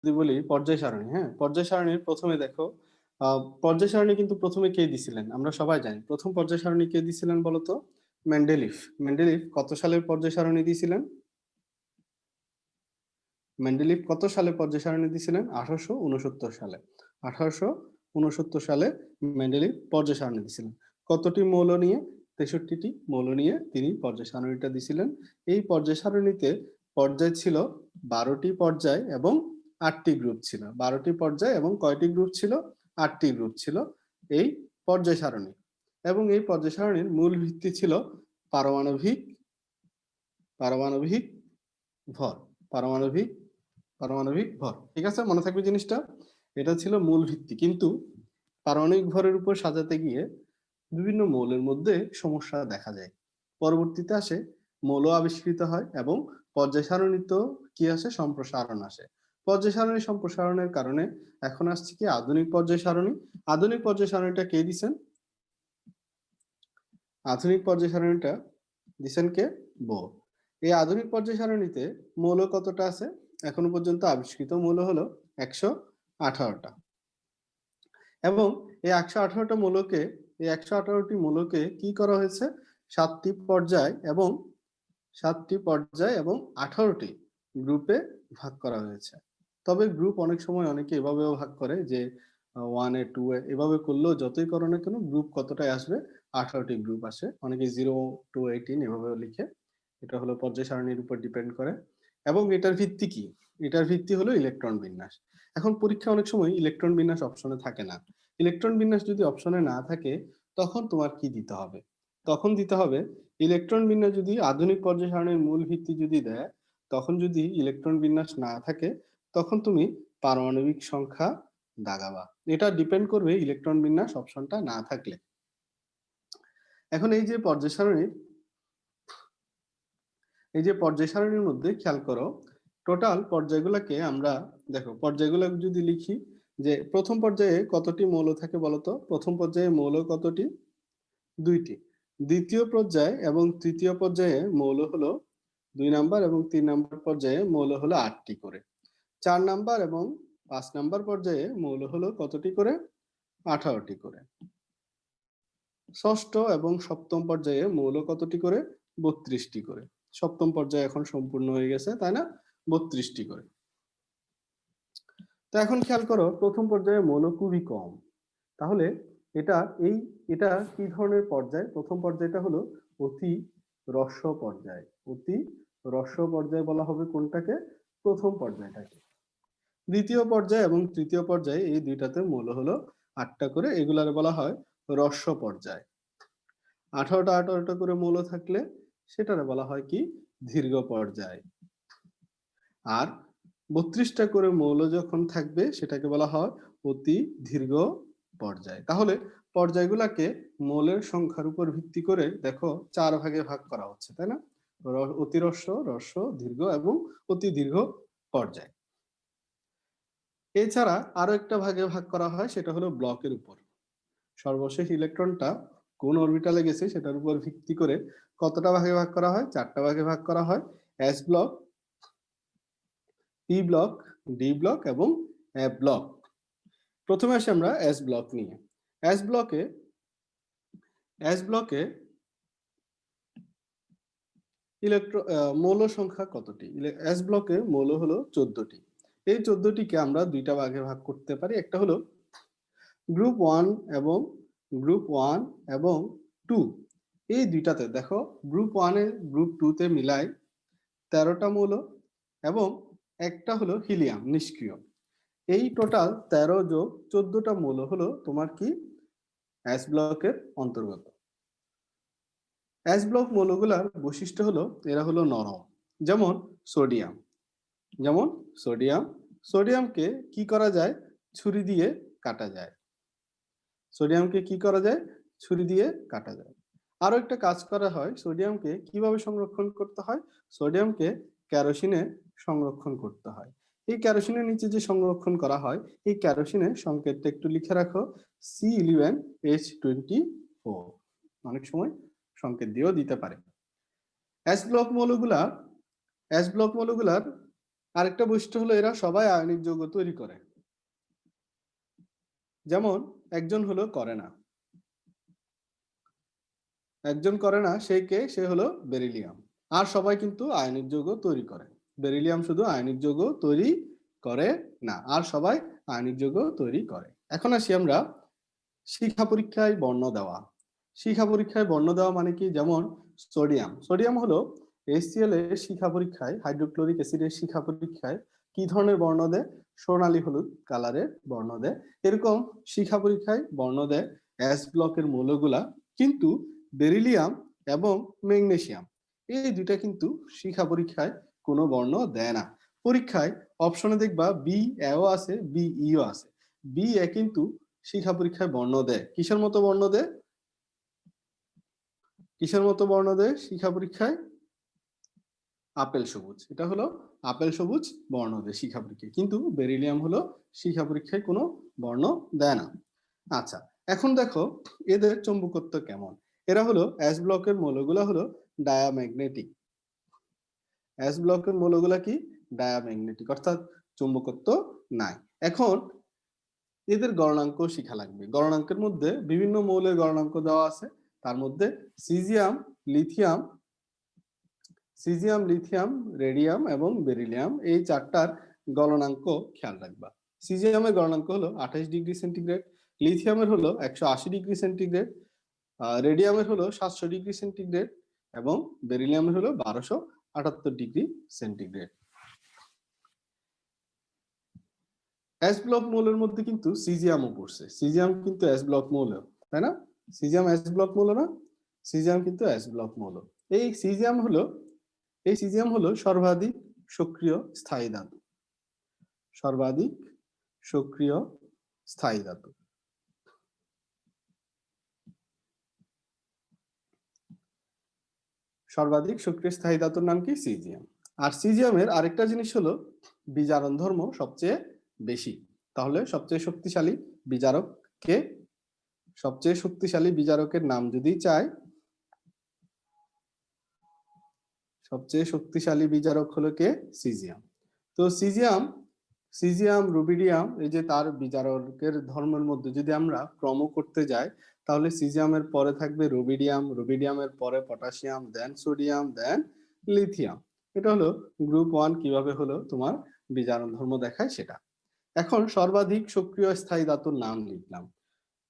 যদি বলি পর্যায় সারণী, হ্যাঁ, পর্যায় সারণীর প্রথমে দেখো, পর্যায় সারণী কিন্তু প্রথমে কে দিছিলেন আমরা সবাই জানি। প্রথম পর্যায় সারণী কে দিছিলেন বলতো? মেন্ডেলিফ। মেন্ডেলিফ কত সালের পর্যায় সারণী দিয়েছিলেন? মেন্ডেলিফ কত সালে পর্যায় সারণী দিয়েছিলেন? 1869 সালে। 1869 সালে মেন্ডেলিফ পর্যায় সারণী দিয়েছিলেন। কতটি মৌল নিয়ে? 63টি মৌল নিয়ে তিনি পর্যায় সারণীটা দিয়েছিলেন। এই পর্যায় সারণীতে পর্যায় ছিল 12টি পর্যায় এবং 8টি গ্রুপ ছিল। 12টি পর্যায় এবং কয়টি গ্রুপ ছিল? 8টি গ্রুপ ছিল এই পর্যায় সারণী। এবং এই পর্যায় সারণীর মূল ভিত্তি ছিল পারমাণবিক পারমাণবিক ভর। পারমাণবিক পারমাণবিক ভর, ঠিক আছে, মনে থাকবে জিনিসটা। এটা ছিল মূল ভিত্তি, কিন্তু পারমাণবিক ভরের উপর সাজাতে গিয়ে বিভিন্ন মৌলের মধ্যে সমস্যা দেখা যায়। পরবর্তীতে আসে মৌল আবিষ্কৃত হয় এবং পর্যায় সারণীতেও কি আসে? সম্প্রসারণ আসে। পর্যায় সারণী সম্প্রসারণের কারণে এখন আসছে কি? আধুনিক পর্যায় সারণী। আধুনিক পর্যায় সারণীটা কে দিছেন? আধুনিক পর্যায় সারণীটা দিছেন কে? বোর। এই আধুনিক পর্যায় সারণীতে মৌল কতটা আছে? এখনো পর্যন্ত আবিষ্কৃত মৌল হলো 118টা। এবং এই 118টা মৌলকে, এই 118টি মৌলকে কি করা হয়েছে? 7টি পর্যায় এবং 18টি গ্রুপে ভাগ করা হয়েছে। তবে গ্রুপ অনেক সময় অনেকে এভাবেও ভাগ করে যে 1 এ 2 এ এভাবে করলেও যতই করো না কেন গ্রুপ কতটাই আসবে? 18টি গ্রুপ আসে। অনেকে 0 to 18 এভাবেও লিখে। এটা হলো পর্যায় সারণীর উপর ডিপেন্ড করে। এবং এটার ভিত্তি কি? এটার ভিত্তি হলো ইলেকট্রন বিন্যাস। এখন পরীক্ষা অনেক সময় ইলেকট্রন বিন্যাস অপশনে থাকে না। ইলেকট্রন বিন্যাস যদি অপশনে না থাকে তখন তোমার কি দিতে হবে? তখন দিতে হবে ইলেকট্রন বিন্যাস যদি আধুনিক পর্যায় সারণীর মূল ভিত্তি যদি দেয়, তখন যদি ইলেকট্রন বিন্যাস না থাকে তখন তুমি পারমাণবিক সংখ্যা দাগাবা। এটা ডিপেন্ড করবে ইলেকট্রন বিন্যাস অপশনটা না থাকলে। এখন এই যে পর্যায় সারণীর মধ্যে খেয়াল করো, টোটাল পর্যায়গুলোকে আমরা দেখো, পর্যায়গুলো যদি লিখি যে প্রথম পর্যায়ে কতটি মৌল থাকে বলতো? প্রথম পর্যায়ে মৌল কতটি? 2টি। দ্বিতীয় পর্যায়ে এবং তৃতীয় পর্যায়ে মৌল হলো 2 নাম্বার এবং 3 নাম্বার পর্যায়ে মৌল হলো 8টি করে। 4 নাম্বার এবং 5 নাম্বার পর্যায়ে মৌল হলো কতটি করে? 18টি করে। ষষ্ঠ এবং সপ্তম পর্যায়ে মৌল কতটি করে? 32টি করে। সপ্তম পর্যায়ে এখন সম্পূর্ণ হয়ে গেছে, তাই না? 32টি করে। তো এখন খেয়াল করো, প্রথম পর্যায়ে মৌল খুবই কম। তাহলে এটা কি ধরনের পর্যায়? প্রথম পর্যায়টা হলো অতি হ্রস্ব পর্যায়। অতি হ্রস্ব পর্যায় বলা হবে কোনটাকে? প্রথম পর্যায়টাকে। দ্বিতীয় পর্যায় এবং তৃতীয় পর্যায়ে এই দুইটাতে মৌল হলো 8টা করে, এগুলার বলা হয় হ্রস্ব পর্যায়। 18টা করে মৌল থাকলে সেটারে বলা হয় কি? দীর্ঘ পর্যায়। আর 32টা করে মৌল যখন থাকবে সেটাকে বলা হয় অতি দীর্ঘ পর্যায়। তাহলে পর্যায়গুলোকে মৌলের সংখ্যার উপর ভিত্তি করে দেখো 4 ভাগে ভাগ করা হচ্ছে, তাই না? অতি হ্রস্ব, হ্রস্ব, দীর্ঘ এবং অতি দীর্ঘ পর্যায়। এছাড়া আরো একটা ভাগে ভাগ করা হয়, সেটা হলো ব্লকের উপর। সর্বশেষ ইলেকট্রনটা কোন অরবিটালে গেছে সেটার উপর ভিত্তি করে কতটা ভাগে ভাগ করা হয়? 4টা ভাগে ভাগ করা হয়। S block, P block, D block এবং এফ ব্লক। প্রথমে আসি আমরা এস ব্লক নিয়ে। এস ব্লকে মৌল সংখ্যা কতটি? এস ব্লকে মৌল হলো 14টি। এই 14টিকে আমরা দুইটা ভাগে ভাগ করতে পারি। একটা হলো গ্রুপ 1 এবং গ্রুপ 1 এবং 2। এই দুইটাতে দেখো, গ্রুপ 1 এ গ্রুপ 2 তে মিলাই 13টা মৌল এবং একটা হলো হিলিয়াম নিষ্ক্রিয়। এই টোটাল 13 যোগ 14টা মৌল হলো তোমার কি? এস ব্লকের অন্তর্গত। এস ব্লক মৌলগুলার বৈশিষ্ট্য হলো এরা হলো নরম। যেমন সোডিয়াম, সোডিয়ামকে কি করা যায়? ছুরি দিয়ে কাটা যায়। সোডিয়ামকে কি করা যায়? ছুরি দিয়ে কাটা যায়। আরো একটা কাজ করা হয়, সোডিয়ামকে কিভাবে সংরক্ষণ করতে হয়? সোডিয়ামকে কেরোসিনে সংরক্ষণ করতে হয়। এই কেরোসিনের নিচে যে সংরক্ষণ করা হয়, এই কেরোসিনের সংকেতটা একটু লিখে রাখো, C11H24। অনেক সময় সংকেত দিয়েও দিতে পারে। এস ব্লক মৌলগুলার আরেকটা বৈশিষ্ট্য হলো এরা সবাই আয়নিক যৌগ তৈরি করে। যেমন একজন হলো করে না, একজন করে না, সে হলো বেরিলিয়াম। আর সবাই কিন্তু আয়নিক যৌগ তৈরি করে। বেরিলিয়াম শুধু আয়নিক যৌগ তৈরি করে না, আর সবাই আয়নিক যৌগ তৈরি করে। এখন আসি আমরা শিখা পরীক্ষায় বর্ণ দেওয়া। শিখা পরীক্ষায় বর্ণ দেওয়া মানে কি? যেমন সোডিয়াম হলো HCl এর শিখা পরীক্ষায়, হাইড্রোক্লোরিক অ্যাসিডের শিখা পরীক্ষায় কি ধরনের বর্ণ দেয়? সোনালী হলুদ কালারের বর্ণ দেয়। এরকম শিখা পরীক্ষায় বর্ণ দেয় এস ব্লকের মৌলগুলা। কিন্তু বেরিলিয়াম এবং ম্যাগনেসিয়াম এই দুইটা কিন্তু শিখা পরীক্ষায় কোনো বর্ণ দেয় না। পরীক্ষায় অপশনে দেখবা বি এও আছে, বি ইও আছে। বি এ কিন্তু শিখা পরীক্ষায় বর্ণ দেয়। কিসের মতো বর্ণ দেয়? কিসের মতো বর্ণ দেয় শিখা পরীক্ষায়? আপেল সবুজ। এটা হলো আপেল সবুজ বর্ণ দেয় শিখা পরীক্ষায়। কিন্তু বেরিলিয়াম হলো শিখা পরীক্ষায় কোনো বর্ণ দেয় না। আচ্ছা, এখন দেখো এদের চৌম্বকত্ব কেমন। এরা হলো এস ব্লকের মৌলগুলা হলো ডায়াম্যাগনেটিক। এস ব্লকের মৌলগুলা কি? ডায়াম্যাগনেটিক, অর্থাৎ চৌম্বকত্ব নাই। এখন এদের গলনাঙ্ক শিখা লাগবে। গলনাঙ্কের মধ্যে বিভিন্ন মৌলের গলনাঙ্ক দেওয়া আছে। তার মধ্যে সিজিয়াম, লিথিয়াম, রেডিয়াম এবং বেরিলিয়াম এই চারটার গলনাঙ্ক খেয়াল রাখবা। সিজিয়ামের গলনাঙ্ক হলো 28 ডিগ্রি সেন্টিগ্রেড, লিথিয়ামের হলো 180 ডিগ্রি সেন্টিগ্রেড, রেডিয়ামের হলো 700 ডিগ্রি সেন্টিগ্রেড এবং বেরিলিয়ামের হলো 1278 ডিগ্রি সেন্টিগ্রেড। এস ব্লক মৌলের মধ্যে কিন্তু সিজিয়ামও পড়ছে। সিজিয়াম কিন্তু এস ব্লক মৌল, তাই না? সিজিয়াম এস ব্লক মৌল না? সিজিয়াম কিন্তু এস ব্লক মৌল। এই সিজিয়াম হলো সর্বাধিক সক্রিয় স্থায়ী ধাতু। সর্বাধিক সক্রিয় স্থায়ী ধাতু। সর্বাধিক সক্রিয় স্থায়ী ধাতুর নাম কি? সিজিয়াম। আর সিজিয়ামের আরেকটা জিনিস হলো বিজারণ ধর্ম সবচেয়ে বেশি। তাহলে সবচেয়ে শক্তিশালী বিজারক কে? সবচেয়ে শক্তিশালী বিজারকের নাম যদি চাই, সবচেয়ে শক্তিশালী বিজারক হলো কে? সিজিয়াম। তো সিজিয়াম, রুবিডিয়াম, এই যে তার বিজারকের ধর্মের মধ্যে যদি আমরা ক্রম করতে যাই, তাহলে সিজিয়ামের পরে থাকবে রুবিডিয়াম, রুবিডিয়ামের পরে পটাশিয়াম, দেন সোডিয়াম, দেন লিথিয়াম। এটা হলো গ্রুপ 1 কিভাবে হলো তোমার বিজারণ ধর্ম দেখায় সেটা। এখন সর্বাধিক সক্রিয় স্থায়ী ধাতুর নাম লিখলাম।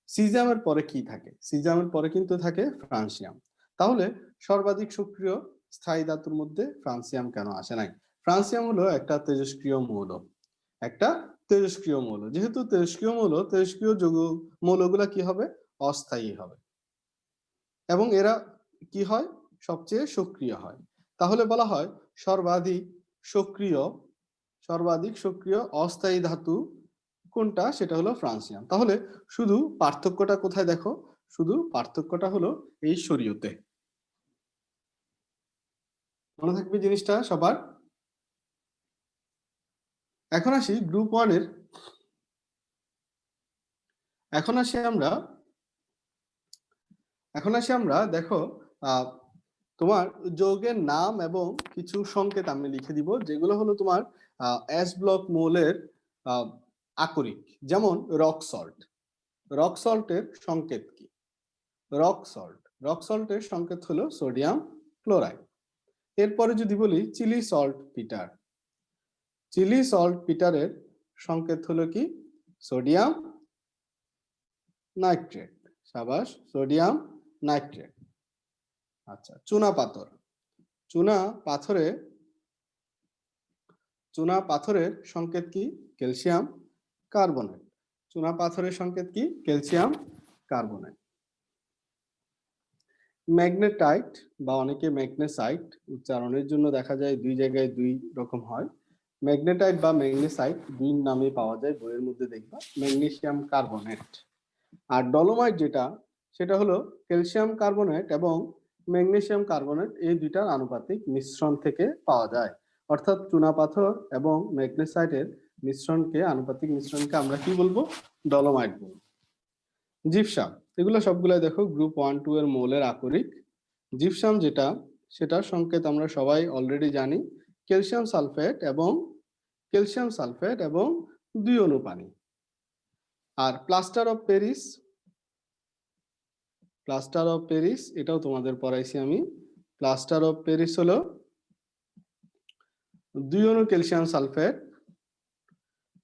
সিজিয়ামের পরে কি থাকে? সিজিয়ামের পরে কিন্তু থাকে ফ্রান্সিয়াম। তাহলে সর্বাধিক সক্রিয় স্থায়ী ধাতুর মধ্যে ফ্রান্সিয়াম কেন আসে নাই? ফ্রান্সিয়াম হলো একটা তেজস্ক্রিয় মৌল। একটা তেজস্ক্রিয় মৌল। যেহেতু তেজস্ক্রিয় মৌল, তেজস্ক্রিয় যৌগ মৌলগুলা কি হবে? অস্থায়ী হবে। এবং এরা কি হয়? সবচেয়ে সক্রিয় হয়। তাহলে বলা হয় সর্বাধিক সক্রিয় অস্থায়ী ধাতু কোনটা? সেটা হলো ফ্রান্সিয়াম। তাহলে শুধু পার্থক্যটা কোথায় দেখো? শুধু পার্থক্যটা হলো এই শরীয়তে। মনে থাকবে জিনিসটা সবার। এখন আসি গ্রুপ 1 এর। এখন আসি আমরা দেখো তোমার যৌগের নাম এবং কিছু সংকেত আমি লিখে দিব, যেগুলো হলো তোমার এস ব্লক মৌলের আকরিক। যেমন রক সল্ট। রক সল্টের সংকেত কি? রক সল্টের সংকেত হলো সোডিয়াম ক্লোরাইড। এরপরে যদি বলি চিলি সল্ট পিটারের সংকেত হলো কি? Sodium nitrate. সাবাস, সোডিয়াম নাইট্রেট। আচ্ছা, চুনা পাথরের সংকেত কি? Calcium carbonate. চুনা পাথরের সংকেত কি? Calcium carbonate. ম্যাগনেটাইট বা অনেকে ম্যাগনেসাইট উচ্চারণের জন্য দেখা যায় দুই জায়গায় দুই রকম হয়। ম্যাগনেটাইট বা ম্যাগনেসাইট দুই নামে পাওয়া যায়, বইয়ের মধ্যে দেখবা ম্যাগনেসিয়াম কার্বনেট। আর ডলোমাইট যেটা, সেটা হলো ক্যালসিয়াম কার্বনেট এবং ম্যাগনেসিয়াম কার্বনেট এই দুইটার আনুপাতিক মিশ্রণ থেকে পাওয়া যায়। অর্থাৎ চুনাপাথর এবং ম্যাগনেসাইটের আনুপাতিক মিশ্রণকে আমরা কি বলবো? ডলোমাইট বলবো। জিপসাম, এগুলো সবগুলাই দেখো গ্রুপ 1-2 এর মৌলের আকরিক। জিপসাম যেটা, সেটার সংকেত আমরা সবাই অলরেডি জানি, ক্যালসিয়াম সালফেট এবং ক্যালসিয়াম সালফেট এবং 2 অণু পানি। আর plaster of Paris, plaster of Paris এটাও তোমাদের পড়াইছি আমি। প্লাস্টার অফ প্যারিস হলো 2 অণু ক্যালসিয়াম সালফেট,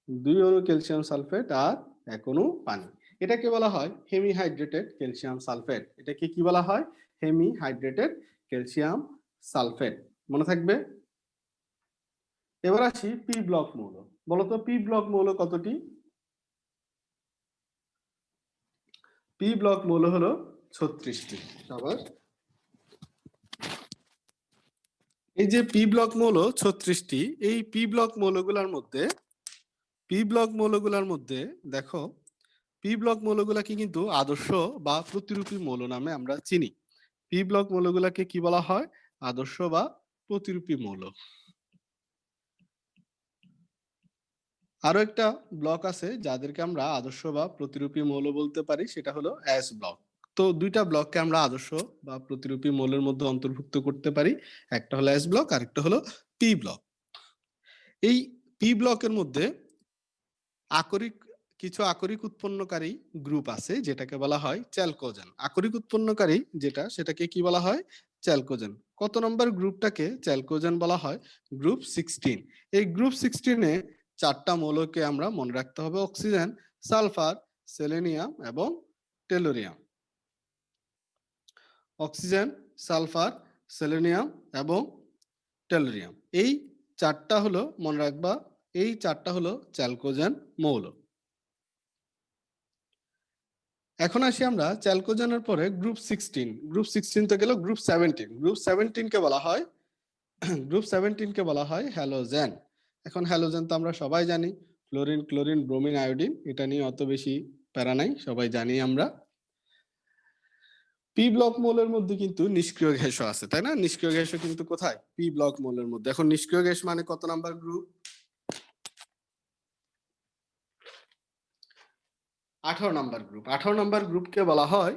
2 অণু ক্যালসিয়াম সালফেট আর 1 অণু পানি। এটাকে বলা হয় হেমিহাইড্রেটেড ক্যালসিয়াম সালফেট। এটাকে কি বলা হয়? হেমিহাইড্রেটেড ক্যালসিয়াম সালফেট। মনে থাকবে। এবার আসি পি ব্লক মৌল। বলতো পি ব্লক মৌল কতটি? পি ব্লক মৌল হলো 36টি। আবার এই যে পি ব্লক মৌল 36টি, এই পি ব্লক মৌলগুলোর মধ্যে দেখো পি ব্লক মৌলগুলাকে কিন্তু আদর্শ বা প্রতিরূপী মৌল নামে আমরা চিনি। পি ব্লক মৌলগুলাকে কি বলা হয়? আদর্শ বা প্রতিরূপী মৌল। আরো একটা ব্লক আছে যাদেরকে আমরা আদর্শ বা প্রতিরূপী মৌল বলতে পারি, সেটা হলো এস ব্লক। তো দুইটা ব্লককে আমরা আদর্শ বা প্রতিরূপী মৌলের মধ্যে অন্তর্ভুক্ত করতে পারি। একটা হলো এস ব্লক আর একটা হলো পি ব্লক। এই পি ব্লকের মধ্যে কিছু আকরিক উৎপন্নকারী গ্রুপ আছে যেটাকে বলা হয় চ্যালকোজেন। আকরিক উৎপন্নকারী সেটাকে কি বলা হয়? চ্যালকোজেন। কত নম্বর গ্রুপটাকে চ্যালকোজেন বলা হয়? গ্রুপ 16। এই গ্রুপ 16-এ 4টা মৌলকে আমরা মনে রাখতে হবে: অক্সিজেন, সালফার, সেলেনিয়াম এবং টেলোরিয়াম। অক্সিজেন, সালফার, সেলেনিয়াম এবং টেলোরিয়াম, এই 4টা হলো মনে রাখবা, এই 4টা হলো চ্যালকোজেন মৌল। এখন আসি আমরা চ্যালকোজেনের পরে গ্রুপ 16। গ্রুপ 16 তো গেল, গ্রুপ 17। গ্রুপ 17 কে বলা হয় হ্যালোজেন। এখন হ্যালোজেন তো আমরা সবাই জানি, ফ্লোরিন, ক্লোরিন, ব্রোমিন, আয়োডিন। এটা নিয়ে অত বেশি প্যারা নাই, সবাই জানি আমরা। পি ব্লক মৌলের মধ্যে কিন্তু নিষ্ক্রিয় গ্যাসও আছে, তাই না? নিষ্ক্রিয় গ্যাসও কিন্তু কোথায়? পি ব্লক মৌলের মধ্যে। এখন নিষ্ক্রিয় গ্যাস মানে কত number group? 18 number group. 18 number গ্রুপকে বলা হয়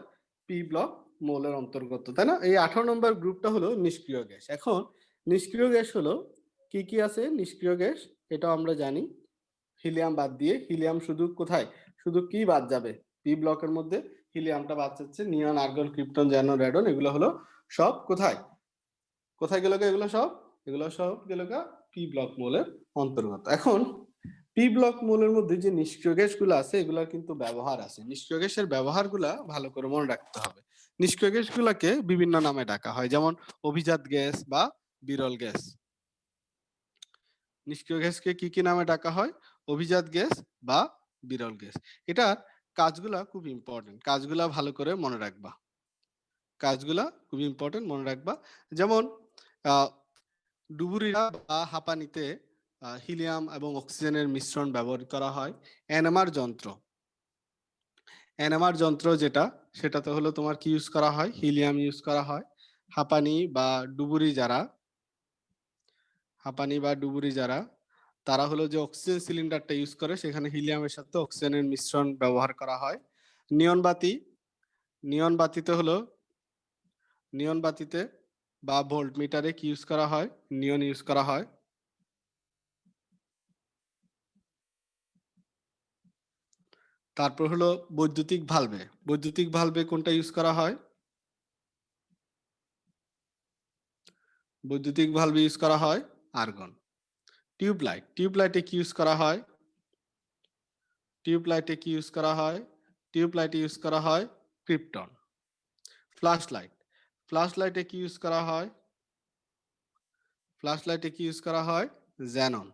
পি ব্লক মৌলের অন্তর্গত, তাই না? এই 18 নাম্বার গ্রুপটা হলো নিষ্ক্রিয় গ্যাস। এখন নিষ্ক্রিয় গ্যাস হলো কি কি আছে? নিষ্ক্রিয় গ্যাস এটাও আমরা জানি, হিলিয়াম বাদ দিয়ে। হিলিয়াম শুধু কোথায়? শুধু কি বাদ যাবে? পি ব্লকের মধ্যে হিলিয়ামটা বাদ যাচ্ছে। নিয়ন, আর্গন, ক্রিপ্টন, জ্যানন, রেডন এগুলো হলো সব কোথায় কোথায় গেল? এগুলো সব গেল পি ব্লক মৌলের অন্তর্গত। এখন পি ব্লক মৌলের মধ্যে যে নিষ্ক্রিয় গ্যাসগুলো আছে এগুলোর কিন্তু ব্যবহার আছে। নিষ্ক্রিয় গ্যাসের ব্যবহারগুলা ভালো করে মনে রাখতে হবে। নিষ্ক্রিয় গ্যাসগুলোকে বিভিন্ন নামে ডাকা হয়, যেমন অভিজাত গ্যাস বা বিরল গ্যাস। নিষ্ক্রিয় গ্যাসকে কি কি নামে ডাকা হয়? অভিজাত গ্যাস বা বিরল গ্যাস। এটার কাজগুলা খুব ইম্পর্টেন্ট, কাজগুলা ভালো করে মনে রাখবা। যেমন ডুবুরিরা বা হাঁপানিতে হিলিয়াম এবং অক্সিজেনের মিশ্রণ ব্যবহার করা হয়। এনএমআর যন্ত্র যেটা, সেটাতে হলো তোমার কি ইউজ করা হয়? হিলিয়াম ইউজ করা হয়। হাঁপানি বা ডুবুরি যারা তারা হলো যে অক্সিজেন সিলিন্ডারটা ইউজ করে, সেখানে হিলিয়ামের সাথে অক্সিজেনের মিশ্রণ ব্যবহার করা হয়। নিয়ন বাতিতে বা ভোল্ট মিটারে কি ইউজ করা হয়? নিয়ন ইউজ করা হয়। তারপর হলো বৈদ্যুতিক ভালভে কোনটা ইউজ করা হয়? বৈদ্যুতিক ভালভে ইউজ করা হয় আর্গন। টিউবলাইটে কি ইউজ করা হয়? টিউবলাইটে ইউজ করা হয় ক্রিপ্টন। ফ্ল্যাশলাইটে কি ইউজ করা হয়? জ্যানন।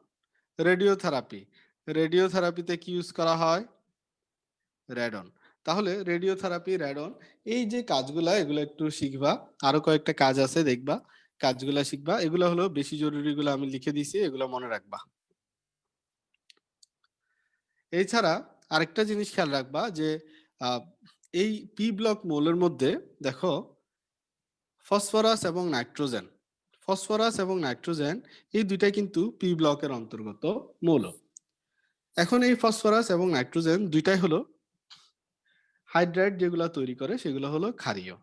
রেডিওথেরাপিতে কি ইউজ করা হয়? রেডন। তাহলে রেডিওথেরাপি, রেডন, এই যে কাজগুলা এগুলো একটু শিখবা। আরো কয়েকটা কাজ আছে, দেখবা, কাজগুলা শিখবা। এগুলো হলো বেশি জরুরি, গুলো আমি লিখে দিছি, এগুলো মনে রাখবা। এছাড়া আরেকটা জিনিস খেয়াল রাখবা যে এই পি ব্লক মৌলের মধ্যে দেখো ফসফরাস এবং নাইট্রোজেন এই দুইটাই কিন্তু পি ব্লকের অন্তর্গত মৌল। এখন এই ফসফরাস এবং নাইট্রোজেন দুইটাই হলো হাইড্রাইড যেগুলো তৈরি করে, সেগুলো হলো ক্ষারীয়।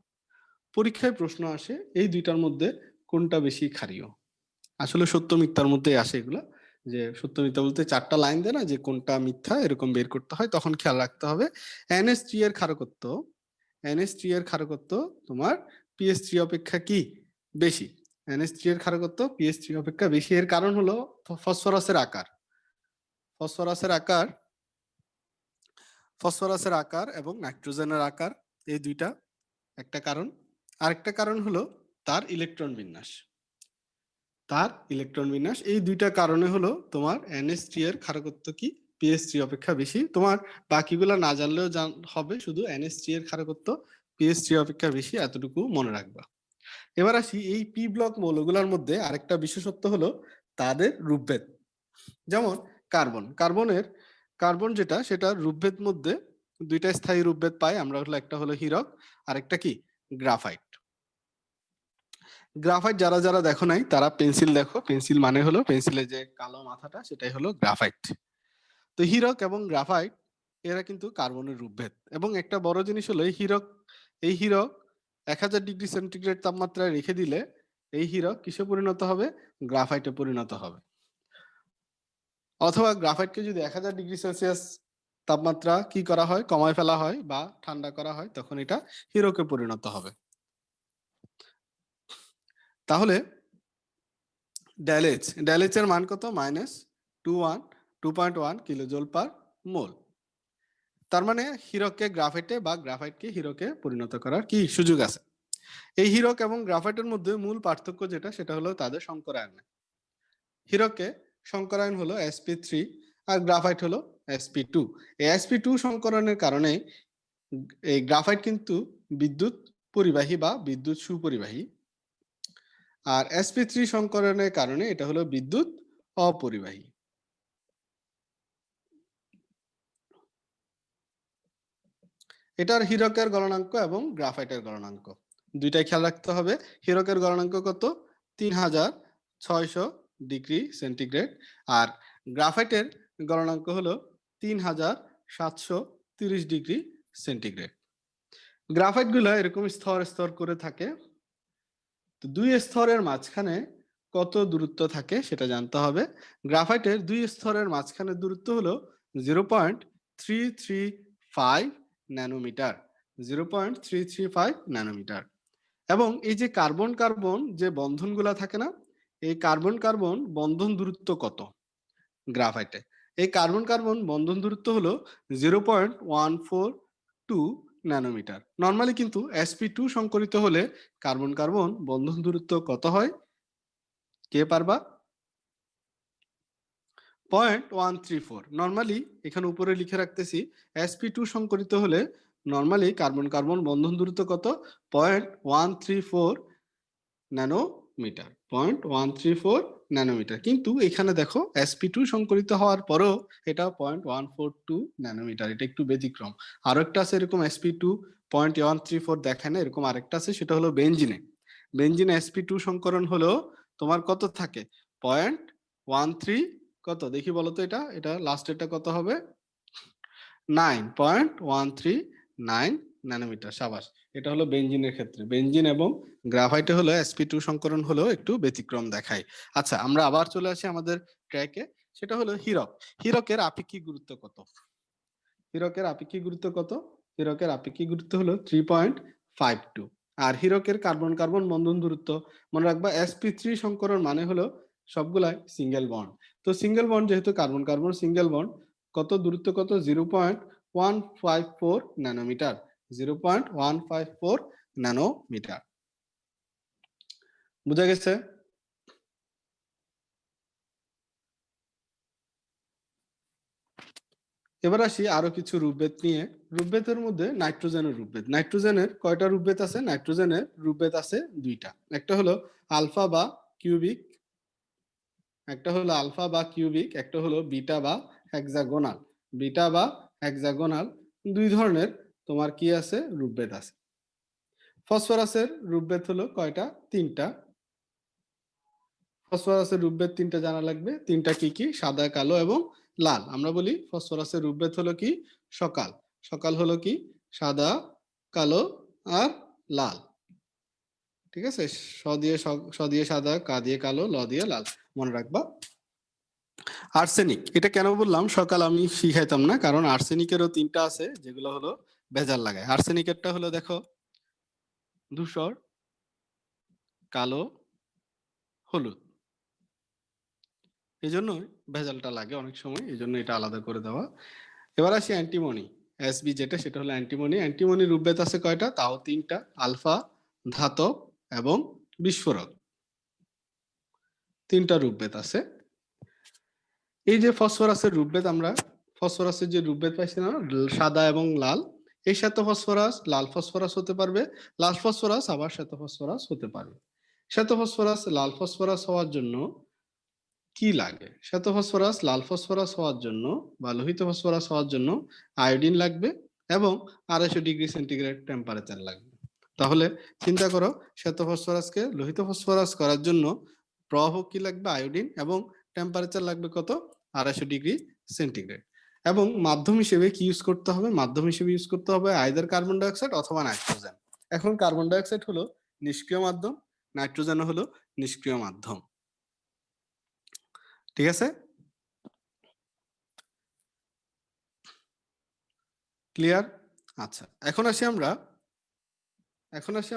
পরীক্ষায় প্রশ্ন আসে এই দুইটার মধ্যে কোনটা বেশি ক্ষারীয়। আসলে সত্য মিথ্যার মধ্যে আসে এগুলা, যে সত্য মিথ্যা বলতে 4টা লাইন দেয় না, যে কোনটা মিথ্যা এরকম বের করতে হয়, তখন খেয়াল রাখতে হবে NH3 এর ক্ষারকত্ব, NH3 এর ক্ষারকত্ব তোমার PH3 অপেক্ষা কি বেশি। NH3 এর ক্ষারকত্ব PH3 অপেক্ষা বেশি, এর কারণ হলো ফসফরাসের আকার, ফসফরাসের আকার, ফসফরাসের আকার এবং নাইট্রোজেনের আকার, এই দুইটা একটা কারণ। আরেকটা কারণ হলো তার ইলেকট্রন বিন্যাস, তার ইলেকট্রন বিন্যাস। এই দুইটা কারণে হলো তোমার NH3 এর ক্ষারকত্ব কি PH3 অপেক্ষা বেশি। তোমার বাকিগুলা না জানলেও হবে, শুধু NH3 এর ক্ষারকত্ব PH3 অপেক্ষা বেশি, এতটুকু মনে রাখবা। এবার আসি এই পি ব্লক মৌলগুলোর মধ্যে আরেকটা বিশেষত্ব হলো তাদের রূপভেদ। যেমন কার্বন, কার্বন যেটা, সেটা রূপভেদ মধ্যে দুইটা স্থায়ী রূপভেদ পাই আমরা, হলো একটা হলো হীরক, আরেকটা কি গ্রাফাইট। গ্রাফাইট যারা যারা দেখো নাই তারা পেন্সিল দেখো, পেন্সিল মানে হলো পেন্সিলের যে কালো মাথাটা সেটাই হলো গ্রাফাইট। তো হীরক এবং গ্রাফাইট এরা কিন্তু কার্বনের রূপভেদ। এবং একটা বড় জিনিস হলো এই হীরক 1000 ডিগ্রি সেন্টিগ্রেড তাপমাত্রায় রেখে দিলে এই হীরক কিসে পরিণত হবে, গ্রাফাইটে পরিণত হবে। অথবা গ্রাফাইটকে যদি 1000 ডিগ্রি সেলসিয়াস তাপমাত্রা কি করা হয়, কমায় ফেলা হয় বা ঠান্ডা করা হয়, তখন এটা হীরকে পরিণত হবে। তাহলে ড্যালএইচ এর মান কত, -2.1 কিলোজুল পার মোল। তার মানে হীরককে গ্রাফাইটে বা গ্রাফাইটকে হীরকে পরিণত করার কি সুযোগ আছে। এই হীরক এবং গ্রাফাইটের মধ্যে মূল পার্থক্য যেটা, সেটা হলো তাদের সংকরায়ন। হীরকে সংকরায়ন হলো sp3 আর গ্রাফাইট হলো sp2। এই sp2 সংকরণের কারণে এই গ্রাফাইট কিন্তু বিদ্যুৎ পরিবাহী বা বিদ্যুৎ সুপরিবাহী, আর sp3 সংকরণের কারণে এটা হলো বিদ্যুৎ অপরিবাহী। এটার হীরকের গলনাঙ্ক এবং গ্রাফাইটের গলনাঙ্ক দুইটাই খেয়াল রাখতে হবে। হীরকের গলনাঙ্ক কত, 3600 ডিগ্রি সেন্টিগ্রেড, আর গ্রাফাইটের গলনাঙ্ক হলো 3730 ডিগ্রি সেন্টিগ্রেড। গ্রাফাইট গুলো এরকম স্তর স্তর করে থাকে, তো দুই স্তরের মাঝখানে কত দূরত্ব থাকে সেটা জানতে হবে। গ্রাফাইটের দুই স্তরের মাঝখানে দূরত্ব হলো 0.335 ন্যানোমিটার, 0.335 ন্যানোমিটার। এবং এই যে কার্বন কার্বন যে বন্ধনগুলা থাকে না, এই কার্বন কার্বন বন্ধন দূরত্ব কত গ্রাফাইটে, এই কার্বন কার্বন বন্ধন দূরত্ব হলো 0.142 ন্যানোমিটার। নর্মালি কিন্তু sp2 সংকরিত হলে কার্বন কার্বন বন্ধন দূরত্ব কত হয়, কে পারবা? 0.134। নর্মালি এখানে উপরে লিখে রাখতেছি, sp2 সংকরিত হলে নর্মালি কার্বন কার্বন বন্ধন দূরত্ব কত, 0.134 ন্যানোমিটার, 0.134 ন্যানোমিটার। কিন্তু এখানে দেখো sp2 সংকরিত হওয়ার পরেও এটা 0.142 ন্যানোমিটার, এটা একটু ব্যতিক্রম। আরো একটা আছে এরকম sp2 0.134 দেখায় না, এরকম আরেকটা আছে, সেটা হলো বেনজিনে। বেনজিনে sp2 সংকরণ হলো তোমার কত থাকে, 0.13 কত দেখি বলো তো, এটা লাস্টেরটা কত হবে, 9.139 ন্যানোমিটার। সাবাস, এটা হলো বেনজিনের ক্ষেত্রে। বেনজিন এবং গ্রাফাইটে হলো sp2 সংকরণ হলো একটু ব্যতিক্রম দেখায়। আচ্ছা, আমরা আবার চলে আসি আমাদের ট্র্যাকে, সেটা হলো হীরক। হীরকের আপেক্ষিক গুরুত্ব কত, হীরকের আপেক্ষিক গুরুত্ব কত, হীরকের আপেক্ষিক গুরুত্ব হলো 3.52। আর হীরকের কার্বন কার্বন বন্ধন দূরত্ব মনে রাখবা, sp3 সংকরণ মানে হলো সবগুলাই সিঙ্গেল বন্ড। তো সিঙ্গেল বন্ড যেহেতু কার্বন কার্বন সিঙ্গেল বন্ড, কত দূরত্ব কত, 0.154 ন্যানোমিটার, 0.154 ন্যানোমিটার। বুঝা গেছে? এবার আসি আরো কিছু রূপভেদ নিয়ে। রূপভেদের মধ্যে নাইট্রোজেনের রূপভেদ। নাইট্রোজেনের কয়টা রূপভেদ আছে? নাইট্রোজেনের রূপভেদ আছে দুইটা। একটা হলো আলফা বা কিউবিক, একটা হলো আলফা বা কিউবিক, একটা হলো বিটা বা হেক্সাগোনাল। বিটা বা হেক্সাগোনাল দুই ধরনের তোমার কি আছে, রূপভেদ আছে। ফসফরাসের রূপভেদ হলো কয়টা? তিনটা। ফসফরাসের রূপভেদ তিনটা জানা লাগবে। তিনটা কি কি? সাদা, কালো এবং লাল। আমরা বলি ফসফরাসের রূপভেদ হলো কি, সকাল। সকাল হলো কি, সাদা, কালো আর লাল। ঠিক আছে, স দিয়ে সাদা, কা দিয়ে কালো, ল দিয়ে লাল, মনে রাখবা। আর্সেনিক, এটা কেন বললাম সকাল আমি শিখাইতাম না, কারণ আর্সেনিকেরও তিনটা আছে যেগুলো হলো ভেজাল লাগায়। আর্সেনিকেরটা হলো দেখো ধূসর, কালো, হলুদ, এই জন্য ভেজালটা লাগে অনেক সময়, এই জন্য এটা আলাদা করে দেওয়া। এবার আসি অ্যান্টিমনি, এসবি যেটা, সেটা হলো অ্যান্টিমনি। অ্যান্টিমনির রূপভেদ আছে কয়টা? তাও তিনটা, আলফা, ধাতব এবং বিস্ফোরক, তিনটা রূপভেদ আছে। এই যে ফসফরাসের রূপভেদ, আমরা ফসফরাসের যে রূপভেদ পাইছি না, সাদা এবং লাল, এই শ্বেত ফসফরাস লাল ফসফরাস হতে পারবে, লাল ফসফরাস আবার শ্বেত ফসফরাস হতে পারবে। শ্বেত ফসফরাস লাল ফসফরাস হওয়ার জন্য কি লাগে? শ্বেত ফসফরাস লাল ফসফরাস হওয়ার জন্য বা লোহিত ফসফরাস হওয়ার জন্য আয়োডিন লাগবে এবং 250 ডিগ্রি সেন্টিগ্রেড টেম্পারেচার লাগবে। তাহলে চিন্তা করো, শ্বেত ফসফরাসকে লোহিত ফসফরাস করার জন্য প্রবাহ কি লাগবে? আয়োডিন, এবং টেম্পারেচার লাগবে কত? 250 ডিগ্রি সেন্টিগ্রেড। এবং মাধ্যম হিসেবে কি ইউজ করতে হবে? মাধ্যম হিসেবে ইউজ করতে হবে আইদার কার্বন ডাইঅক্সাইড অথবা নাইট্রোজেন। এখন কার্বন ডাইঅক্সাইড হলো নিষ্ক্রিয় মাধ্যম, নাইট্রোজেন হলো নিষ্ক্রিয় মাধ্যম। ঠিক আছে, ক্লিয়ার? আচ্ছা, এখন আসি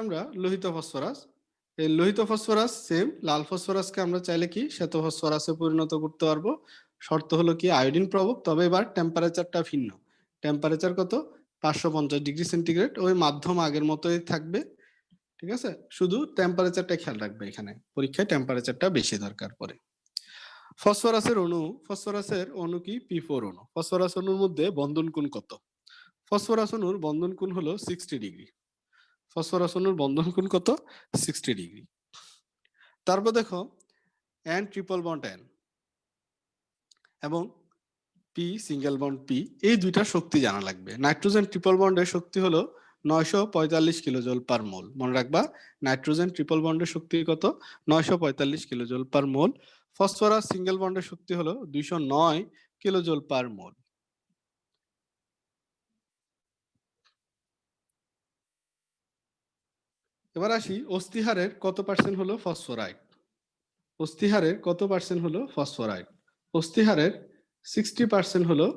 আমরা লোহিত ফসফরাস। এই লোহিত ফসফরাস সেম লাল ফসফরাসকে আমরা চাইলে কি শ্বেত ফসফরাসে পরিণত করতে পারবো। শর্ত হলো কি আয়োডিন প্রবক, তবে এবার টেম্পারেচারটা ভিন্ন। টেম্পারেচার কত? 550 ডিগ্রি সেন্টিগ্রেড। ওই মাধ্যম আগের মতোই থাকবে, ঠিক আছে, শুধু টেম্পারেচারটা খেয়াল রাখবে, এখানে পরীক্ষায় টেম্পারেচারটা বেশি দরকার পড়ে। ফসফরাসের অণু কি? P4 অণু। ফসফরাস অণুর মধ্যে বন্ধন কোণ কত? ফসফরাস অণুর বন্ধন কোণ হলো 60 ডিগ্রি। ফসফরাস অণুর বন্ধন কোণ কত? 60 ডিগ্রি। তারপর দেখো N ট্রিপল বন্ড N এবং P সিঙ্গেল বন্ড P, এই দুইটা শক্তি জানা লাগবে। নাইট্রোজেন ট্রিপল বন্ডের শক্তি হলো 945 কিলোজুল পার মোল। মনে রাখবা, নাইট্রোজেন ট্রিপল বন্ডের শক্তি কত? 945 কিলোজুল পার মোল। ফসফরাস সিঙ্গেল বন্ডের শক্তি হলো 209 কিলোজুল পার মোল। এবার আসি অস্থিহারের কত পার্সেন্ট হলো ফসফরাইড। অস্থিহারের কত পার্সেন্ট হলো ফসফরাইড? অস্থিহারের 60% হলো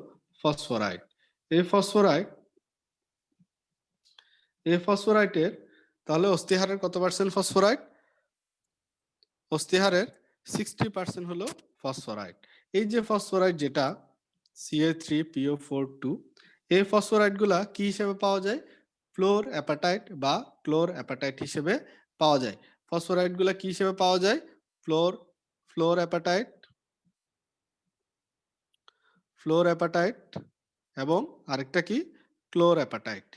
ফসফরাইড। এই ফসফরাইটের তাহলে অস্থিহারের কত পার্সেন্ট ফসফরাইড? অস্থিহারের 60% হলো ফসফরাইড। এই যে ফসফরাইড যেটা Ca3PO4 2, এই ফসফরাইড গুলা কি হিসেবে পাওয়া যায়? ফ্লোর অ্যাপাটাইট বা ক্লোর অ্যাপাটাইট হিসেবে পাওয়া যায়। ফসফরাইড গুলা কি হিসেবে পাওয়া যায়? ফ্লোর অ্যাপাটাইট এবং আরেকটা কি? ক্লোর অ্যাপাটাইট,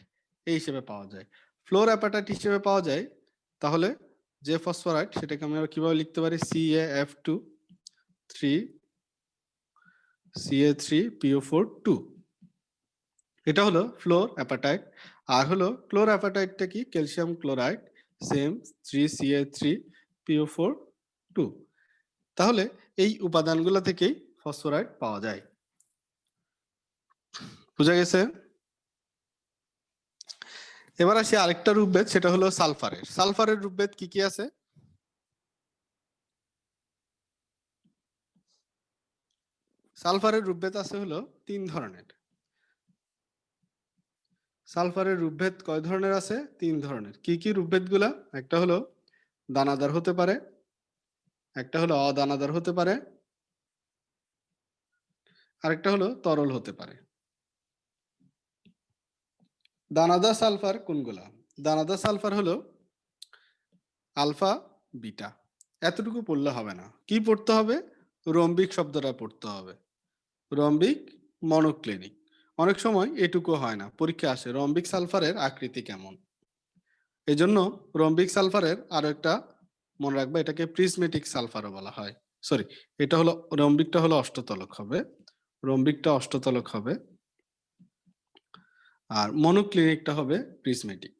এই হিসেবে পাওয়া যায়। ফ্লোর অ্যাপাটাইট হিসেবে পাওয়া যায়, তাহলে যে ফসফরাইড সেটাকে আমরা কিভাবে লিখতে পারি? Ca3PO4 2, এটা হলো ফ্লোর অ্যাপাটাইট। আর হলো ক্লোর অ্যাপাটাইটটা কি? Calcium chloride, same 3Ca3PO4 2। তাহলে এই উপাদানগুলো থেকেই ফসফরাইড পাওয়া যায়। বুঝা গেছে? এবার আসি আরেকটা রূপভেদ, সেটা হলো সালফারের। সালফারের রূপভেদ কি কি আছে? সালফারের রূপভেদ আছে হলো 3 ধরনের। সালফারের রূপভেদ কয় ধরনের আছে? 3 ধরনের। কি কি রূপভেদগুলা? একটা হলো দানাদার হতে পারে, একটা হলো অদানাদার হতে পারে, আরেকটা হলো তরল হতে পারে। দানাদার সালফার কোনগুলা? দানাদার সালফার হলো আলফা, বিটা। এতটুকু পড়লে হবে না, কি পড়তে হবে? রম্বিক শব্দটা পড়তে হবে। Rhombic, monoclinic. অনেক সময় এটুকু হয় না, পরীক্ষা আসে রম্বিক সালফারের আকৃতি কেমন। এই জন্য রম্বিক সালফারের আরো একটা মনে রাখবে, এটাকে প্রিজমেটিক সালফারও বলা হয়। সরি, এটা হলো রম্বিকটা হলো অষ্টতলক হবে, রম্বিকটা অষ্টতলক হবে, আর মনোক্লিনিকটা হবে প্রিজমেটিক।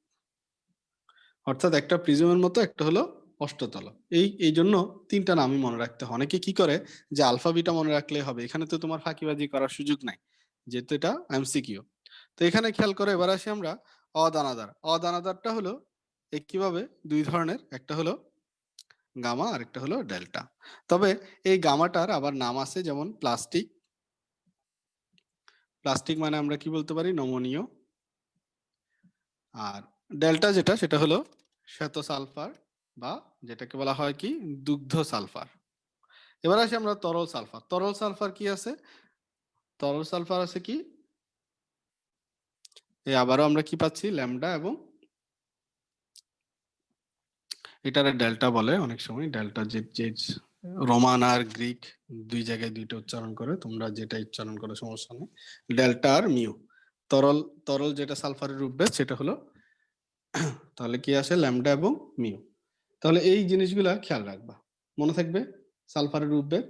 অর্থাৎ একটা প্রিজমের মতো, একটা হলো অষ্টতলক। এই জন্য তিনটা নামই মনে রাখতে হয়। অনেকে কি করে যে আলফা বিটা মনে রাখলে হবে, এখানে তো তোমার ফাঁকিবাজি করার সুযোগ নাই, যেহেতু এটা এমসিকিউ। তো এখানে খেয়াল করে, এবার আসি আমরা অদানাদার। অদানাদারটা হলো কিভাবে 2 ধরনের, একটা হলো গামা আর একটা হলো ডেল্টা। তবে এই গামাটার আবার নাম আছে, যেমন প্লাস্টিক। প্লাস্টিক মানে আমরা কি বলতে পারি, নমনীয়। আর ডেল্টা যেটা, সেটা হলো শ্বেত সালফার, বা যেটাকে বলা হয় কি দুগ্ধ সালফার। এবার আসি আমরা তরল সালফার। তরল সালফার কি আছে? তরল সালফার আছে কি, এই আবারও আমরা কি পাচ্ছি, ল্যামডা, এবং এটারে ডেল্টা বলে অনেক সময়। ডেল্টা যে রোমান আর গ্রিক দুই জায়গায় দুইটা উচ্চারণ করে, তোমরা যেটা উচ্চারণ করো সমস্যা নেই। ডেল্টা আর মিউ। তরল তরল যেটা সালফারের রূপভেদ সেটা হলো তাহলে কি আসে, ল্যামডা এবং মিউ। তাহলে এই জিনিসগুলা খেয়াল রাখবা, মনে থাকবে। সালফারের রূপভেদ,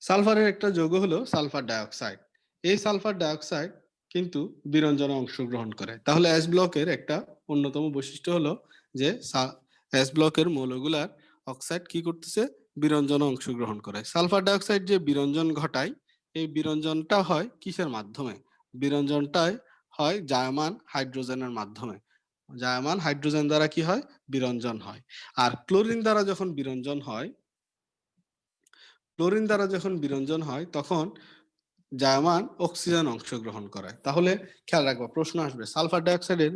সালফারের একটা যৌগ হলো সালফার ডাইঅক্সাইড। এই সালফার ডাইঅক্সাইড কিন্তু বিরঞ্জনে অংশগ্রহণ করে। তাহলে এস ব্লকের একটা অন্যতম বৈশিষ্ট্য হলো যে এস ব্লকের মৌলগুলার অক্সাইড কি করতেছে, বিরঞ্জনে অংশগ্রহণ করে। সালফার ডাইঅক্সাইড যে বিরঞ্জন ঘটায়, এই বিরঞ্জনটা হয় কিসের মাধ্যমে? বিরঞ্জনটাই হয় জায়মান হাইড্রোজেনের মাধ্যমে। জায়মান হাইড্রোজেন দ্বারা কি হয়, বিরঞ্জন হয়। আর ক্লোরিন দ্বারা যখন বিরঞ্জন হয়, ক্লোরিন দ্বারা যখন বিরঞ্জন হয়, তখন জায়মান অক্সিজেন অংশগ্রহণ করে। তাহলে খেয়াল রাখবো, প্রশ্ন আসবে সালফার ডাইঅক্সাইডের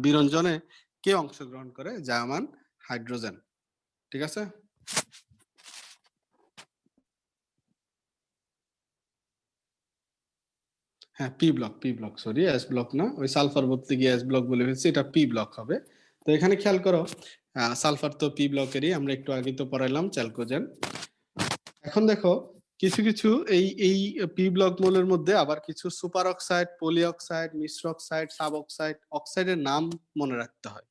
বিরঞ্জনে কে অংশগ্রহণ করে? জায়মান হাইড্রোজেন। ঠিক আছে। হ্যাঁ, P block, sorry, S block না, ওই সালফার বলতে গিয়ে এস ব্লক বলে ফেলছি, এটা পি ব্লক হবে। তো এখানে খেয়াল করো, সালফার তো পি ব্লকেরই, আমরা একটু আগে তো পড়াইলাম চ্যালকোজেন। এখন দেখো, কিছু কিছু এই এই পি ব্লক মৌলের মধ্যে আবার কিছু সুপার অক্সাইড, পলি অক্সাইড, মিশ্র অক্সাইড, সাব অক্সাইড, অক্সাইডের নাম মনে রাখতে হয়।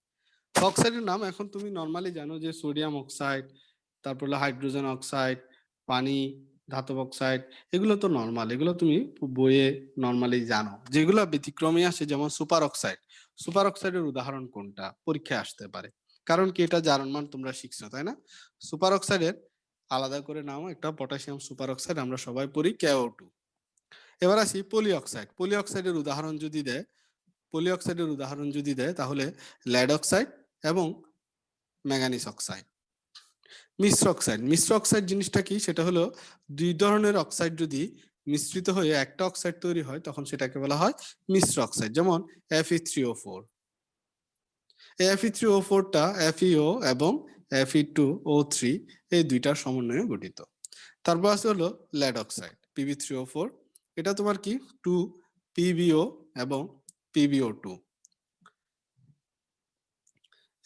অক্সাইডের নাম এখন তুমি নরমালি জানো যে সোডিয়াম অক্সাইড, তারপর হলো হাইড্রোজেন অক্সাইড, পানি, ধাতব অক্সাইড, এগুলো তো নরমাল, এগুলো তুমি বইয়ে নরমালি জানো। যেগুলো ব্যতিক্রমী আসে, যেমন সুপার অক্সাইড। সুপার অক্সাইডের উদাহরণ কোনটা পরীক্ষায় আসতে পারে, কারণ কি এটা জার্মান তোমরা শিখছো, তাই না? সুপার অক্সাইডের আলাদা করে নাম একটা পটাশিয়াম সুপার অক্সাইড, আমরা সবাই পড়ি KO2। এবার আসি পলি অক্সাইড। পলি অক্সাইডের উদাহরণ যদি দেয়, পলি অক্সাইডের উদাহরণ যদি দেয় তাহলে লেড অক্সাইড এবং ম্যাঙ্গানিজ অক্সাইড। মিশ্র অক্সাইড, মিশ্র অক্সাইড জিনিসটা কি, সেটা হলো দুই ধরনের অক্সাইড যদি মিশ্রিত হয়ে একটা অক্সাইড তৈরি হয়, তখন সেটাকে বলা হয় মিশ্র অক্সাইড। যেমন Fe3O4। এই Fe3O4টা FeO এবং Fe2O3 এই দুইটার সমন্বয়ে গঠিত। তারপর আছে হলো লেড অক্সাইড, Pb3O4। এটা তোমার কি 2PbO এবং PbO2।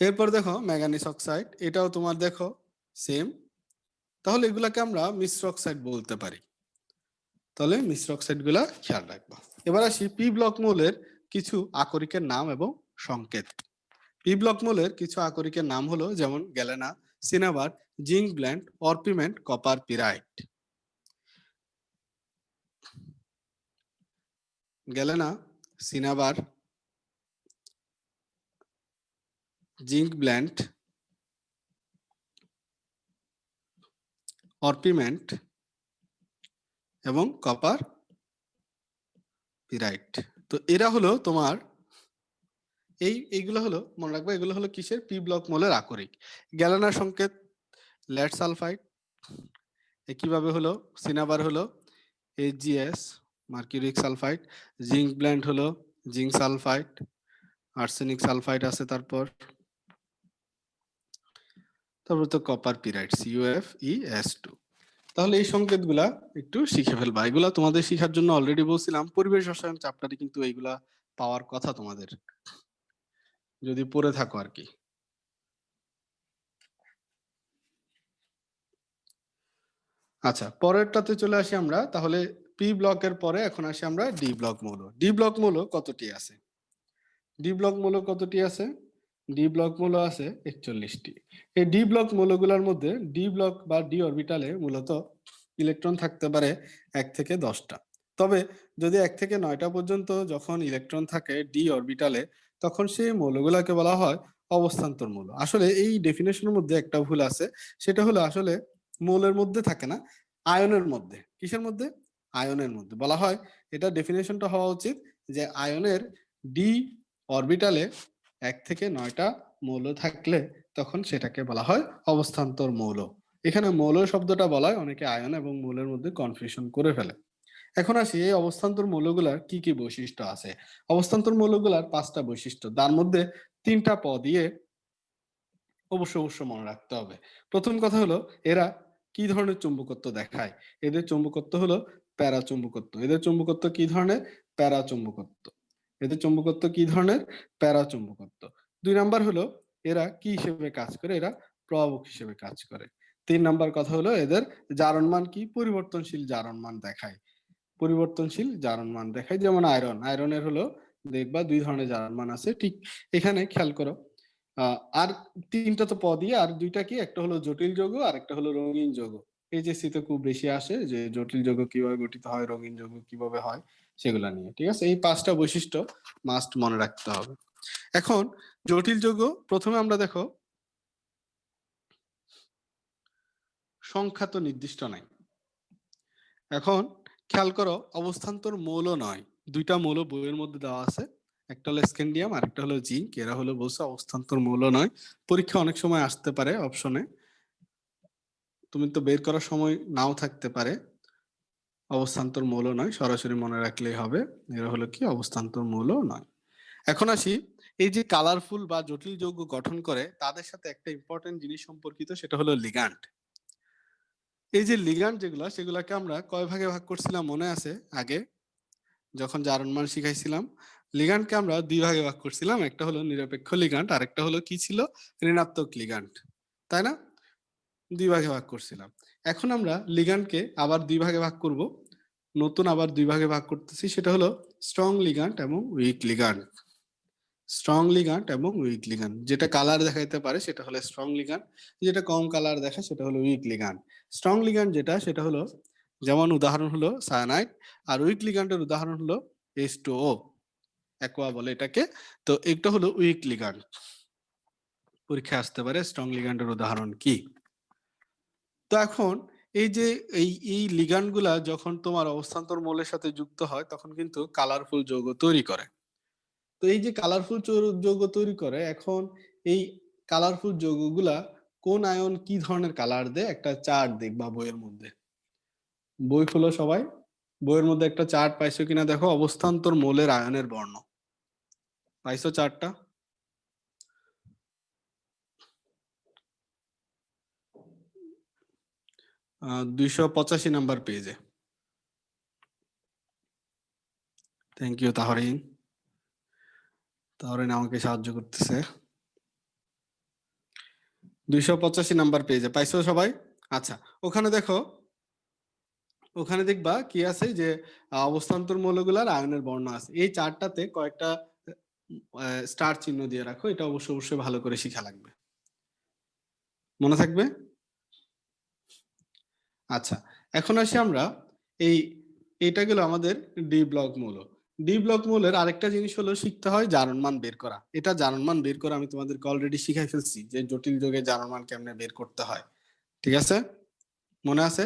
এরপর দেখো ম্যাঙ্গানিজ অক্সাইড, এটাও তোমার দেখো সেম। তাহলে এগুলাকে আমরা মিশ্র অক্সাইড বলতে পারি। তাহলে মিশ্র অক্সাইড গুলা খেয়াল রাখবা। এবার আসি পি ব্লক মৌলের কিছু আকরিকের নাম এবং সংকেত। পি ব্লক মৌলের কিছু আকরিকের নাম হলো, যেমন galena, cinnabar, zinc blende, orpiment, copper pyrite. Galena, cinnabar, zinc blende, orpiment এবং কপার পিরাইট। তো এরা হলো তোমার এইগুলো হলো, মনে রাখবে, এগুলো হলো কিসের, পি ব্লক মৌলের আকরিক। গ্যালেনার সংকেত লেড সালফাইড, একইভাবে হলো সিনাবার হলো HgS mercuric sulphide, zinc blende হলো জিঙ্ক সালফাইড, আর্সেনিক সালফাইড আছে, তারপর তো কপার পিরাইট CuFeS2। তাহলে এই সংকেতগুলা একটু শিখে ফেলবা। এগুলা তোমাদের শিখার জন্য অলরেডি বলছিলাম, পরিবেশ রসায়ন চ্যাপ্টারে কিন্তু এইগুলা পাওয়ার কথা তোমাদের, যদি পড়ে থাকো আর কি। আচ্ছা, পরেরটাতে চলে আসি আমরা। তাহলে পি ব্লকের পরে এখন আসি আমরা ডি ব্লক মৌল। ডি ব্লক মৌল কতটি আছে? ডি ব্লক মৌল কতটি আছে? ডি ব্লক মৌল আছে 41টি। এই ডি ব্লক মৌলগুলোর মধ্যে ডি ব্লক বা ডি অরবিটালে মূলত ইলেকট্রন থাকতে পারে 1 থেকে 10টা। তবে যদি 1 থেকে 9টা পর্যন্ত যখন ইলেকট্রন থাকে ডি অরবিটালে, তখন সেই মৌলগুলোকে বলা হয় অবস্থান্তর মৌল। আসলে এই ডেফিনেশনের মধ্যে একটা ভুল আছে, সেটা হলো আসলে মৌলের মধ্যে থাকে না, আয়নের মধ্যে। কিসের মধ্যে? আয়নের মধ্যে বলা হয়। এটা ডেফিনেশনটা হওয়া উচিত যে আয়নের ডি অরবিটালে 1 থেকে 9টা মৌল থাকলে তখন সেটাকে বলা হয় অবস্থান্তর মৌল। এখানে মৌল শব্দটা বলায় অনেকে আয়ন এবং মৌলের মধ্যে কনফিউশন করে ফেলে। এখন আসি এই অবস্থান্তর মৌলগুলার কি কি বৈশিষ্ট্য আছে। অবস্থান্তর মৌলগুলার 5টা বৈশিষ্ট্য, তার মধ্যে 3টা দিয়ে অবশ্য মনে রাখতে হবে। প্রথম কথা হলো এরা কি ধরনের চুম্বকত্ব দেখায়। এদের চুম্বকত্ব হলো প্যারাচুম্বকত্ব। এদের চুম্বকত্ব কি ধরনের? প্যারাচুম্বকত্ব। এদের চুম্বকত্ব কি ধরনের? প্যারাচুম্বকত্ব। 2 নাম্বার হলো এরা কি হিসেবে কাজ করে? এরা প্রভাবক হিসেবে কাজ করে। 3 নাম্বার কথা হলো এদের জারণ মান কি? পরিবর্তনশীল জারণ মান দেখায়। পরিবর্তনশীল জারণ মান দেখায়, যেমন আয়রন। আয়রনের হলো দেখবা 2 ধরনের জারণ মান আছে। ঠিক এখানে খেয়াল করো। আর 3টা তো দিয়ে, আর 2টা কি? একটা হলো জটিল যৌগ আর একটা হলো রঙিন যৌগ। এই যে শীতে খুব বেশি আসে যে জটিল যৌগ কিভাবে গঠিত হয়, রঙিন যৌগ কিভাবে হয়, সেগুলা নিয়ে। ঠিক আছে, এই 5টা বৈশিষ্ট্য মাস্ট মনে রাখতে হবে। এখন জটিল যৌগ প্রথমে আমরা দেখো সংখ্যা তো নির্দিষ্ট নাই। এখন খেয়াল করো অবস্থান্তর মৌল নয়, 2টা মৌল বইয়ের মধ্যে দেওয়া আছে, একটা হলো স্ক্যান্ডিয়াম আর একটা হলো জিঙ্ক। এরা হলো বলছে অবস্থান্তর মৌল নয়। পরীক্ষা অনেক সময় আসতে পারে অপশনে, তুমি তো বের করার সময় নাও থাকতে পারে। অবস্থান্তর মৌল নয়, সরাসরি মনে রাখলেই হবে এরা হলো কি? অবস্থান্তর মৌল নয়। এখন আসি এই যে কালারফুল বা জটিল যৌগ গঠন করে তাদের সাথে একটা ইম্পর্টেন্ট জিনিস সম্পর্কিত, সেটা হলো লিগ্যান্ড। এই যে লিগ্যান্ড যেগুলা, সেগুলাকে আমরা কয় ভাগে ভাগ করছিলাম মনে আছে? আগে যখন জারণ মান শিখাইছিলাম, লিগ্যান্ডকে আমরা 2 ভাগে ভাগ করছিলাম। একটা হলো নিরপেক্ষ লিগ্যান্ড আর একটা হলো কি ছিল? ঋণাত্মক লিগ্যান্ড, তাই না? 2 ভাগে ভাগ করছিলাম। এখন আমরা লিগ্যান্ডকে আবার 2 ভাগে ভাগ করব। নতুন আবার 2 ভাগে ভাগ করতেছি, সেটা হলো স্ট্রং লিগ্যান্ড এবং উইক লিগ্যান্ড। স্ট্রং লিগ্যান্ড এবং উইক লিগ্যান্ড। যেটা কালার দেখাইতে পারে সেটা হলো স্ট্রং লিগ্যান্ড, যেটা কম কালার দেখায় সেটা হলো উইক লিগ্যান্ড। স্ট্রং লিগ্যান্ড যেটা, সেটা হলো যেমন উদাহরণ হলো সায়ানাইড, আর উইক লিগ্যান্ডের উদাহরণ হলো H2O, অ্যাকোয়া বলে এটাকে। তো এটা হলো উইক লিগ্যান্ড। পরীক্ষা আসতে পারে স্ট্রং লিগ্যান্ডের উদাহরণ কি। তো এখন এই যে এই লিগ্যান্ড গুলা যখন তোমার অবস্থান্তর মৌলের সাথে যুক্ত হয় তখন কিন্তু কালারফুল যৌগ তৈরি করে। তো এই যে কালারফুল যৌগ তৈরি করে, এখন এই কালারফুল যৌগগুলা কোন আয়ন কি ধরনের কালার দেয়? একটা চার্ট দেখবা বইয়ের মধ্যে। বই খুলো সবাই, বইয়ের মধ্যে একটা চার্ট পাইছো কিনা দেখো, অবস্থান্তর মৌলের আয়নের বর্ণ। পাইছো চার্টটা? 285 নাম্বার পেজে। Thank you Tahrin. তাহরিন আমাকে সাহায্য করতেছে। 285 নাম্বার পেজে পাইছো সবাই? আচ্ছা, ওখানে দেখো, ওখানে দেখবা কি আছে যে অবস্থান্তর মৌলগুলার আয়নের বর্ণ আছে। এই চার্টটাতে কয়েকটা স্টার চিহ্ন দিয়ে রাখো, এটা অবশ্যই ভালো করে শিখা লাগবে, মনে থাকবে। আচ্ছা, এখন আসি আমরা এইটা গেল আমাদের ডি ব্লক মৌল। ডি ব্লক মৌলের আরেকটা জিনিস হলো শিখতে হয় জারণ মান বের করা। এটা জারণ মান বের করা আমি তোমাদেরকে অলরেডি শিখাই ফেলছি, যে জটিল যৌগে জারণ মান কেমনে বের করতে হয়। ঠিক আছে, মনে আছে?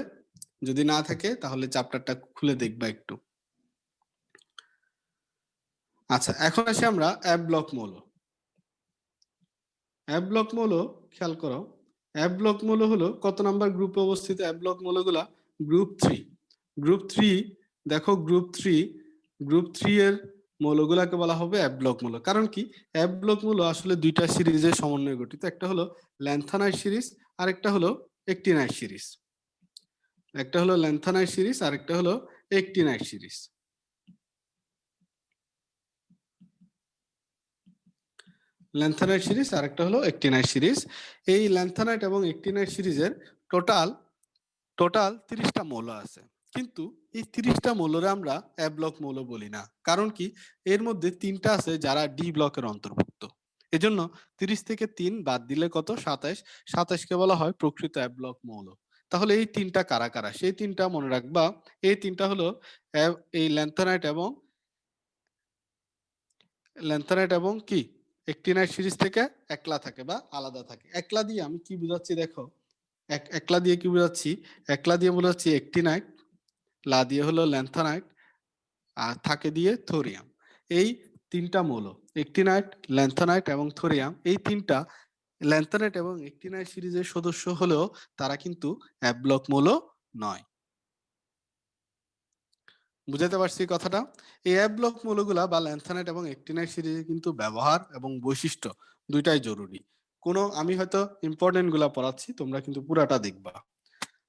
যদি না থাকে তাহলে চ্যাপ্টারটা খুলে দেখবা একটু। আচ্ছা, এখন আসি আমরা এফ ব্লক মৌল। এফ ব্লক মৌল খেয়াল করো, এফ ব্লক মৌল হলো কত নাম্বার গ্রুপে অবস্থিত? এফ ব্লক মৌলগুলা গ্রুপ 3। গ্রুপ 3, দেখো গ্রুপ 3 এর মৌলগুলাকে বলা হবে এফ ব্লক মৌল। কারণ কি? এফ ব্লক মৌল আসলে 2টা সিরিজের সমন্বয়ে গঠিত। একটা হলো ল্যান্থানাইড সিরিজ আর একটা হলো অ্যাক্টিনাইড সিরিজ। একটা হলো ল্যান্থানাইড সিরিজ আর একটা হলো অ্যাক্টিনাইড সিরিজ। ল্যান্থানাইট সিরিজ আর একটা হলো অ্যাক্টিনাইট সিরিজ। এই ল্যান্থানাইট এবং অ্যাক্টিনাইট সিরিজের টোটাল 30টা মৌল আছে, কিন্তু এই 30টা মৌলরে আমরা এ ব্লক মৌল বলি না। কারণ কি? এর মধ্যে 3টা আছে যারা ডি ব্লকের অন্তর্ভুক্ত। এজন্য 30 থেকে 3 বাদ দিলে কত? 27। 27 কে বলা হয় প্রকৃত এ ব্লক মৌল। তাহলে এই 3টা কারা কারা? সেই 3টা মনে রাখবা। এই 3টা হলো এই ল্যান্থানাইট এবং কি অ্যাক্টিনাইট সিরিজ থেকে একলা থাকে বা আলাদা থাকে। একলা দিয়ে আমি কি বুঝাচ্ছি দেখো, একলা দিয়ে কি বুঝাচ্ছি? একলা দিয়ে বোঝাচ্ছি অ্যাক্টিনাইট, লা দিয়ে হলো ল্যান্থানাইট, আর থাকে দিয়ে থোরিয়াম। এই তিনটা মৌল, অ্যাক্টিনাইট, ল্যান্থানাইট এবং থোরিয়াম, এই তিনটা ল্যান্থানাইট এবং অ্যাক্টিনাইট সিরিজের সদস্য হলেও তারা কিন্তু এক ব্লক মৌল নয়। বুঝাতে পারছি কথাটা? এই এক ব্লক মৌলগুলা বা ল্যান্থানাইট এবং অ্যাক্টিনাইট সিরিজে কিন্তু ব্যবহার এবং বৈশিষ্ট্য দুইটাই জরুরি। আমি হয়তো ইম্পর্টেন্ট গুলা পড়াচ্ছি, তোমরা কিন্তু পুরাটা দেখবা।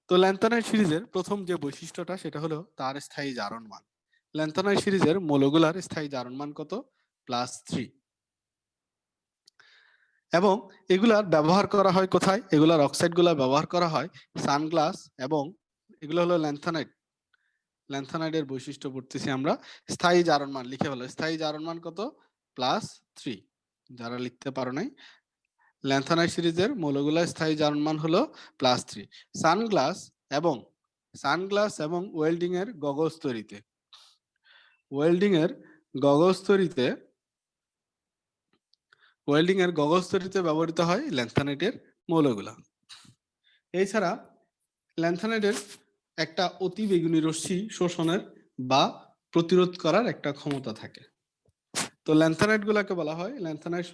তো ল্যান্থানাইট সিরিজের প্রথম যে বৈশিষ্ট্যটা সেটা হলো তার স্থায়ী জারণ মান। ল্যান্থানাইট সিরিজের মৌলগুলার স্থায়ী জারণ মান কত? +3। এবং এগুলার ব্যবহার করা হয় কোথায়? এগুলার অক্সাইড গুলা ব্যবহার করা হয় সানগ্লাস, এবং এগুলো হলো ল্যান্থানাইট। ল্যান্থানাইটের বৈশিষ্ট্য পড়তেছি আমরা। স্থায়ী জারণ মান লিখে ফেলো। স্থায়ী জারণ মান কত? +3। যারা লিখতে পারো নাই, ল্যান্থানাইট সিরিজের মৌলগুলার স্থায়ী জারণ মান হলো +3। সানগ্লাস এবং ওয়েল্ডিং এর গগলস তৈরিতে, ব্যবহৃত হয় ল্যান্থানাইটের মৌলগুলা। এছাড়া ল্যান্থানাইটের একটা অতি বেগুনি রশ্মি শোষণের বা প্রতিরোধ করার একটা ক্ষমতা থাকে। তো ল্যান্থানাইট গুলাকে বলা হয়, ল্যান্থানাইট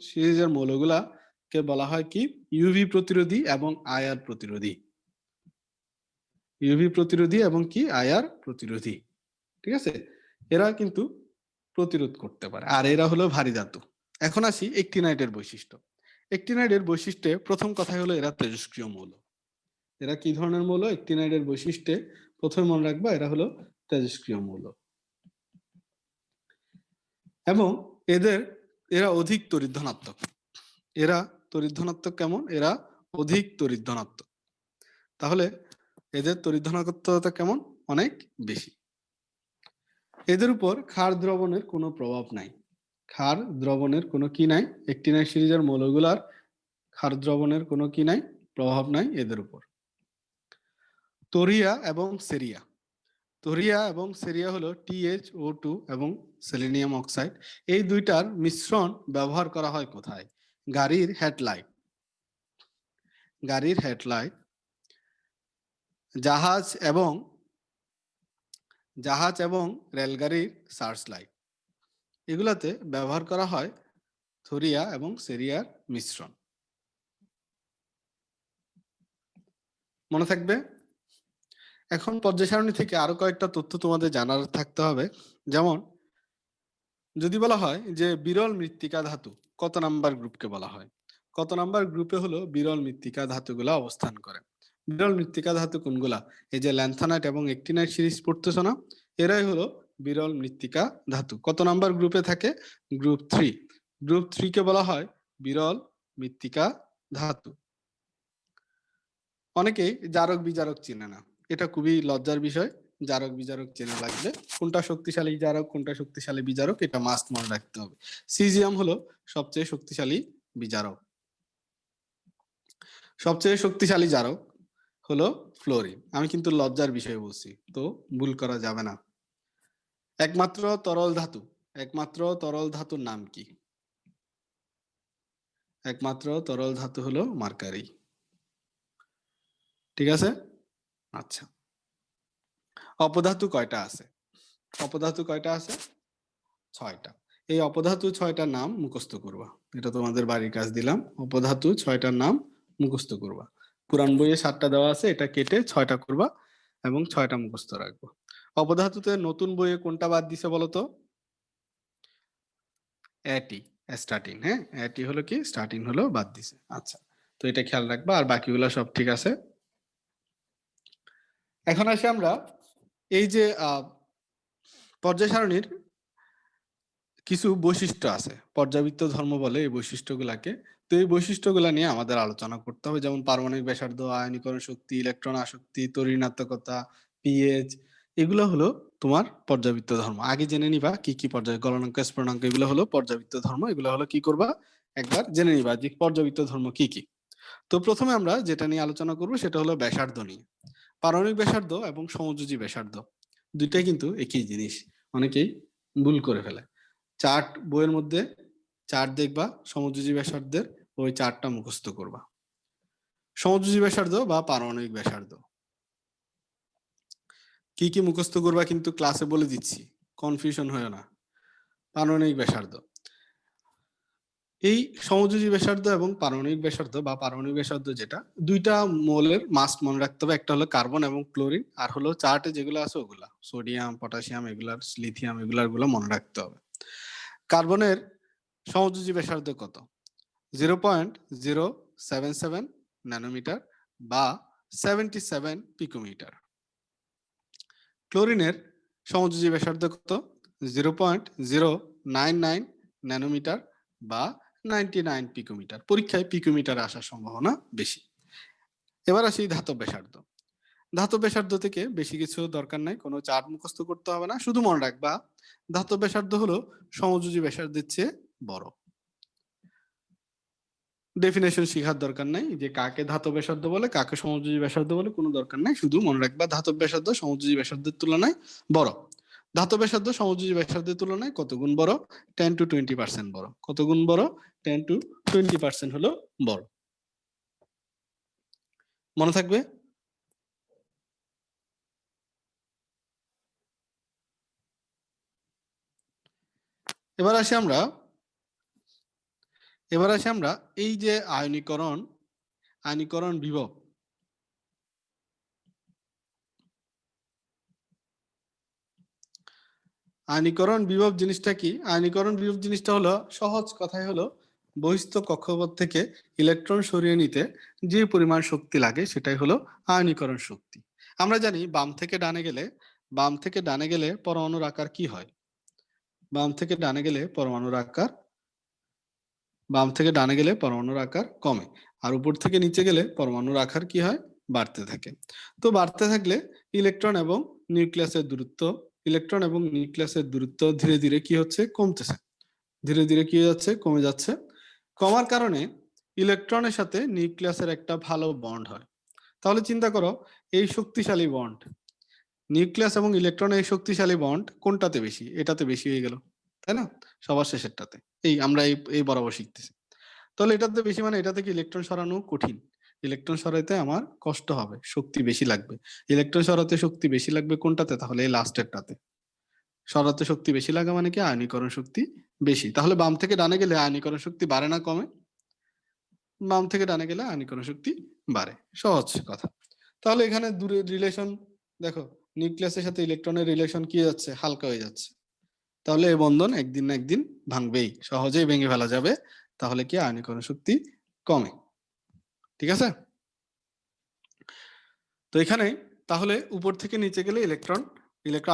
সিরিজের মৌলগুলাকে বলা হয় কি? ইউভি প্রতিরোধী এবং আইআর প্রতিরোধী। ইউভি প্রতিরোধী এবং কি? আইআর প্রতিরোধী। ঠিক আছে? এরা কিন্তু প্রতিরোধ করতে পারে, আর এরা হলো ভারী ধাতু। এখন আসি অ্যাক্টিনাইটের বৈশিষ্ট্য। অ্যাক্টিনাইটের বৈশিষ্ট্যে প্রথম কথা হলো এরা তেজস্ক্রিয় মৌল। এরা কি ধরনের মৌল? অ্যাক্টিনাইটের বৈশিষ্ট্যে প্রথমে মনে রাখবা এরা হলো তেজস্ক্রিয় মৌল। এবং এরা অধিক তড়িৎ ধনাত্মক। এরা তড়িৎ ধনাত্মক কেমন? এরা অধিক তড়িৎ ধনাত্মক। তাহলে এদের তড়িৎ ধনাত্মকতা কেমন? অনেক বেশি। এদের উপর ক্ষার দ্রবণের কোনো প্রভাব নাই। ক্ষার দ্রবণের কোনো কি নাই? অ্যাক্টিনাইট সিরিজের মৌলগুলার ক্ষার দ্রবণের কোনো কি নাই? প্রভাব নাই এদের উপর। তোরিয়া এবং সেরিয়া হলো TiO2 এবং সেলেনিয়াম অক্সাইড। এই দুইটার মিশ্রণ ব্যবহার করা হয় কোথায়? গাড়ির হেডলাইট, জাহাজ এবং রেলগাড়ির সার্চ লাইট, এগুলাতে ব্যবহার করা হয় থোরিয়া এবং সেরিয়ার মিশ্রণ। মনে থাকবে? এখন পর্যায় সারণী থেকে আরো কয়েকটা তথ্য তোমাদের জানার থাকতে হবে। যেমন যদি বলা হয় যে বিরল মৃত্তিকা ধাতু কত নাম্বার গ্রুপকে বলা হয়? কত নাম্বার গ্রুপে হলো বিরল মৃত্তিকা ধাতুগুলা অবস্থান করে? বিরল মৃত্তিকা ধাতু কোনগুলা? এই যে ল্যান্থানাইট এবং অ্যাক্টিনাইট সিরিজ পড়তেছো না, এরাই হলো বিরল মৃত্তিকা ধাতু। কত নাম্বার গ্রুপে থাকে? গ্রুপ 3। গ্রুপ 3 কে বলা হয় বিরল মৃত্তিকা ধাতু। অনেকেই জারক বিজারক চেনে না, এটা খুবই লজ্জার বিষয়। জারক বিজারক চেনা লাগবে, কোনটা শক্তিশালী জারক কোনটা শক্তিশালী বিজারক এটা মাস্ট মনে রাখতে হবে। সিজিয়াম হলো সবচেয়ে শক্তিশালী বিজারক। সবচেয়ে শক্তিশালী জারক হলো ফ্লোরিন। আমি কিন্তু লজ্জার বিষয় বলছি, তো ভুল করা যাবে না। একমাত্র তরল ধাতুর নাম কি? একমাত্র তরল ধাতু হলো মার্কারি। ঠিক আছে? আচ্ছা, অপধাতু কয়টা আছে? 6টা। এই অপধাতু 6টার নাম মুখস্থ করবা। এটা তোমাদের বাড়ির কাজ দিলাম। অপধাতু 6টার নাম মুখস্থ করবা। পুরান বইয়ে 7টা দেওয়া আছে, এটা কেটে 6টা করবা এবং 6টা মুখস্থ রাখবো। অপধাতুতে নতুন বইয়ে কোনটা বাদ দিছে বলতো? স্টার্টিং। হ্যাঁ, এটি হলো কি? স্টার্টিং হলো বাদ দিছে। আচ্ছা, তো এটা খেয়াল রাখবা, আর বাকিগুলো সব ঠিক আছে। এখন আসি আমরা এই যে পর্যায় সারণীর কিছু বৈশিষ্ট্য আছে, পর্যাবৃত্ত ধর্ম বলে এই বৈশিষ্ট্যগুলাকে। তো এই বৈশিষ্ট্যগুলা নিয়ে আমাদের আলোচনা করতে হবে, যেমন পারমাণবিক ব্যাসার্ধ, আয়নীকরণ শক্তি, ইলেকট্রন আসক্তি, তড়িৎ-ঋণাত্মকতা, পিএইচ, এগুলো হলো তোমার পর্যাবৃত্ত ধর্ম। আগে জেনে নিবা কি কি পর্যায়, গলনাঙ্ক, স্ফুটনাঙ্ক, এগুলো হলো পর্যাবৃত্ত ধর্ম। এগুলো হলো কি করবা? একবার জেনে নিবা যে পর্যাবৃত্ত ধর্ম কি কি। তো প্রথমে আমরা যেটা নিয়ে আলোচনা করব সেটা হলো ব্যাসার্ধ নিয়ে। পারমাণবিক ব্যাসার্ধ এবং সমযোজী ব্যাসার্ধ দুইটাই কিন্তু একই জিনিস, অনেকেই ভুল করে ফেলে। চার্ট বইয়ের মধ্যে চার্ট দেখবা সমযোজী ব্যাসার্ধের, ওই চার্টটা মুখস্থ করবা। সমযোজী ব্যাসার্ধ বা পারমাণবিক ব্যাসার্ধ কি কি মুখস্থ করবা কিন্তু ক্লাসে বলে দিচ্ছি, কনফিউশন হয় না। পারমাণবিক ব্যাসার্ধ। এই সমযোজী ব্যাসার্ধ এবং পারমাণবিক ব্যাসার্ধ বা পারমাণবিক ব্যাসার্ধ যেটা, দুইটা মৌলের মাস্ট মনে রাখতে হবে। একটা হলো কার্বন এবং ক্লোরিন, আর হলো চার্টে যেগুলো আছে ওগুলা সোডিয়াম, পটাশিয়াম, এগুলার লিথিয়াম, এগুলো মনে রাখতে হবে। কার্বনের সমযোজী ব্যাসার্ধ কত? 0.077 ন্যানোমিটার বা 77 পিকোমিটার। ক্লোরিনের সমযোজী ব্যাসার্ধ কত? 0.099 ন্যানোমিটার বা 99 পিকোমিটার। পরীক্ষায় পিকোমিটারে আসার সম্ভাবনা বেশি। এবার আসি ধাতব ব্যাসার্ধ। ধাতব ব্যাসার্ধ থেকে বেশি কিছু দরকার নাই, কোনো চার্ট মুখস্থ করতে হবে না, শুধু মনে রাখবা ধাতব ব্যাসার্ধ হলো সমযোজী ব্যাসার্ধের চেয়ে বড়। ডেফিনেশন শেখার দরকার নাই, যে কাকে ধাতব ব্যাসার্ধ বলে কাকে সমযোজী ব্যাসার্ধ বলে কোনো দরকার নাই, শুধু মনে রাখবা ধাতব ব্যাসার্ধ সমযোজী ব্যাসার্ধের তুলনায় বড়। ধাতব ব্যাসার্ধ সমযোজী ব্যাসার্ধের তুলনায় কত গুণ বড়? 10 to 20% বড়। কত গুণ বড়? 10 to 20% হলো বড়। মনে থাকবে? এবার আসি আমরা এই যে আয়নীকরণ বিভব, আয়নীকরণ বিভব জিনিসটা কি? আয়নীকরণ বিভব জিনিসটা হলো, সহজ কথায় হলো, বহিস্থ কক্ষপথ থেকে ইলেকট্রন সরিয়ে নিতে যে পরিমাণ শক্তি লাগে সেটাই হলো আয়নীকরণ শক্তি। আমরা জানি বাম থেকে ডানে গেলে পরমাণুর আকার কি হয়? বাম থেকে ডানে গেলে পরমাণুর আকার কমে, আর উপর থেকে নিচে গেলে পরমাণুর আকার কি হয়? বাড়তে থাকে। তো বাড়তে থাকলে ইলেকট্রন এবং নিউক্লিয়াসের দূরত্ব ধীরে ধীরে কি হচ্ছে? কমতেছে। ধীরে ধীরে কি যাচ্ছে? কমে যাচ্ছে। কমার কারণে ইলেকট্রনের সাথে নিউক্লিয়াসের একটা ভালো বন্ড হয়। তাহলে চিন্তা করো, এই শক্তিশালী বন্ড, নিউক্লিয়াস এবং ইলেকট্রনের এই শক্তিশালী বন্ড কোনটাতে বেশি? এটাতে বেশি হয়ে গেল, তাই না? সবার শেষেরটাতে। আমরা এই বরাবর শিখতেছি। তাহলে এটাতে বেশি মানে এটা থেকে ইলেকট্রন সরানো কঠিন। ইলেকট্রন সরাইতে আমার কষ্ট হবে, শক্তি বেশি লাগবে। ইলেকট্রন সরাতে শক্তি বেশি লাগবে কোনটাতে? তাহলে এই লাস্টেরটাতে। সরাতে শক্তি বেশি লাগা মানে কি? আয়নীকরণ শক্তি বেশি। তাহলে বাম থেকে ডানে গেলে আয়নীকরণ শক্তি বাড়ে না কমে? বাম থেকে ডানে গেলে আয়নীকরণ শক্তি বাড়ে। সহজ কথা। তাহলে এখানে দূরের রিলেশন দেখো, নিউক্লিয়াসের সাথে ইলেকট্রনের রিলেশন কি যাচ্ছে? হালকা হয়ে যাচ্ছে। তাহলে এই বন্ধন একদিন না একদিন ভাঙবেই, সহজেই ভেঙে ফেলা যাবে। তাহলে কি? আয়নীকরণ শক্তি কমে। ঠিক আছে? তো এখানে তাহলে উপর থেকে নিচে গেলে ইলেকট্রন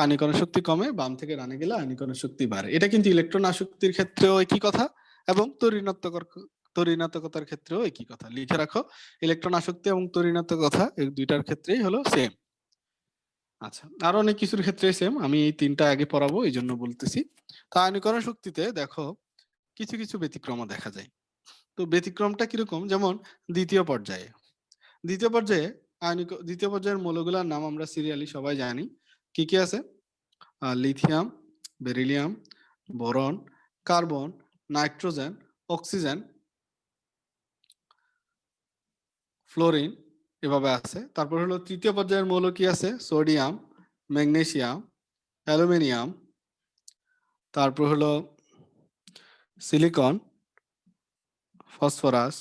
আয়নীকরণ শক্তি কমে, বাম থেকে ডানে গেলে আয়নীকরণ শক্তি বাড়ে। এটা কিন্তু ইলেকট্রন আসক্তির ক্ষেত্রেও একই কথা এবং তড়িৎ-ঋণাত্মকতার ক্ষেত্রেও একই কথা। লিখে রাখো, ইলেকট্রন আসক্তি এবং তড়িৎ-ঋণাত্মকতা এই দুইটার ক্ষেত্রেই হলো সেম। আচ্ছা, আরো অনেক কিছুর ক্ষেত্রে সেম, আমি এই তিনটা আগে পড়াবো এই জন্য বলতেছি। তো আয়নীকরণ শক্তিতে দেখো কিছু কিছু ব্যতিক্রমও দেখা যায়। তো ব্যতিক্রমটা কিরকম? যেমন দ্বিতীয় পর্যায়ে দ্বিতীয় পর্যায়ের মৌলগুলোর নাম আমরা সিরিয়ালি সবাই জানি। কি কি আছে? Lithium, beryllium, boron, carbon, nitrogen, oxygen, fluorine, এভাবে আছে। তারপর হলো তৃতীয় পর্যায়ের মৌল কি আছে? সোডিয়াম, ম্যাগনেসিয়াম, অ্যালুমিনিয়াম, তারপর হলো সিলিকন, ফসফরাস,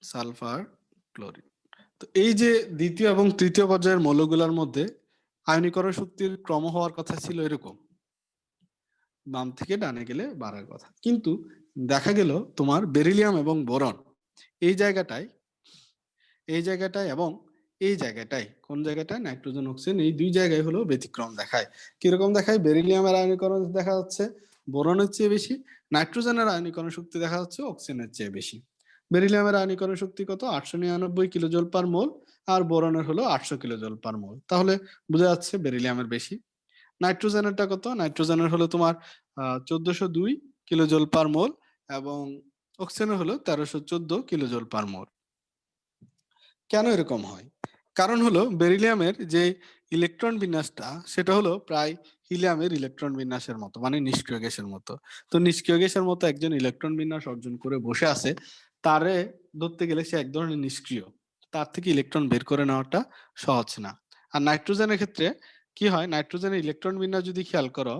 সালফার, ক্লোরিন। তো এই যে দ্বিতীয় এবং তৃতীয় পর্যায়ের মৌলগুলোর মধ্যে আয়নীকরণ শক্তির ক্রম হওয়ার কথা ছিল এরকম, বাম থেকে ডানে গেলে বাড়ার কথা। কিন্তু দেখা গেল তোমার বেরিলিয়াম এবং বোরন এই জায়গাটায় এবং এই জায়গাটায়, কোন জায়গাটায়? নাইট্রোজেন, অক্সিজেন, এই দুই জায়গায় হলো ব্যতিক্রম দেখায়। কিরকম দেখায়? বেরিলিয়ামের আয়নীকরণ দেখা যাচ্ছে বোরনের চেয়ে বেশি, নাইট্রোজেনের আয়নীকরণ শক্তি দেখা যাচ্ছে অক্সিজেনের চেয়ে বেশি। বেরিলিয়ামের আয়নীকরণ শক্তি কত? 899 কিলোজুল পার মোল, আর বোরনের হলো 800 কিলোজুল পার মোল। তাহলে বোঝা যাচ্ছে বেরিলিয়ামের বেশি। নাইট্রোজেনেরটা কত? নাইট্রোজেনের হলো তোমার 1402 কিলোজুল পার মোল এবং অক্সিজেনের হলো 1314 কিলোজুল পার মোল। কেন এরকম হয়? কারণ হলো বেরিলিয়ামের যে ইলেকট্রন বিন্যাসটা সেটা হলো প্রায় হিলিয়ামের ইলেকট্রন বিন্যাসের মতো, মানে নিষ্ক্রিয় গ্যাসের মতো। তো নিষ্ক্রিয় গ্যাসের মতো একজন ইলেকট্রন বিন্যাস অর্জন করে বসে আছে, তারে ধরতে গেলে সে এক ধরনের নিষ্ক্রিয়, তার থেকে ইলেকট্রন বের করে নেওয়াটা সহজ না। আর নাইট্রোজেনের ক্ষেত্রে কি হয়, নাইট্রোজেনের ইলেকট্রন বিন্যাস যদি খেয়াল করো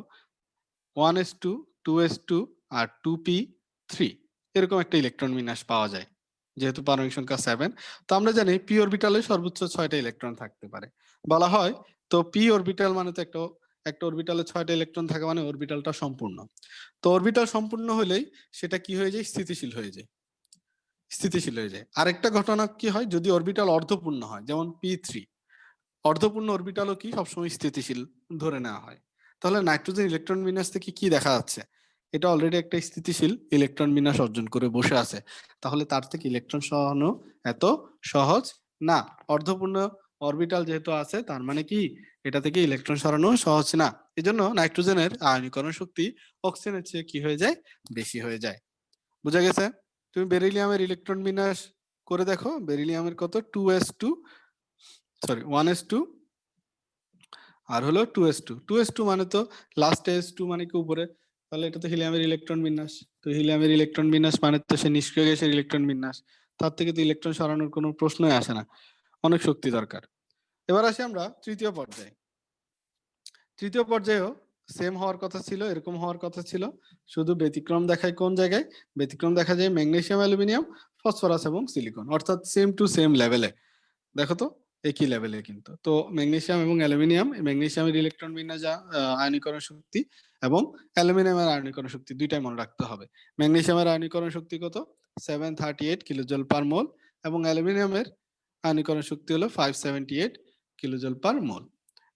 1s2, 2s2 আর 2p3 এরকম একটা ইলেকট্রন বিন্যাস পাওয়া যায়, যেহেতু পারমাণবিক সংখ্যা 7। তো আমরা জানি পি অরবিটালে সর্বোচ্চ 6টা ইলেকট্রন থাকতে পারে বলা হয়। তো পি অরবিটাল মানে তো একটা অরবিটালে 6টা ইলেকট্রন থাকা মানে অরবিটালটা সম্পূর্ণ। তো অরবিটাল সম্পূর্ণ হলেই সেটা কি হয়ে যায়, স্থিতিশীল হয়ে যায়, স্থিতিশীল হয়ে যায়। আরেকটা ঘটনা কি হয়, যদি অরবিটাল অর্ধপূর্ণ হয়, যেমন p3, অর্ধপূর্ণ অরবিটালও কি সবসময় স্থিতিশীল ধরে নেওয়া হয়। তাহলে নাইট্রোজেন ইলেকট্রন বিন্যাস থেকে কি দেখা যাচ্ছে, এটা অলরেডি একটা স্থিতিশীল ইলেকট্রন বিন্যাস অর্জন করে বসে আছে। তাহলে তার থেকে ইলেকট্রন সরানো এত সহজ না। অর্ধপূর্ণ অরবিটাল যেহেতু আছে, তার মানে কি এটা থেকে ইলেকট্রন সরানো সহজ না। এজন্য নাইট্রোজেনের আয়নীকরণ শক্তি অক্সিজেনের চেয়ে কি হয়ে যায়, বেশি হয়ে যায়। বুঝা গেছে? তুমি বেরিলিয়ামের ইলেকট্রন বিন্যাস করে দেখো, বেরিলিয়ামের কত 2s2, সরি 1s2 আর হলো 2s2। 2s2 মানে তো লাস্ট s2 মানে কি উপরে, তাহলে এটা তো হিলিয়ামের ইলেকট্রন বিন্যাস। তো হিলিয়ামের ইলেকট্রন বিন্যাস মানে তো সে নিষ্ক্রিয় গ্যাসের ইলেকট্রন বিন্যাস, তার থেকে তো ইলেকট্রন সরানোর কোনো প্রশ্নই আসে না, অনেক শক্তি দরকার। এবার আসি আমরা তৃতীয় পর্যায়ে। তৃতীয় পর্যায়েও সেম হওয়ার কথা ছিল, এরকম হওয়ার কথা ছিল, শুধু ব্যতিক্রম দেখায় কোন জায়গায়, ব্যতিক্রম দেখা যায় ম্যাগনেসিয়াম, অ্যালুমিনিয়াম, ফসফরাস এবং সিলিকন, অর্থাৎ সেম টু সেম লেভেলে। দেখো তো একই লেভেলে কিন্তু। তো ম্যাগনেসিয়াম এবং অ্যালুমিনিয়াম, ম্যাগনেসিয়ামের ইলেকট্রন বিন্যাস যা আয়নীকরণ শক্তি এবং অ্যালুমিনিয়ামের আয়নীকরণ শক্তি দুইটাই মনে রাখতে হবে। ম্যাগনেসিয়ামের আয়নীকরণ শক্তি কত, 738 কিলোজুল পার মোল, এবং অ্যালুমিনিয়ামের আয়নীকরণ শক্তি হলো 578 কিলোজুল পার মোল।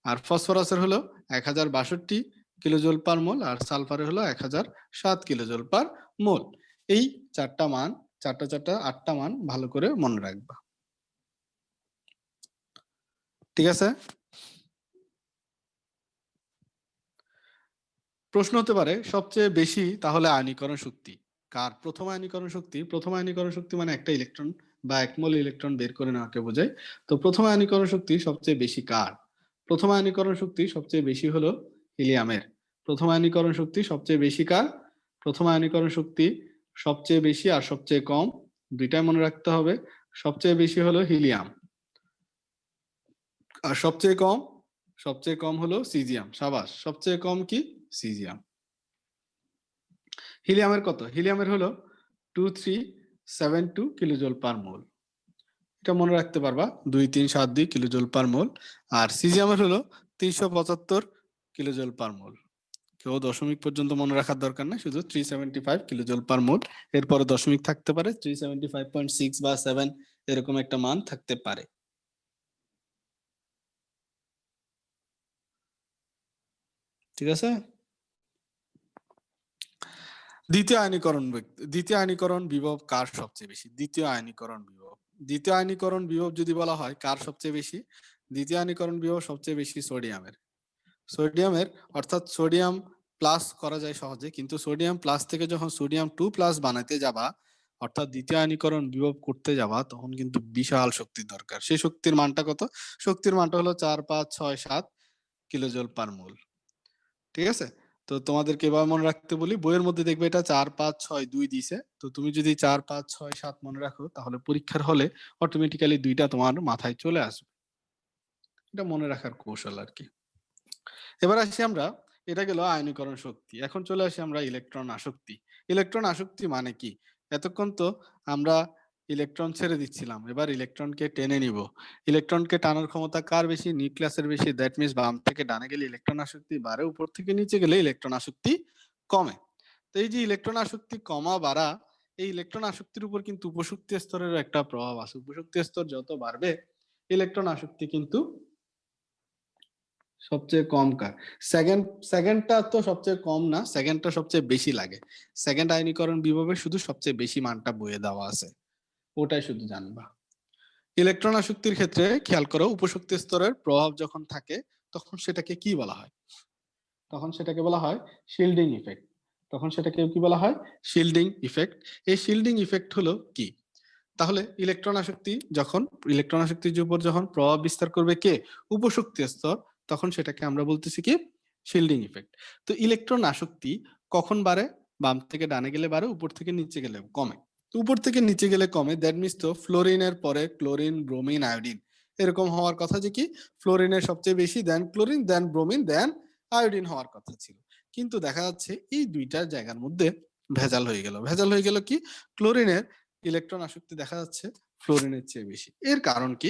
আর ফসফরাসের হলো 1062 কিলোজুল পার মোল, আর সালফারের হলো 1007 কিলোজুল পার মোল। এই চারটা মান, চারটা 8টা মান ভালো করে মনে রাখবা, ঠিক আছে? প্রশ্ন হতে পারে সবচেয়ে বেশি তাহলে আয়নীকরণ শক্তি কার? প্রথম আয়নীকরণ শক্তি, প্রথম আয়নীকরণ শক্তি মানে একটা ইলেকট্রন বা এক মোল ইলেকট্রন বের করে নেওয়াকে বোঝায়। তো প্রথম আয়নীকরণ শক্তি সবচেয়ে বেশি কার? প্রথম আয়নীকরণ শক্তি সবচেয়ে বেশি হলো হিলিয়ামের। প্রথম আয়নীকরণ শক্তি সবচেয়ে বেশি কার? প্রথম আয়নীকরণ শক্তি সবচেয়ে বেশি আর সবচেয়ে কম দুইটাই মনে রাখতে হবে। সবচেয়ে বেশি হলো হিলিয়াম, আর সবচেয়ে কম হলো সিজিয়াম। সাবাস, সবচেয়ে কম কি? সিজিয়াম। হিলিয়ামের কত? হিলিয়ামের হলো 2372 কিলোজুল পার মোল, এটা মনে রাখতে পারবা, 2372 কিলোজুল পার মোল। আর সিজিয়ামের হলো 375 কিলোজুল পার মোল। কেউ দশমিক পর্যন্ত মনে রাখার দরকার নাই, শুধু 375 কিলোজুল পার মোল। এরপরে দশমিক থাকতে পারে, 375.6 বা 7 এরকম একটা মান থাকতে পারে, ঠিক আছে? দ্বিতীয় আয়নীকরণ বিভব কার সবচেয়ে বেশি? দ্বিতীয় আয়নীকরণ বিভব যদি বলা হয় কার সবচেয়ে বেশি, দ্বিতীয় আয়নীকরণ বিভব সবচেয়ে বেশি সোডিয়ামের। সোডিয়ামের, অর্থাৎ সোডিয়াম প্লাস করা যায় সহজে, কিন্তু সোডিয়াম প্লাস থেকে যখন সোডিয়াম 2+ বানাতে যাবা, অর্থাৎ দ্বিতীয় আয়নীকরণ বিভব করতে যাবা, তখন কিন্তু বিশাল শক্তির দরকার। সেই শক্তির মানটা কত? শক্তির মানটা হলো 4, 5, 6, 7 কিলোজুল পার মোল, ঠিক আছে? তো তোমাদেরকে এবার মনে রাখতে বলি, বইয়ের মধ্যে দেখবে এটা 4, 5, 6, 2 দিছে। তো তুমি যদি 4, 5, 6, 7 মনে রাখো, তাহলে পরীক্ষার হলে অটোমেটিক্যালি দুইটা তোমার মাথায় চলে আসবে। এটা মনে রাখার কৌশল আর কি। এবার আসি আমরা, এটা গেল আয়নীকরণ শক্তি। এখন চলে আসি আমরা ইলেকট্রন আসক্তি। ইলেকট্রন আসক্তি মানে কি? এতক্ষণ তো আমরা ইলেকট্রন ছেড়ে দিচ্ছিলাম, এবার ইলেকট্রনকে টেনে নিব। ইলেকট্রনকে টানার ক্ষমতা কার বেশি? নিউক্লিয়াসের বেশি। দ্যাট মিন্স বাম থেকে ডানে গেলে ইলেকট্রন আসক্তি বাড়ে, উপর থেকে নিচে গেলে ইলেকট্রন আসক্তি কমে। তো এই যে ইলেকট্রন আসক্তি কমা বাড়া, এই ইলেকট্রন আসক্তির উপর কিন্তু উপশক্তি স্তরের একটা প্রভাব আছে। উপশক্তি স্তর যত বাড়বে, ইলেকট্রন আসক্তি কিন্তু সবচেয়ে কম কার? সেকেন্ডটা তো সবচেয়ে কম না, সেকেন্ডটা সবচেয়ে বেশি লাগে। সেকেন্ড আয়নীকরণ বিভবে শুধু সবচেয়ে বেশি মানটা বইয়ে দেওয়া আছে, ওটাই শুধু জানবা। ইলেকট্রন আসক্তির ক্ষেত্রে খেয়াল করো, উপশক্তি স্তরের প্রভাব যখন থাকে, তখন সেটাকে কি বলা হয়? তখন সেটাকে বলা হয় শিল্ডিং ইফেক্ট। তখন সেটাকে কি বলা হয়? Shielding effect. এই শিল্ডিং ইফেক্ট হলো কি? তাহলে ইলেকট্রন আসক্তির উপর যখন প্রভাব বিস্তার করবে কে? উপশক্তি স্তর, তখন সেটাকে আমরা বলতেছি কি? Shielding effect. তো ইলেকট্রন আসক্তি কখন বাড়ে? বাম থেকে ডানে গেলে বাড়ে, উপর থেকে নিচে গেলে কমে। তো উপর থেকে নিচে গেলে কমে, দ্যাট মিন্স তো ফ্লোরিনের পরে ক্লোরিন, ব্রোমিন, আয়োডিন এরকম হওয়ার কথা যে কি ফ্লোরিনের সবচেয়ে বেশি, দেন ক্লোরিন, দেন ব্রোমিন, দেন আয়োডিন হওয়ার কথা ছিল। কিন্তু দেখা যাচ্ছে এই দুইটার জায়গার মধ্যে ভেজাল হয়ে গেল। ভেজাল হয়ে গেল কি, ক্লোরিনের ইলেকট্রন আসক্তি দেখা যাচ্ছে ফ্লোরিনের চেয়ে বেশি। এর কারণ কি,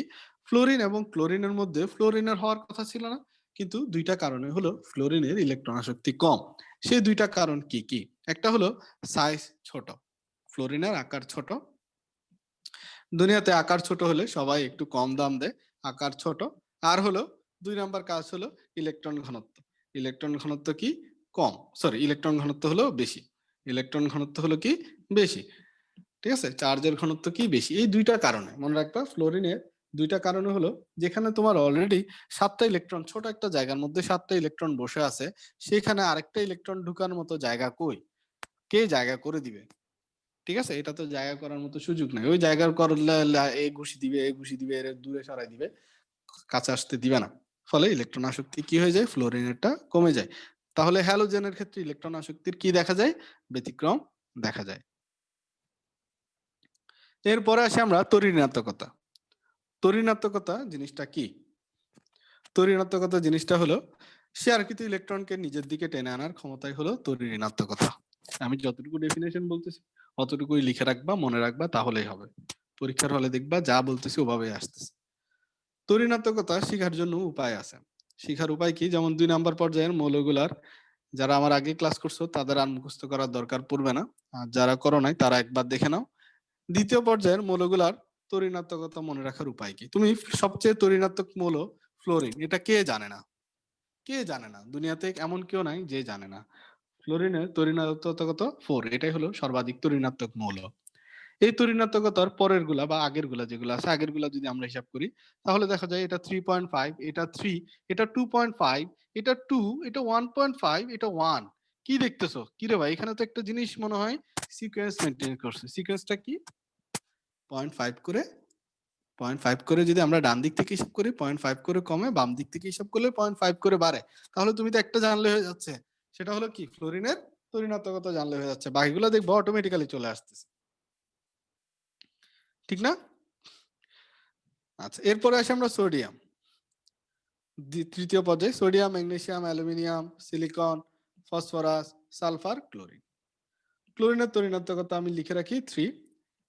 ফ্লোরিন এবং ক্লোরিনের মধ্যে ফ্লোরিনের হওয়ার কথা ছিল না, কিন্তু দুইটা কারণে হলো ফ্লোরিনের ইলেকট্রন আসক্তি কম। সেই দুইটা কারণ কি কি? একটা হলো সাইজ ছোট, ফ্লোরিনের আকার ছোট। দুনিয়াতে আকার ছোট হলে সবাই একটু কম দাম দেয়, আকার ছোট। আর হলো 2 নাম্বার কাজ হলো ইলেকট্রন ঘনত্ব। ইলেকট্রন ঘনত্ব কি কম, সরি ইলেকট্রন ঘনত্ব হলো বেশি। ইলেকট্রন ঘনত্ব হলো কি বেশি, ঠিক আছে, চার্জের ঘনত্ব কি বেশি। এই দুইটা কারণে মনে রাখবা, ফ্লোরিনের দুইটা কারণে হলো যেখানে তোমার অলরেডি 7টা ইলেকট্রন, ছোট একটা জায়গার মধ্যে 7টা ইলেকট্রন বসে আছে, সেখানে আরেকটা ইলেকট্রন ঢুকার মতো জায়গা কই, কে জায়গা করে দিবে? ঠিক আছে, এটা তো জায়গা করার মতো সুযোগ নাই। ওই জায়গা করলে এ ঘুষি দিবে, এ ঘুষি দিবে, এর দূরে সরাই দিবে, কাছে আসতে দিবে না। ফলে ইলেকট্রন আসক্তি কি হয়ে যায়, ফ্লোরিনেরটা কমে যায়। তাহলে হ্যালোজেনের ক্ষেত্রে ইলেকট্রন আসক্তির কি দেখা যায়, ব্যতিক্রম দেখা যায়। এরপরে আসি আমরা তড়িৎ-ঋণাত্মকতা। তড়িৎ-ঋণাত্মকতা জিনিসটা কি? তড়িৎ-ঋণাত্মকতা জিনিসটা হলো শেয়ারকৃত ইলেকট্রনকে নিজের দিকে টেনে আনার ক্ষমতাই হলো তড়িৎ-ঋণাত্মকতা। আমি যতটুকু ডেফিনেশন বলতেছি অতটুকুই লিখে রাখবা, মনে রাখবা, তাহলেই হবে। পরীক্ষার হলে দেখবা যা বলতেছি ওভাবেই আসতেছে। তড়িৎ-ঋণাত্মকতা শেখার জন্য উপায় আছে। শেখার উপায় কি, যেমন 2 নাম্বার পর্যায়ের মৌলগুলার, যারা আমার আগে ক্লাস করছো তাদের আর মুখস্থ করার দরকার পড়বে না, আর যারা করো নাই তারা একবার দেখে নাও। দ্বিতীয় পর্যায়ের মৌলগুলার তড়িৎ-ঋণাত্মকতা মনে রাখার উপায় কি? তুমি সবচেয়ে তড়িৎ-ঋণাত্মক মৌল ফ্লোরিন, এটা কে জানে না? কে জানে না? দুনিয়াতে এমন কেউ নাই যে জানে না। ফ্লোরিনের তড়িৎ-ঋণাত্মকতা 4, এটাই হলো সর্বাধিক তড়িৎ-ঋণাত্মক মৌল। এই তড়িৎ-ঋণাত্মকতার পরের গুলা বা আগের গুলা যেগুলো আছে, আগের গুলা যদি আমরা হিসাব করি তাহলে দেখা যায় এটা 3.5, এটা 3, এটা 2.5, এটা 2, এটা 1.5, এটা 1। কি দেখতেছো? কি রে ভাই, এখানে তো একটা জিনিস মনে হয় সিকোয়েন্স মেইনটেইন করছে। সিকোয়েন্সটা কি? 0.5 করে, 0.5 করে যদি আমরা ডান দিক থেকে হিসাব করি, 0.5 করে কমে, বাম দিক থেকে হিসাব করলে 0.5 করে বাড়ে। তাহলে তুমি তো একটা জানলে হয়ে যাচ্ছে, সেটা হলো কি, ফ্লোরিনের তড়িৎ-ঋণাত্মকতা জানলে হয়ে যাচ্ছে, বাকিগুলো দেখবো অটোমেটিক্যালি চলে আসতেছে, ঠিক না? আচ্ছা, এরপরে আসি আমরা সোডিয়াম। তৃতীয় পর্যায়ে sodium, magnesium, aluminium, silicon, phosphorus, sulphur, chlorine. ক্লোরিনের তড়িৎ-ঋণাত্মকতা আমি লিখে রাখি 3।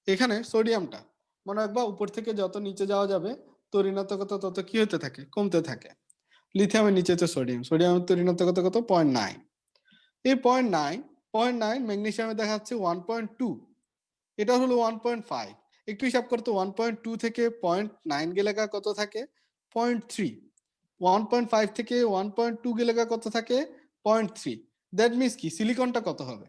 এখানে সোডিয়ামটা মনে রাখবা, উপর থেকে যত নিচে যাওয়া যাবে তড়িৎ-ঋণাত্মকতা তত কি হতে থাকে, কমতে থাকে। লিথিয়ামের নিচে তো সোডিয়াম, সোডিয়ামের তড়িৎ-ঋণাত্মকতা কত, 0.9। এই 0.9 ম্যাগনেসিয়ামে দেখা যাচ্ছে 1.2, এটা হলো 1.5। একটু হিসাব করতে, 1.2 থেকে 0.9 গেলে কত থাকে, 0.3। 1.5 থেকে 1.2 গেলে কত থাকে, 0.3। দ্যাট মিন্স কি, সিলিকনটা কত হবে?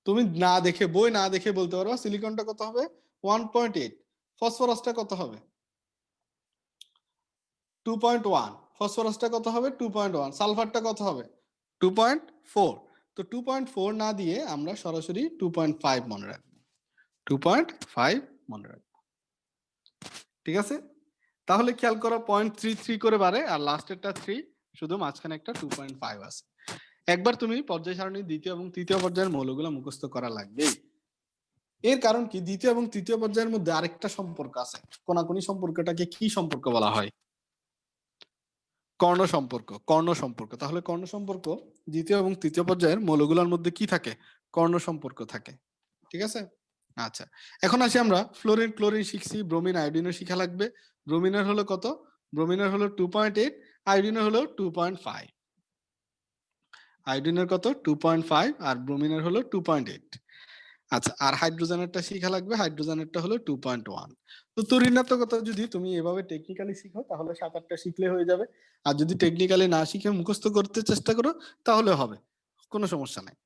তুমি না দেখে, বই না দেখে বলতে পারো সিলিকনটা কত হবে, 1.8। ফসফরাসটা কত হবে, 2.1। ফসফরাসটা কত হবে, 2.1। সালফারটা কত হবে, 2.4। তো 2.4 না দিয়ে আমরা সরাসরি 2.5 মনে রাখবো, 2.5 মনে রাখবো, ঠিক আছে? তাহলে খেয়াল করো 0.33 করে বাড়ে, আর লাস্টেরটা 3, শুধু মাঝখানে একটা 2.5 আছে। একবার তুমি পর্যায় সারণীর দ্বিতীয় এবং তৃতীয় পর্যায়ের মৌলগুলো মুখস্থ করা লাগবে। এর কারণ কি, দ্বিতীয় এবং তৃতীয় পর্যায়ের মধ্যে আরেকটা সম্পর্ক আছে। কোনাকুনি সম্পর্কটাকে কি সম্পর্ক বলা হয়, কর্ণ সম্পর্ক। কর্ণ সম্পর্ক, তাহলে কর্ণ সম্পর্ক দ্বিতীয় এবং তৃতীয় পর্যায়ের মৌলগুলোর মধ্যে কি থাকে, কর্ণ সম্পর্ক থাকে, ঠিক আছে? আচ্ছা, এখন আসি আমরা ফ্লোরিন, ক্লোরিন শিখছি, ব্রোমিন, আয়োডিনও শিখা লাগবে। ব্রোমিনের হলো কত, ব্রোমিনের হলো 2.8, আয়োডিনের হলো 2.5। আয়োডিনের কত, 2.5, আর ব্রোমিনের হলো 2.8। আচ্ছা, আর হাইড্রোজেনেরটা শিখা লাগবে, হাইড্রোজেনেরটা হলো 2.1। তো তড়িৎ-ঋণাত্মকতা যদি তুমি এভাবে টেকনিক্যালি শিখো তাহলে 7-8টা শিখলে হয়ে যাবে। আর যদি টেকনিক্যালি না শিখে মুখস্থ করতে চেষ্টা করো তাহলে হবে, কোনো সমস্যা নাই।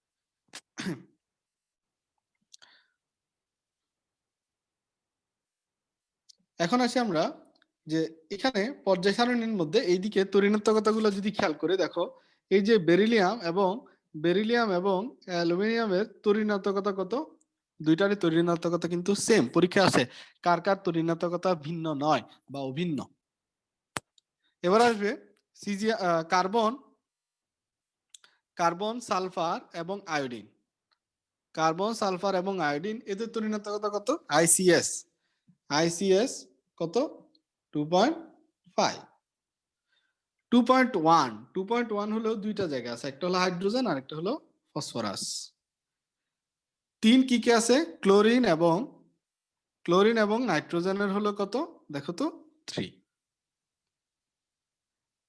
এখন আসি আমরা যে এখানে পর্যায় সারণীর মধ্যে এইদিকে তড়িৎ-ঋণাত্মকতাগুলো যদি খেয়াল করে দেখো, এই যে বেরিলিয়াম এবং অ্যালুমিনিয়ামের তড়িৎ-ঋণাত্মকতা কত, দুইটারই তড়িৎ-ঋণাত্মকতা কিন্তু সেম। পরীক্ষা আসে কার কার তড়িৎ-ঋণাত্মকতা ভিন্ন নয় বা অভিন্ন। এবার আসবে কার্বন, সালফার এবং আয়োডিন। কার্বন, সালফার এবং আয়োডিন, এদের তড়িৎ-ঋণাত্মকতা কত, ICS। ICS কত 2.5 2.1 হলো দুইটা জায়গা আছে, একটা হলো হাইড্রোজেন আর একটা হলো ফসফরাস। 3 কি কি আছে, ক্লোরিন এবং নাইট্রোজেনের হলো কত দেখো তো 3।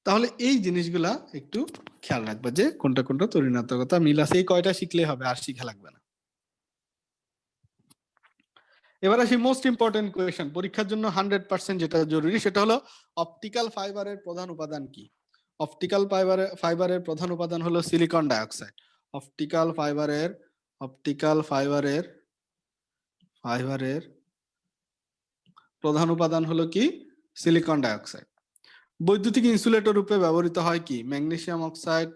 তাহলে এই জিনিসগুলা একটু খেয়াল রাখবা যে কোনটা কোনটা তরিণাত্মকতা মিল আছে, এই কয়টা শিখলেই হবে, আর শিখা লাগবে না। এবার আসি মোস্ট ইম্পর্টেন্ট কোয়েশ্চেন, পরীক্ষার জন্য 100% যেটা জরুরি সেটা হলো অপটিক্যাল ফাইবারের প্রধান উপাদান কি? অপটিক্যাল ফাইবারের প্রধান উপাদান হলো সিলিকন ডাইঅক্সাইড। অপটিক্যাল ফাইবারের প্রধান উপাদান হলো কি? Silicon dioxide. বৈদ্যুতিক ইনসুলেটর রূপে ব্যবহৃত হয় কি? ম্যাগনেসিয়াম অক্সাইড,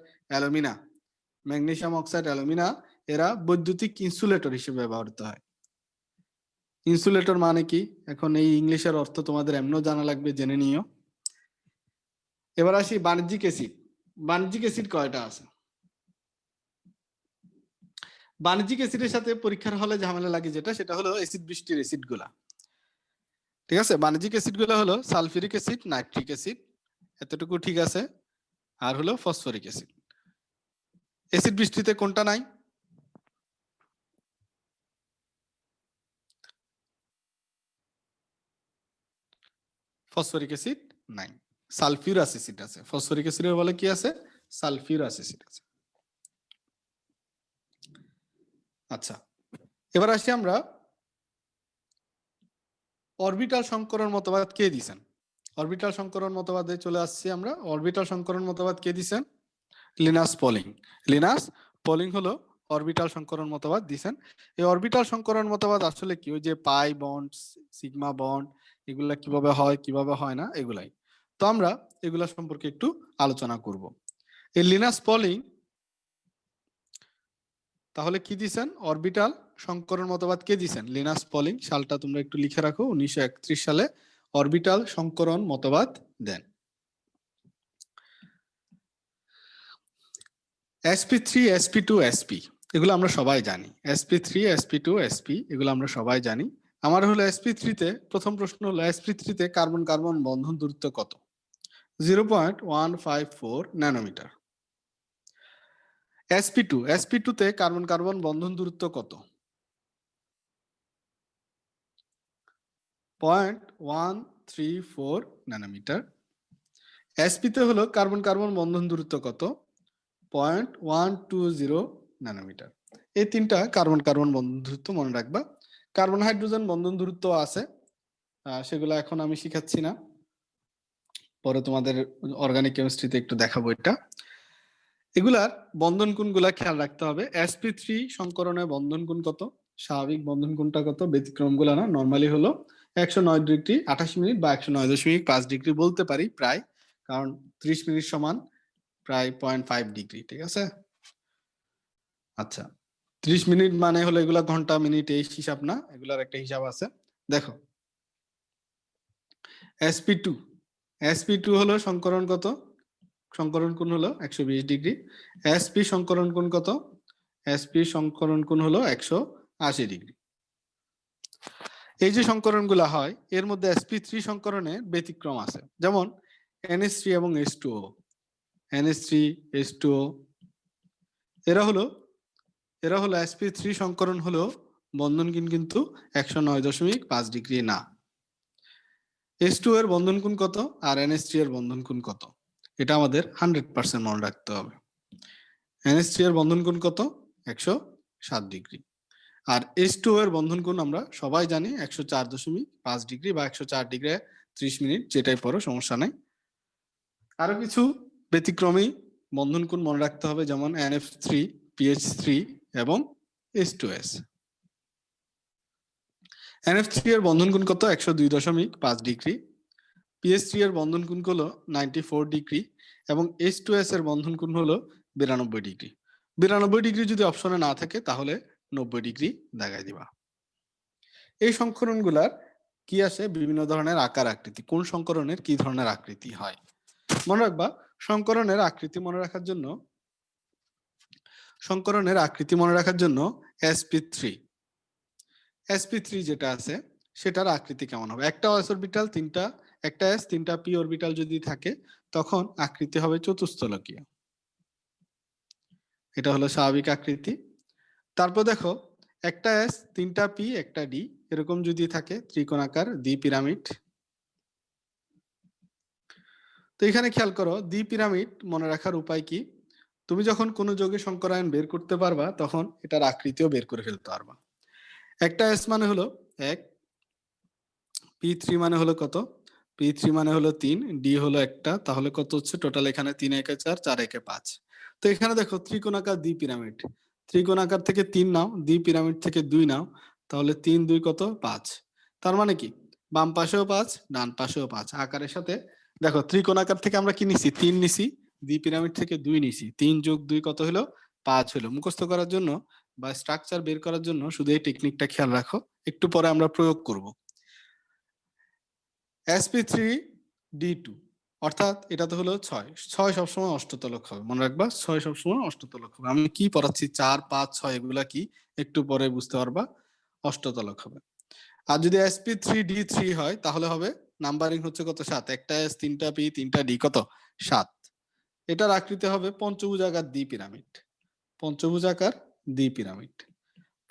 অ্যালুমিনা এরা বৈদ্যুতিক ইনসুলেটর হিসেবে ব্যবহৃত হয়। ইনসুলেটর মানে কি? এখন এই ইংলিশের অর্থ তোমাদের এমনও জানা লাগবে, জেনে নিও। এবার আসি বাণিজ্যিক অ্যাসিড কয়টা আছে? বাণিজ্যিক অ্যাসিডের সাথে পরীক্ষার হলে ঝামেলা লাগে যেটা, সেটা হলো অ্যাসিড বৃষ্টির অ্যাসিড গুলা। ঠিক আছে, বাণিজ্যিক অ্যাসিড গুলো হলো সালফিউরিক অ্যাসিড, নাইট্রিক অ্যাসিড, এতটুকু ঠিক আছে, আর হলো ফসফরিক অ্যাসিড। অ্যাসিড বৃষ্টিতে কোনটা নাই? ফসফরিক অ্যাসিড নাই, সালফিউরাস অ্যাসিড আছে। ফসফরিক অ্যাসিডের বলে কি আছে? সালফিউরাস অ্যাসিড আছে। আচ্ছা, এবার আসি আমরা অরবিটাল সংকরণ মতবাদ কে দিয়েছেন? অরবিটাল সংকরণ মতবাদে চলে আসছি আমরা। অরবিটাল সংকরণ মতবাদ কে দিয়েছেন? লিনাস পলিং হলো অরবিটাল সংকরণ মতবাদ দিয়েছেন। এই অরবিটাল সংকরণ মতবাদ আসলে কি? ওই যে পাই বন্ড, সিগমা বন্ড, এগুলা কিভাবে হয় না, এগুলাই। তো আমরা এগুলা সম্পর্কে একটু আলোচনা করব। এই লিনাস পলিং তাহলে কি দিছেন? অরবিটাল সংকরণ মতবাদ কে দিছেন? Linus Pauling. সালটা তোমরা একটু লিখে রাখো, 1931 সালে অরবিটাল সংকরণ মতবাদ দেন। sp3 sp2 sp এগুলো আমরা সবাই জানি। sp3 sp2 sp এগুলো আমরা সবাই জানি। আমার হলো sp3 তে প্রথম প্রশ্ন হলো sp3 তে কার্বন কার্বন বন্ধন দূরত্ব কত? 0.154 ন্যানোমিটার। sp2 তে কার্বন কার্বন বন্ধন দূরত্ব কত? 0.134 ন্যানোমিটার। sp তে হলো কার্বন কার্বন বন্ধন দূরত্ব কত? 0.120 ন্যানোমিটার। এই তিনটা কার্বন কার্বন বন্ধন দূরত্ব মনে রাখবা। কার্বন হাইড্রোজেন বন্ধন দূরত্ব আছে, সেগুলো এখন আমি শিখাচ্ছি না, পরে তোমাদের অর্গানিক কেমিস্ট্রিতে একটু দেখাবো এটা। এগুলার বন্ধন কোণগুলা খেয়াল রাখতে হবে। sp3 সংকরণে বন্ধন কোণ কত? স্বাভাবিক বন্ধন কোণটা কত? ব্যতিক্রম গুলা না, নরমালি হলো 109 ডিগ্রি 28 মিনিট বা 109.5 ডিগ্রি বলতে পারি প্রায়, কারণ 30 মিনিট সমান প্রায় 0.5 ডিগ্রি। ঠিক আছে, আচ্ছা 30 মিনিট মানে হলো এগুলা ঘন্টা মিনিট এই হিসাব না, এগুলার একটা হিসাব আছে। দেখো sp2 হলো সংকরণ কত? সংকরণ কোণ হলো 120 ডিগ্রি। sp সংকরণ কোণ কত? sp সংকরণ কোণ হলো 180 ডিগ্রি। এই যে সংকরণ গুলা হয় এর মধ্যে sp3 সংকরণে ব্যতিক্রম আছে, যেমন NH3 এবং H2O। NH3 H2O এরা হলো sp3 সংকরণ হলো বন্ধন কোণ কিন্তু 109.5 ডিগ্রি না। H2O এর বন্ধন কোণ কত আর NH3 এর বন্ধন কোণ কত? এটা আমাদের 100% মনে রাখতে হবে। NH3 এর বন্ধন কোণ কত? 107 ডিগ্রি। আর H2O এর বন্ধন কোণ আমরা সবাই জানি 104.5 ডিগ্রি বা 104 ডিগ্রি 30 মিনিট, যেটাই পড়ো সমস্যা নাই। আরো কিছু ব্যতিক্রমী বন্ধন কোণ মনে রাখতে হবে, যেমন NF3, PH3 এবং H2S। NF3 এর বন্ধন কোণ কত? 102.5 ডিগ্রি। PH3 এর বন্ধন কোণ হলো 94 ডিগ্রি এবং H2S এর বন্ধন কোণ হলো 92 ডিগ্রি। 92 ডিগ্রি যদি অপশনে না থাকে তাহলে 90 ডিগ্রি দেখাই দিবা। এই সংকরণগুলার কি আসে? বিভিন্ন ধরনের আকার আকৃতি। কোন সংকরণের কি ধরনের আকৃতি হয় মনে রাখবা। সংকরণের আকৃতি মনে রাখার জন্য sp3 যেটা আছে সেটার আকৃতি কেমন হবে। একটা s অরবিটাল তিনটা, একটা s তিনটা p অরবিটাল যদি থাকে তখন আকৃতি হবে চতুস্তলকীয়। এটা হলো স্বাভাবিক আকৃতি। তারপর দেখো একটা s তিনটা p একটা d এরকম যদি থাকে ত্রিকোণাকার দ্বি পিরামিড। তো এখানে খেয়াল করো দ্বি পিরামিড মনে রাখার উপায় কি, তুমি যখন কোনো যৌগের সংকরায়ন বের করতে পারবা তখন এটার আকৃতিও বের করে ফেলতে পারবা। একটা s মানে হলো 1, p3 মানে হলো কত, p3 মানে হলো 3, d হলো একটা, তাহলে কত হচ্ছে টোটাল এখানে 3 একে 4, 4 একে 5। তো এখানে দেখো ত্রিকোণাকার দ্বি পিরামিড, ত্রিকোণাকার থেকে 3 নাও, দ্বি পিরামিড থেকে 2 নাও, তাহলে 3 2 কত 5। তার মানে কি বাম পাশেও 5 ডান পাশেও 5 আকারের সাথে। দেখো ত্রিকোণাকার থেকে আমরা কি নিছি 3 নিছি, দ্বি পিরামিড থেকে 2 নিছি, 3 যোগ 2 কত হলো 5 হলো। মুখস্থ করার জন্য বা স্ট্রাকচার বের করার জন্য শুধু এই টেকনিকটা খেয়াল রাখো, একটু পরে আমরা প্রয়োগ করব। sp3d2 অর্থাৎ এটা তো হলো 6, 6 সবসময় অষ্টতলক হবে, মনে রাখবা 6 সবসময় অষ্টতলক হবে। আমি কি পড়াচ্ছি 4 5 6 এগুলা কি একটু পরে বুঝতে পারবা, অষ্টতলক হবে। আর যদি sp3d3 হয় তাহলে হবে নাম্বারিং হচ্ছে কত 7, একটা s তিনটা p তিনটা d কত 7। এটার আকৃতি হবে পঞ্চভুজাকার দ্বি পিরামিড, পঞ্চভুজাকার দ্বি পিরামিড।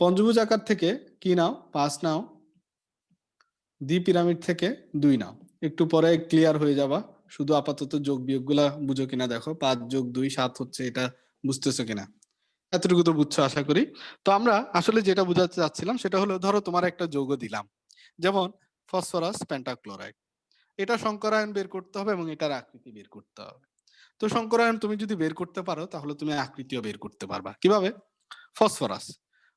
পঞ্চভুজাকার থেকে কি নাও 5 নাও, দ্বি পিরামিড থেকে 2 নাও, একটু পরে ক্লিয়ার হয়ে যাবা। শুধু আপাতত যোগ বিয়োগ গুলা বুঝো কিনা দেখো, 5 যোগ 2 7 হচ্ছে, এটা বুঝতেছো কিনা, এতটুকু তো বুঝছো আশা করি। তো আমরা আসলে যেটা বুঝাতে চাচ্ছিলাম সেটা হলো ধরো তোমার একটা যৌগ দিলাম যেমন ফসফরাস পেন্টাক্লোরাইড, এটা সংকরায়ন বের করতে হবে এবং এটার আকৃতি বের করতে হবে। তো সংকরায়ন তুমি যদি বের করতে পারো তাহলে তুমি আকৃতিও বের করতে পারবা। কিভাবে? ফসফরাস,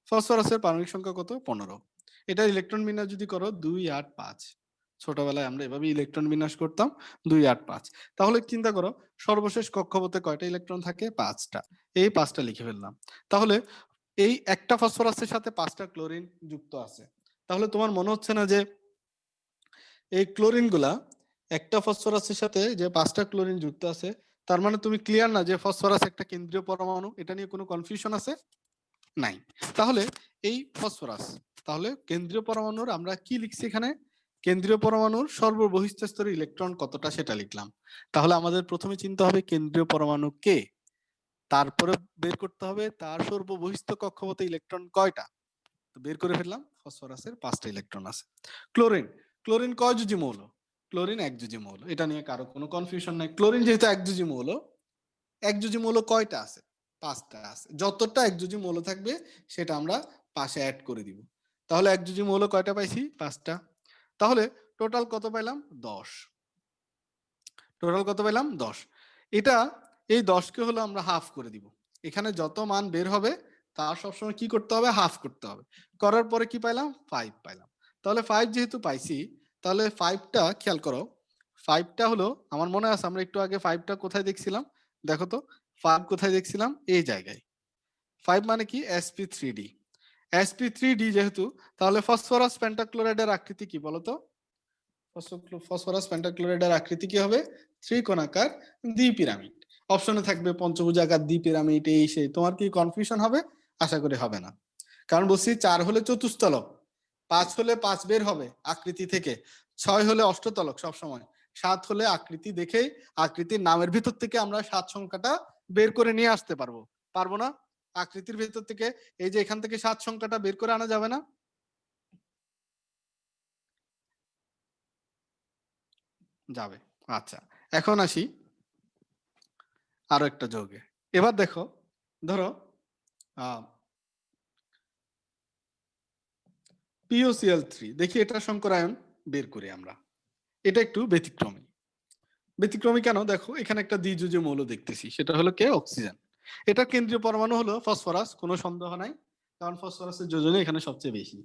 ফসফরাসের পারমাণবিক সংখ্যা কত 15, এটা ইলেকট্রন বিন্যাস যদি করো 2 8 5, ছোটবেলায় আমরা এভাবে ইলেকট্রন বিন্যাস করতাম 2 8 5। তাহলে চিন্তা করো সর্বশেষ কক্ষপথে কয়টা ইলেকট্রন থাকে 5টা, এই 5টা লিখে ফেললাম। তাহলে এই একটা ফসফরাসের সাথে 5টা ক্লোরিন যুক্ত আছে। তাহলে তোমার মনে হচ্ছে না যে এই ক্লোরিন গুলা একটা ফসফরাসের সাথে যে 5টা ক্লোরিন যুক্ত আছে, তার মানে তুমি ক্লিয়ার না যে ফসফরাস একটা কেন্দ্রীয় পরমাণু, এটা নিয়ে কোনো কনফিউশন আছে নাই। তাহলে এই ফসফরাস, তাহলে কেন্দ্রীয় পরমাণুর আমরা কি লিখছি এখানে, কেন্দ্রীয় পরমাণুর সর্ববহিঃস্থ স্তরে ইলেকট্রন কতটা সেটা লিখলাম। তাহলে আমাদের প্রথমে চিন্তা হবে কেন্দ্রীয় পরমাণু কে, তারপরে বের করতে হবে তার সর্ববহিঃস্থ কক্ষপথে ইলেকট্রন কয়টা। তো বের করে ফেললাম ফসফরাসের 5টা ইলেকট্রন আছে। ক্লোরিন, ক্লোরিন কয় যুজি মৌল, ক্লোরিন এক যুজি মৌল, এটা নিয়ে কারো কোনো কনফিউশন নাই। ক্লোরিন যেহেতু এক যুজি মৌল, এক যুজি মৌল কয়টা আছে 5টা আছে, যতটা এক যুজি মৌল থাকবে সেটা আমরা পাশে অ্যাড করে দিব। তাহলে এক যুজি মৌল কয়টা পাইছি 5টা, তাহলে টোটাল কত পাইলাম 10, টোটাল কত পাইলাম 10। এটা এই 10 কে হলো আমরা হাফ করে দিব, এখানে যত মান বের হবে তার সবসময় কি করতে হবে হাফ করতে হবে। করার পরে কি পাইলাম 5 পাইলাম। তাহলে 5 যেহেতু পাইছি তাহলে 5টা খেয়াল করো, 5টা হলো আমার মনে আছে আমরা একটু আগে 5টা কোথায় দেখছিলাম, দেখো তো 5 কোথায় দেখছিলাম এই জায়গায়। 5 মানে কি sp3d, sp3d যেহেতু তাহলে ফসফরাস পেন্টাক্লোরাইডের আকৃতি কি বলতো, ফসফরাস পেন্টাক্লোরাইডের আকৃতি কি হবে ত্রিকোণাকার দ্বি পিরামিড। অপশনে থাকবে পঞ্চভুজাকার দ্বি পিরামিড এই সেই, তোমার কি কনফিউশন হবে? আশা করি হবে না, কারণ বলছি 4 হলে চতুস্তলক, 5 হলে 5 বের হবে আকৃতি থেকে, 6 হলে অষ্টতলক সবসময়, 7 হলে আকৃতি দেখেই আকৃতির নামের ভিতর থেকে আমরা 7 সংখ্যাটা বের করে নিয়ে আসতে পারবো, পারবো না? আকৃতির ভিতর থেকে এই যে এখান থেকে 7 সংখ্যাটা বের করে আনা যাবে না? যাবে। আচ্ছা, এখন আসি আরো একটা যৌগে। এবার দেখো ধরো POCl3, দেখি এটা সংকরায়ন বের করি আমরা। এটা একটু ব্যতিক্রমী, ব্যতিক্রমী কেন দেখো এখানে একটা দ্বিযুজীয় মৌল দেখতেছি, সেটা হলো কে অক্সিজেন। এটা কেন্দ্রীয় পরমাণু হলো ফসফরাস, কোনো সন্দেহ নাই, কারণ ফসফরাসের যোজনী এখানে সবচেয়ে বেশি।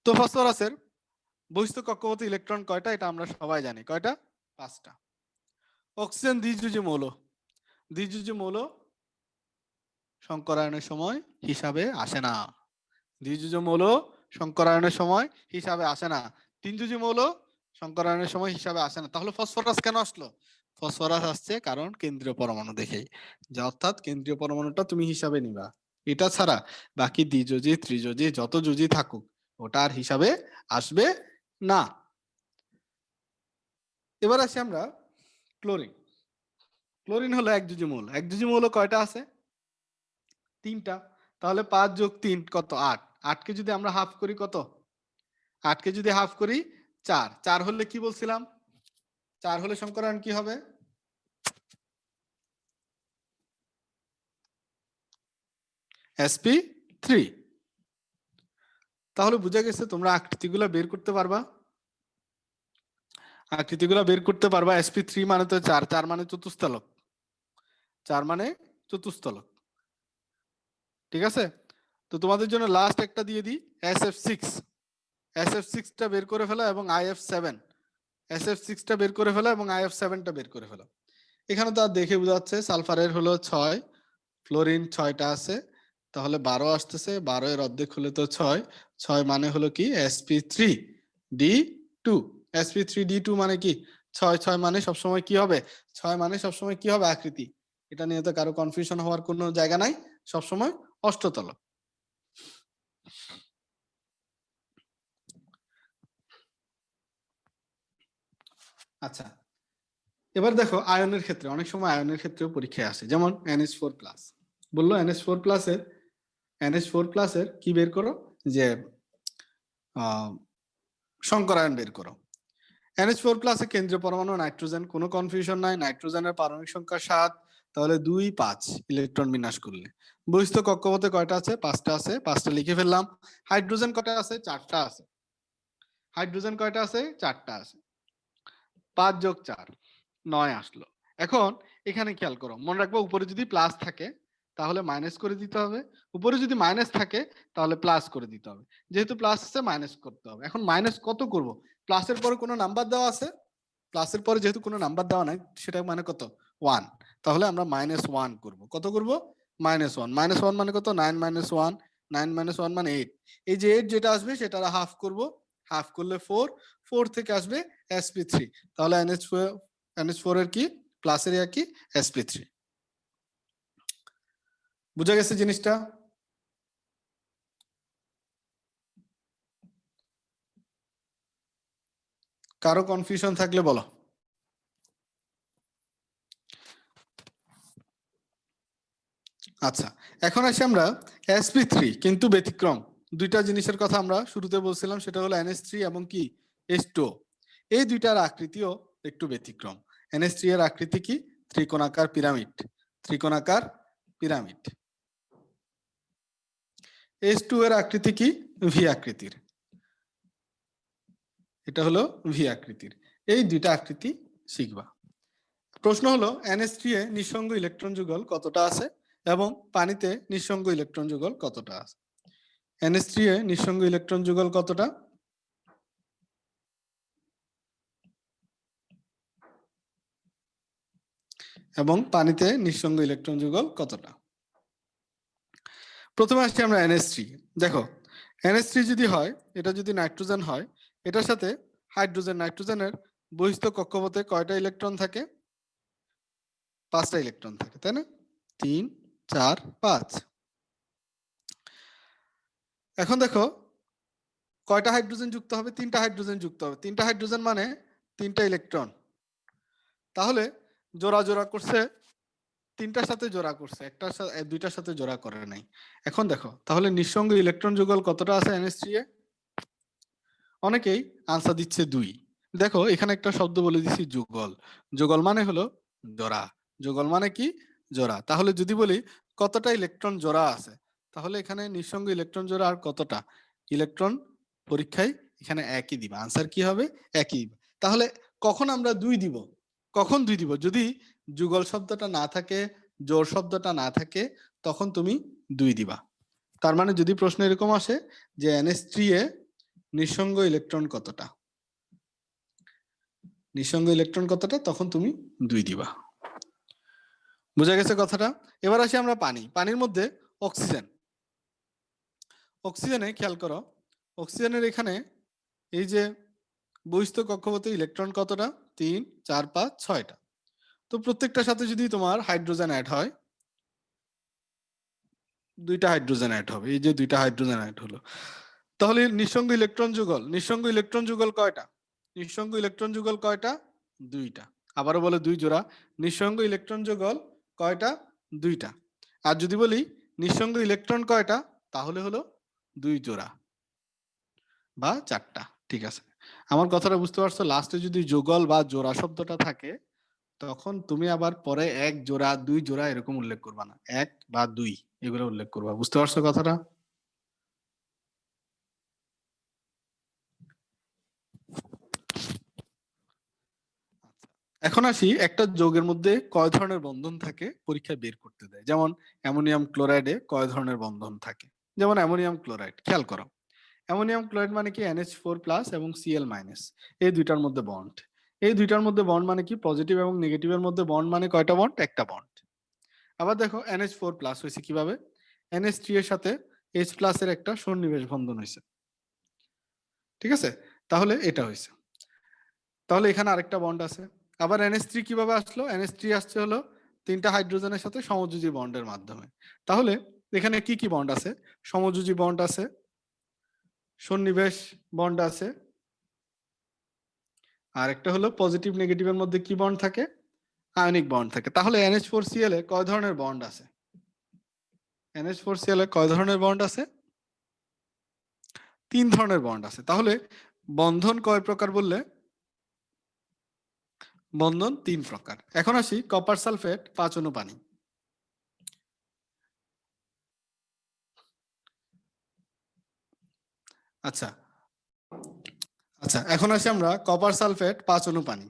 তো ফসফরাসের বহিস্থ কক্ষপথে ইলেকট্রন কয়টা এটা আমরা সবাই জানি, কয়টা 5টা। অক্সিজেন দ্বিযুজীয় মৌল, দ্বিযুজীয় মৌল সংকরায়নের সময় হিসাবে আসে না, দ্বিযুজীয় মৌল সংকরায়নের সময় হিসাবে আসে না, তিনযুজীয় মৌল সংকরায়নের সময় হিসাবে আসে না। তাহলে ফসফরাস কেন আসলো? ফসফরাস আসছে কারণ কেন্দ্রীয় পরমাণু দেখেই, যা অর্থাৎ কেন্দ্রীয় পরমাণুটা তুমি হিসাবে নিবা, এটা ছাড়া বাকি দ্বিযোজী ত্রিযোজী যত যোজী থাকুক ওটা আর হিসাবে আসবে না। এবার আসি আমরা ক্লোরিন। ক্লোরিন হলো একযোজী মৌল। একযোজী মৌল কয়টা আছে? 3টা। তাহলে 5 যোগ 3 কত? 8। 8কে যদি আমরা হাফ করি কত? 8কে যদি হাফ করি 4। 4 হলে কি বলছিলাম? 4 হলে সংকরায়ন কি হবে? sp3। তাহলে বোঝা গেছে তোমরা আকৃতিগুলো বের করতে পারবা। আকৃতিগুলো বের করতে পারবা। sp3 মানে তো 4, 4 মানে চতুস্থলক, 4 মানে চতুস্থলক। ঠিক আছে? তো তোমাদের জন্য লাস্ট একটা দিয়ে দিই, sf6। sf6টা বের করে ফেলা এবং if7। sf6টা বের করে ফেলা এবং if7টা বের করে ফেলা। এখানে তো আর দেখে বোঝা যাচ্ছে সালফারের হলো 6, ফ্লোরিন 6টা আছে, তাহলে 12 আসতেছে। 12 এর অর্ধেক হলে তো 6, 6 মানে হলো কি sp3d2। sp3d2 মানে কি? 6, 6 মানে সবসময় কি হবে? 6 মানে সবসময় কি হবে? আকৃতি। এটা নিয়ে তো কারো কনফিউশন হওয়ার কোনো জায়গা নাই, সবসময় অষ্টতলক। আচ্ছা, এবার দেখো আয়নের ক্ষেত্রে, অনেক সময় আয়নের ক্ষেত্রেও পরীক্ষায় আসে, যেমন NH4+। বললো NH4+ এর কি বের করো? যে সংকরায়ন বের করো। NH4+ এর কেন্দ্রীয় পরমাণু নাইট্রোজেন, কোনো কনফিউশন নাই। নাইট্রোজেনের পারমাণবিক সংখ্যা 7, তাহলে 2, 5 ইলেকট্রন বিন্যাস করলে। বহিস্থ কক্ষপথে কয়টা আছে? 5টা আছে, 5টা লিখে ফেললাম। হাইড্রোজেন কয়টা আছে? 4টা আছে। হাইড্রোজেন কয়টা আছে? 4টা আছে। 5 যোগ 4 9 আসলো। এখন এখানে খেয়াল করো, মনে রাখবো উপরে যদি প্লাস থাকে তাহলে মাইনাস করে দিতে হবে, উপরে যদি মাইনাস থাকে তাহলে প্লাস করে দিতে হবে। যেহেতু প্লাস আছে মাইনাস করতে হবে। এখন মাইনাস কত করব? প্লাসের পরে কোনো নাম্বার দেওয়া আছে? প্লাসের পরে যেহেতু কোনো নাম্বার দেওয়া নাই, সেটা মানে কত? 1। তাহলে আমরা -1 করব। কত করব? -1। -1 মানে কত? 9 - 1, 9 - 1 মানে 8। এই যে 8 যেটা আসবে সেটা হাফ করব, হাফ করলে 4, 4 থেকে আসবে sp3। তাহলে NH4 এর কি প্লাসের কি? sp3। বুঝা গেছে জিনিসটা? কারো কনফিউশন থাকলে বলো। আচ্ছা, এখন আসি আমরা sp3, কিন্তু ব্যতিক্রম। দুইটা জিনিসের কথা আমরা শুরুতে বলছিলাম, সেটা হলো NH3 এবং কি H2O। এই দুইটার আকৃতিও একটু ব্যতিক্রম। NH3 এর আকৃতি কি? ত্রিকোণাকার পিরামিড। ত্রিকোণাকার পিরামিড। H2O এর আকৃতি কি? ভি আকৃতির। এটা হলো ভি আকৃতির। এই দুইটা আকৃতি শিখবা। প্রশ্ন হলো NH3 এ নিঃসঙ্গ ইলেকট্রন যুগল কতটা আছে এবং পানিতে নিঃসঙ্গ ইলেকট্রন যুগল কতটা আছে? NH3 এ নিঃসঙ্গ ইলেকট্রন যুগল কতটা? এবং পানিতে নিঃসঙ্গ ইলেকট্রন যুগল কতটা? প্রথমে আসছি আমরা NH3। দেখো NH3 যদি হয়, এটা যদি নাইট্রোজেন হয়, এটার সাথে হাইড্রোজেন, নাইট্রোজেনের বহিস্থ কক্ষপথে কয়টা ইলেকট্রন থাকে? 5টা ইলেকট্রন থাকে, তাই না? 3, 4, 5। এখন দেখো কয়টা হাইড্রোজেন যুক্ত হবে? 3টা হাইড্রোজেন যুক্ত হবে। 3টা হাইড্রোজেন মানে 3টা ইলেকট্রন। তাহলে জোড়া জোড়া করছে, 3টার সাথে জোড়া করছে, একটার সাথে, 2টার সাথে জোড়া করে নাই। এখন দেখো তাহলে নিঃসঙ্গ ইলেকট্রন যুগল কতটা আছে NH3 এ? অনেকেই আনসার দিচ্ছে 2। দেখো এখানে একটা শব্দ বলে দিছি, যুগল। যুগল মানে হলো জোড়া। যুগল মানে কি? জোড়া। তাহলে যদি বলি কতটা ইলেকট্রন জোড়া আছে, তাহলে এখানে নিঃসঙ্গ ইলেকট্রন জোড়া আর কতটা ইলেকট্রন? পরীক্ষায় এখানে একই দিবা। আনসার কি হবে? একই দিবা। তাহলে কখন আমরা 2 দিব? কখন 2 দিব? যদি যুগল শব্দটা না থাকে, জোড় শব্দটা না থাকে, তখন তুমি 2 দিবা। তার মানে যদি প্রশ্ন এরকম আসে যে NH3 এ নিঃসঙ্গ ইলেকট্রন কতটা, নিঃসঙ্গ ইলেকট্রন কতটা, তখন তুমি 2 দিবা। বুঝা গেছে কথাটা? এবার আসি আমরা পানি। পানির মধ্যে অক্সিজেন। অক্সিজেনে খেয়াল করো, অক্সিজেনের এখানে এই যে বহিস্থ কক্ষপথে ইলেকট্রন কতটা? 3, 4, 5, 6টা। তো প্রত্যেকটার সাথে যদি তোমার হাইড্রোজেন অ্যাড হয়, 2টা হাইড্রোজেন অ্যাড হবে। এই যে 2টা হাইড্রোজেন অ্যাড হলো। তাহলে নিঃসঙ্গ ইলেকট্রন যুগল কয়টা? নিঃসঙ্গ ইলেকট্রন যুগল কয়টা? দুইটা। আবারও বলে 2 জোড়া। নিঃসঙ্গ ইলেকট্রন যুগল কয়টা? দুইটা। আর যদি বলি নিঃসঙ্গ ইলেকট্রন কয়টা, তাহলে হলো 2 জোড়া বা 4টা। ঠিক আছে, আমার কথাটা বুঝতে পারছো? লাস্টে যদি যুগল বা জোড়া শব্দটা থাকে, তখন তুমি আবার পরে 1 জোড়া 2 জোড়া এরকম উল্লেখ করবা না, 1 বা 2 এগুলো উল্লেখ করবা। বুঝতে পারছো কথাটা? এখন আসি একটা যৌগের মধ্যে কয় ধরনের বন্ধন থাকে পরীক্ষায় বের করতে দেয়। যেমন অ্যামোনিয়াম ক্লোরাইডে কয় ধরনের বন্ধন থাকে। যেমন অ্যামোনিয়াম ক্লোরাইড, খেয়াল করো, অ্যামোনিয়াম ক্লোরাইড মানে কি NH4+ এবং Cl-, এই দুইটার মধ্যে বন্ড। এই দুইটার মধ্যে বন্ড মানে কি পজিটিভ এবং নেগেটিভের মধ্যে বন্ড মানে কয়টা বন্ড? একটা বন্ড। আবার দেখো NH4+ হয়েছে কিভাবে? NH3 এর সাথে H+ এর একটা সন্নিবেশ বন্ধন হয়েছে। ঠিক আছে, তাহলে এটা হয়েছে। তাহলে এখানে আরেকটা বন্ড আছে। আবার NH3 কিভাবে আসলো? NH3 আসছে হলো 3টা হাইড্রোজেনের সাথে সমযোজী বন্ডের মাধ্যমে। তাহলে এখানে কি কি বন্ড আছে? সমযোজী বন্ড আছে, সন্নিবেশ বন্ড আছে, আর একটা হলো পজিটিভ নেগেটিভের মধ্যে কি বন্ড থাকে? আয়নিক বন্ড থাকে। তাহলে NH4Cl এ কয় ধরনের বন্ড আছে? NH4Cl এ কয় ধরনের বন্ড আছে? 3 ধরনের বন্ড আছে। তাহলে বন্ধন কয় প্রকার বললে? বন্ধন 3 প্রকার। এখন আসি কপার সালফেট 5 অণু পানি। আচ্ছা আচ্ছা, এখন আসি আমরা কপার সালফেট 5 অণু পানি।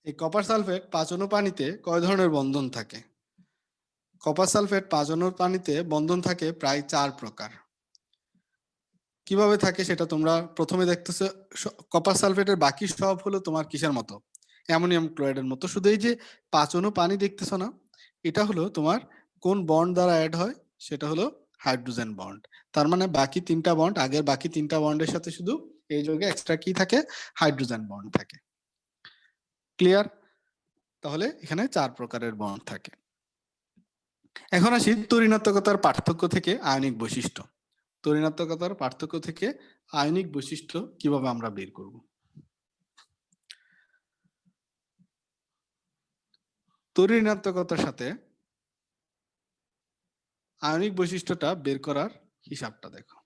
এই কপার সালফেট 5 অণু পানিতে কয় ধরনের বন্ধন থাকে? কপার সালফেট 5 অণুর পানিতে বন্ধন থাকে প্রায় 4 প্রকার। কিভাবে থাকে সেটা তোমরা প্রথমে দেখতেছো। কপার সালফেটের বাকি সব হলো তোমার কিসের মতো? অ্যামোনিয়াম ক্লোরাইডের মতো। শুধু এই যে 5 অণু পানি দেখতেছো না, এটা হলো তোমার কোন বন্ড দ্বারা অ্যাড হয়? সেটা হলো হাইড্রোজেন বন্ড। তার মানে বাকি 3টা বন্ড, আগের বাকি 3টা বন্ডের সাথে শুধু এই যৌগে এক্সট্রা কি থাকে? হাইড্রোজেন বন্ড থাকে। ক্লিয়ার? তাহলে এখানে 4 প্রকারের বন্ড থাকে। এখন আসি তড়িনাত্মকতার পার্থক্য থেকে আয়নিক বৈশিষ্ট্য। তড়িনাত্মকতার পার্থক্য থেকে আয়নিক বৈশিষ্ট্য কিভাবে আমরা বের করব? তড়িনাত্মকতার সাথে আয়নিক বৈশিষ্ট্যটা বের করার হিসাবটা দেখো।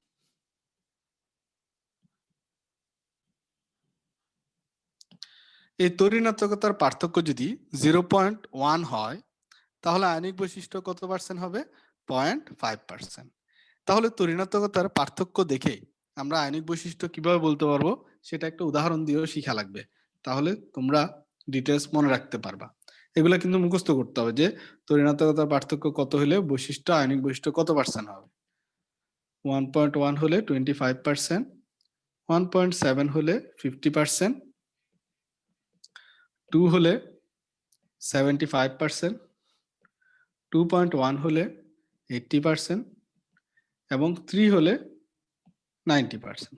এই তড়িনাত্মকতার পার্থক্য যদি 0.1 হয়, তাহলে আয়নিক বৈশিষ্ট্য কত পার্সেন্ট হবে? 0.5%। তাহলে তড়িনাত্মকতার পার্থক্য দেখে আমরা আয়নিক বৈশিষ্ট্য কিভাবে বলতে পারবো সেটা একটা উদাহরণ দিয়েও শিখা লাগবে। তাহলে তোমরা ডিটেলস মনে রাখতে পারবা। এগুলা কিন্তু মুখস্থ করতে হবে যে তড়িনাত্মকতার পার্থক্য কত হলে বৈশিষ্ট্য, আয়নিক বৈশিষ্ট্য কত পার্সেন্ট হবে। 1.1 হলে 25%, 1.7 হলে 50%, 2 হলে 75%, 2.1 হলে 80%, এবং 3 হলে 90%।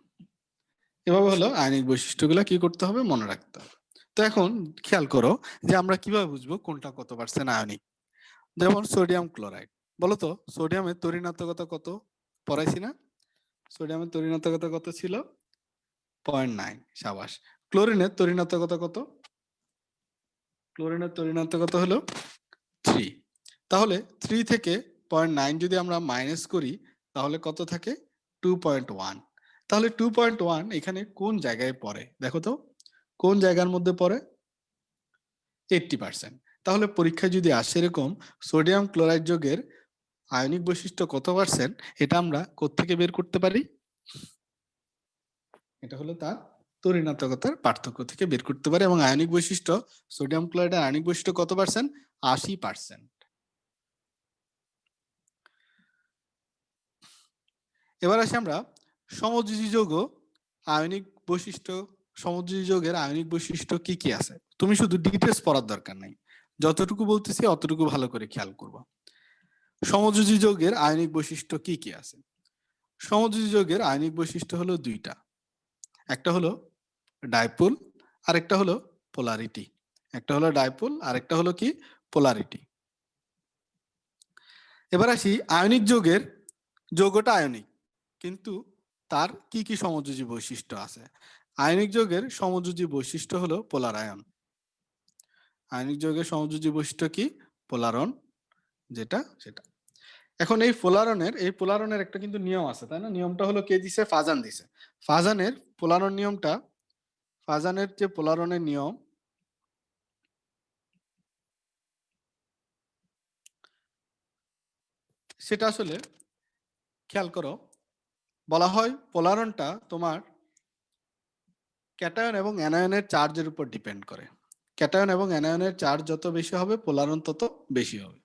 এভাবে হলো আয়নিক বৈশিষ্ট্যগুলো কি করতে হবে? মনে রাখতে হবে। তো এখন খেয়াল করো যে আমরা কিভাবে বুঝবো কোনটা কত পার্সেন্ট আয়নিক। যেমন সোডিয়াম ক্লোরাইড, বলতো সোডিয়ামের তড়িনাত্মকতা কত? পড়াইছি না? সোডিয়ামের তড়িনাত্মকতা কত ছিল? 0.9। সাবাস। ক্লোরিনের তড়িনাত্মকতা কত? ক্লোরিনের তড়িনাত্মকতা হলো 3। তাহলে 3 থেকে 0.9 যদি আমরা মাইনাস করি, তাহলে কত থাকে? 2.1। তাহলে 2.1 এখানে কোন জায়গায় পড়ে দেখো তো? কোন জায়গার মধ্যে পড়ে? 80%। তাহলে পরীক্ষায় যদি আসে এরকম সোডিয়াম ক্লোরাইড যৌগের আয়নিক বৈশিষ্ট্য কত পার্সেন্ট, এটা আমরা কোত্থেকে বের করতে পারি? এটা হলো তার তড়িনাত্মকতার পার্থক্য থেকে বের করতে পারি। এবং আয়নিক বৈশিষ্ট্য, সোডিয়াম ক্লোরাইডের আয়নিক বৈশিষ্ট্য কত পার্সেন্ট? 80%। এবার আসি আমরা সমযোজী যৌগ আয়নিক বৈশিষ্ট্য। সমযোজী যৌগের আয়নিক বৈশিষ্ট্য কি কি আছে? তুমি শুধু ডিটেলস পড়ার দরকার নাই, যতটুকু বলতেছি অতটুকু ভালো করে খেয়াল করবা। সমযোজী যৌগের আয়নিক বৈশিষ্ট্য কি কি আছে? সমযোজী যৌগের আয়নিক বৈশিষ্ট্য হলো 2টা। একটা হলো ডাইপোল, আর একটা হলো পোলারিটি। একটা হলো ডাইপোল, আর একটা হলো কি? পোলারিটি। এবার আসি আয়নিক যৌগের, যৌগটা আয়নিক কিন্তু তার কি কি সমযোজী বৈশিষ্ট্য আছে। আয়নিক যৌগের সমযোজী বৈশিষ্ট্য হলো পোলার আয়ন। আয়নিক যৌগের সমযোজী বৈশিষ্ট্য কি? পোলারন, যেটা সেটা। এখন এই পোলারনের একটা কিন্তু নিয়ম আছে, তাই না? নিয়মটা হলো কে দিছে? ফাজান দিছে। ফাজানের পোলারন নিয়মটা, ফাজানের যে পোলারনের নিয়ম, সেটা আসলে খেয়াল করো, বলা হয় পোলারনটা তোমার ক্যাটায়ন এবং অ্যানায়নের চার্জের উপর ডিপেন্ড করে। ক্যাটায়ন এবং অ্যানায়নের চার্জ যত বেশি হবে, পোলারন তত বেশি হবে।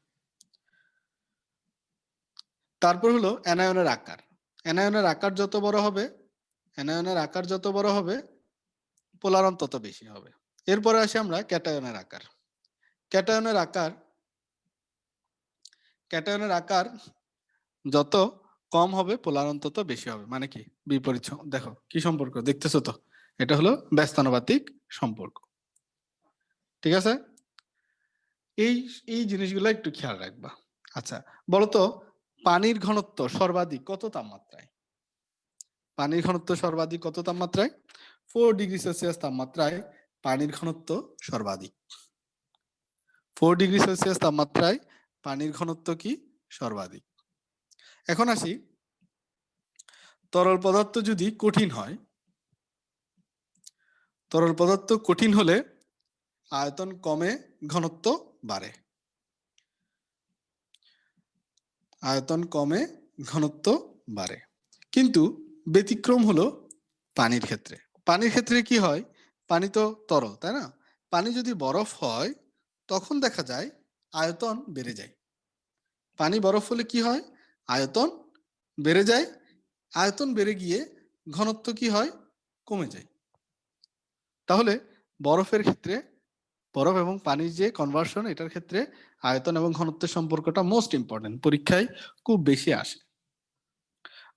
তারপর হলো অ্যানায়নের আকার। অ্যানায়নের আকার যত বড় হবে, অ্যানায়নের আকার যত বড় হবে, পোলারন তত বেশি হবে। এরপরে আসি আমরা ক্যাটায়নের আকার। ক্যাটায়নের আকার, ক্যাটায়নের আকার যত কম হবে, পোলারন তত বেশি হবে। মানে কি? বিপরীত। দেখো কি সম্পর্ক দেখতেছো তো? এটা হলো ব্যস্তানুপাতিক সম্পর্ক। ঠিক আছে? এই এই জিনিসগুলো একটু খেয়াল রাখবা। আচ্ছা, বলতো পানির ঘনত্ব সর্বাধিক কত তাপমাত্রায়? পানির ঘনত্ব সর্বাধিক কত তাপমাত্রায়? 4 ডিগ্রি সেলসিয়াস তাপমাত্রায় পানির ঘনত্ব সর্বাধিক। 4 ডিগ্রি সেলসিয়াস তাপমাত্রায় পানির ঘনত্ব কি? সর্বাধিক। এখন আসি, তরল পদার্থ যদি কঠিন হয়, তরল পদার্থ কঠিন হলে আয়তন কমে, ঘনত্ব বাড়ে। আয়তন কমে, ঘনত্ব বাড়ে। কিন্তু ব্যতিক্রম হলো পানির ক্ষেত্রে। পানির ক্ষেত্রে কি হয়? পানি তো তরল, তাই না? পানি যদি বরফ হয়, তখন দেখা যায় আয়তন বেড়ে যায়। পানি বরফ হলে কি হয়? আয়তন বেড়ে যায়। আয়তন বেড়ে গিয়ে ঘনত্ব কি হয়? কমে যায়। তাহলে বরফের ক্ষেত্রে, বরফ এবং পানির যে কনভার্সন, এটার ক্ষেত্রে আয়তন এবং ঘনত্বের সম্পর্কটা মোস্ট ইম্পর্টেন্ট, পরীক্ষায় খুব বেশি আসে।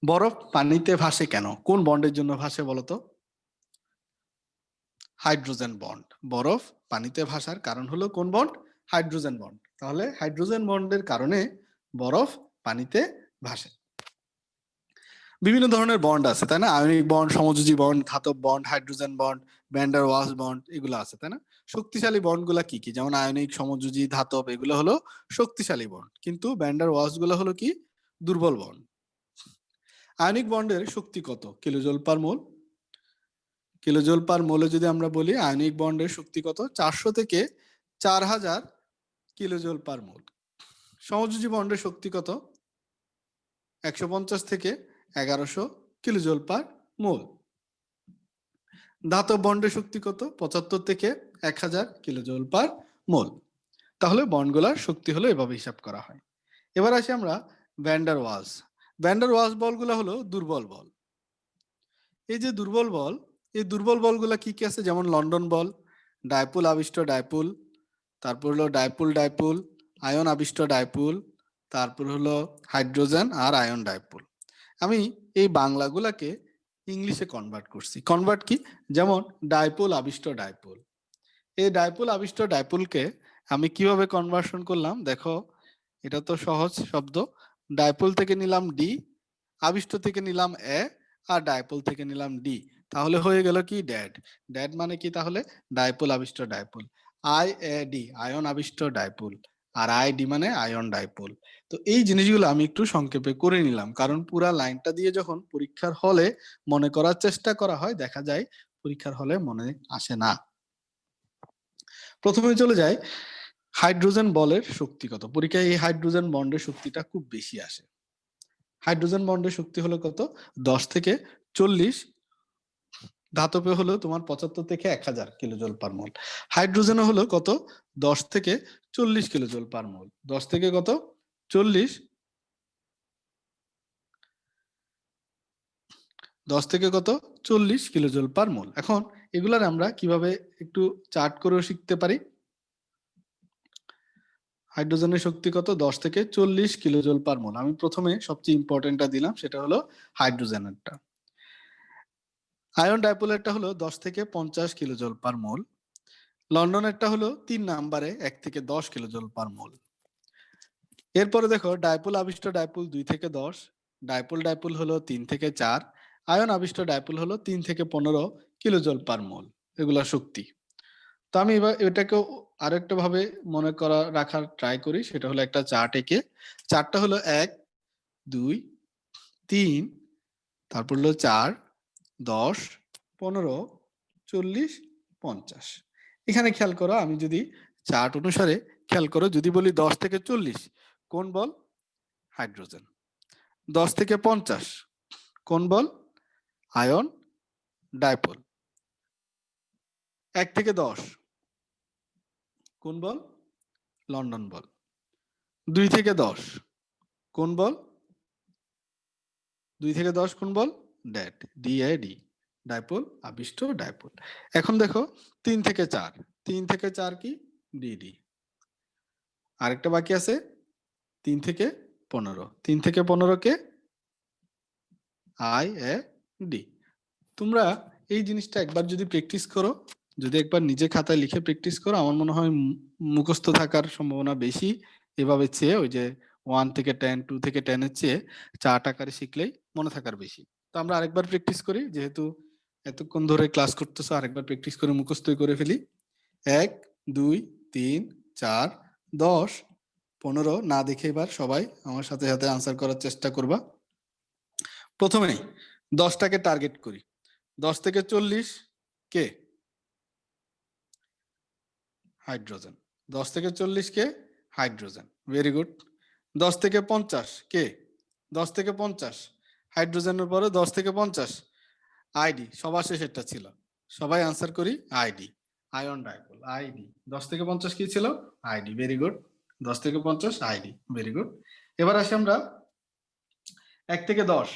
বরফ পানিতে ভাসে কেন? কোন বন্ডের জন্য ভাসে বলতো? Hydrogen bond. বরফ পানিতে ভাসার কারণ হলো কোন বন্ড? Hydrogen bond. তাহলে হাইড্রোজেন বন্ডের কারণে বরফ পানিতে ভাসে। বিভিন্ন ধরনের বন্ড আছে, তাই না? আয়নিক বন্ড, সমযোজী বন্ড, ধাতব bond, hydrogen bond, van der Waals bond, এগুলো আছে, তাই না? শক্তিশালী বন্ড গুলা কি কি? যেমন আয়নিক, সমযোজী, ধাতব, এগুলো হলো শক্তিশালী বন্ড। কিন্তু ভ্যান্ডার ওয়ালস গুলো হলো কি? দুর্বল বন্ড। আয়নিক বন্ডের শক্তি কত কিলোজুল পার মোল? কিলোজুল পার মোলে যদি আমরা বলি, আয়নিক বন্ডের শক্তি কত? 400 থেকে 4000 কিলোজুল পার মোল। সমযোজী বন্ডের শক্তি কত? 150 থেকে 1100 কিলোজুল পার মোল। ধাতব বন্ডের শক্তি কত? 75 থেকে 1000 কিলোজুল পার মোল। তাহলে বন্ডগুলার শক্তি হলো এভাবে হিসাব করা হয়। এবার আসি আমরা ভ্যান্ডার ওয়ালস। ভ্যান্ডার ওয়ালস বলগুলো হলো দুর্বল বল। এই যে দুর্বল বল, এই দুর্বল বলগুলা কি কি আছে? যেমন লন্ডন বল, ডাইপোল আবিষ্ট ডাইপোল, তারপর হলো ডাইপোল ডাইপোল, আয়ন আবিষ্ট ডাইপোল, তারপর হলো হাইড্রোজেন আর আয়ন ডাইপোল। আমি এই বাংলাগুলাকে ইংলিশে কনভার্ট করছি। কনভার্ট কি? যেমন ডাইপোল আবিষ্ট ডাইপোল। এই ডাইপোল আবিষ্ট ডাইপোলকে আমি কিভাবে কনভার্সন করলাম দেখো, এটা তো সহজ শব্দ। ডাইপোল থেকে নিলাম ডি, আবিষ্ট থেকে নিলাম এ, আর ডাইপোল থেকে নিলাম ডি। তাহলে হয়ে গেল কি? ড্যাড। ড্যাড মানে কি তাহলে? ডাইপোল আবিষ্ট ডাইপোল। আই এ ডি, আয়ন আবিষ্ট ডাইপোল। আর আই ডি মানে আয়ন ডাইপোল। তো এই জিনিসগুলো আমি একটু সংক্ষেপে করে নিলাম, কারণ পুরা লাইনটা দিয়ে যখন পরীক্ষার হলে মনে করার চেষ্টা করা হয়, দেখা যায় পরীক্ষার হলে মনে আসে না। প্রথমে চলে যায় হাইড্রোজেন বলের শক্তি কত। পরীক্ষায় এই হাইড্রোজেন বন্ডের শক্তিটা খুব বেশি আসে। হাইড্রোজেন বন্ডের শক্তি হলো কত? 10 থেকে 40। ধাতবে হলো তোমার 75 থেকে 1000 কিলোজুল পার মোল। হাইড্রোজেনও হলো কত? 10 থেকে 40 কিলোজুল পার মোল। 10 থেকে কত? 40। 10 থেকে কত? 40 কিলোজুল পার মোল। এখন এগুলার আমরা কিভাবে একটু চার্ট করেও শিখতে পারি। হাইড্রোজেনের শক্তি কত? 10 থেকে 40 কিলোজুল পার মোল। আমি প্রথমে সবচেয়ে ইম্পর্টেন্টটা দিলাম, সেটা হলো হাইড্রোজেনেরটা। আয়ন ডাইপোলেরটা হলো 10 থেকে 50 কিলোজুল পার মোল। লন্ডনেরটা হলো 3 নম্বরে 1 থেকে 10 কিলোজুল পার মোল। এরপরে দেখো ডাইপোল আবিষ্ট ডাইপোল 2 থেকে 10, ডাইপোল ডাইপোল হলো 3 থেকে 4, আয়ন আবিষ্ট ডাইপোল হলো 3 থেকে 15 কিলোজুল পার মোল, এগুলা শক্তি। তো আমি এবার এটাকেও আরেকটা ভাবে মনে করা রাখার ট্রাই করি, সেটা হলো একটা চার্ট এঁকে। চার্টটা হলো 1 2 3, তারপর হলো 4 10 15 40 50। এখানে খেয়াল করো, আমি যদি চার্ট অনুসারে খেয়াল করো, যদি বলি 10 থেকে 40 কোন বল? হাইড্রোজেন। 10 থেকে 50 কোন বল? Ion dipole. 1 থেকে 10 কোন বল? লন্ডন বল। 2 থেকে 10 কোন বল? 2 থেকে 10 কোন বল? ড্যাট, ডিএডি, ডাইপোল আবিষ্ট ডাইপোল। এখন দেখো 3 থেকে 4, 3 থেকে 4 কি? ডিডি। আরেকটা বাকি আছে 3 থেকে 15, 3 থেকে 15 কে? আইএডি। তোমরা এই জিনিসটা একবার যদি প্র্যাকটিস করো, যদি একবার নিজে খাতায় লিখে প্র্যাকটিস করো, আমার মনে হয় মুখস্থ থাকার সম্ভাবনা বেশি এভাবে চেয়ে, ওই যে 1 থেকে 10 2 থেকে 10 এর চেয়ে চার্ট আকারে শিখলেই মনে থাকার বেশি। তো আমরা আরেকবার প্র্যাকটিস করি, যেহেতু এতক্ষণ ধরে ক্লাস করতেছো, আরেকবার প্র্যাকটিস করে মুখস্থই করে ফেলি। 1 2 3 4 10 15, না দেখে এবার সবাই আমার সাথে সাথে আনসার করার চেষ্টা করবা। প্রথমেই 10টাকে টার্গেট করি। 10 থেকে 40 কে? হাইড্রোজেন। 10 থেকে 40 কে? হাইড্রোজেন। Very good. 10 থেকে 50 কে? 10 থেকে 50 হাইড্রোজেনের পরে 10 থেকে 50 আইডি, সবার শেষেরটা ছিল। সবাই আনসার করি আইডি, আয়ন ডাইপোল, আইডি। 10 থেকে 50 কি ছিল? আইডি। Very good. 10 থেকে 50 আইডি। Very good. এবার আসি আমরা 1 থেকে 10।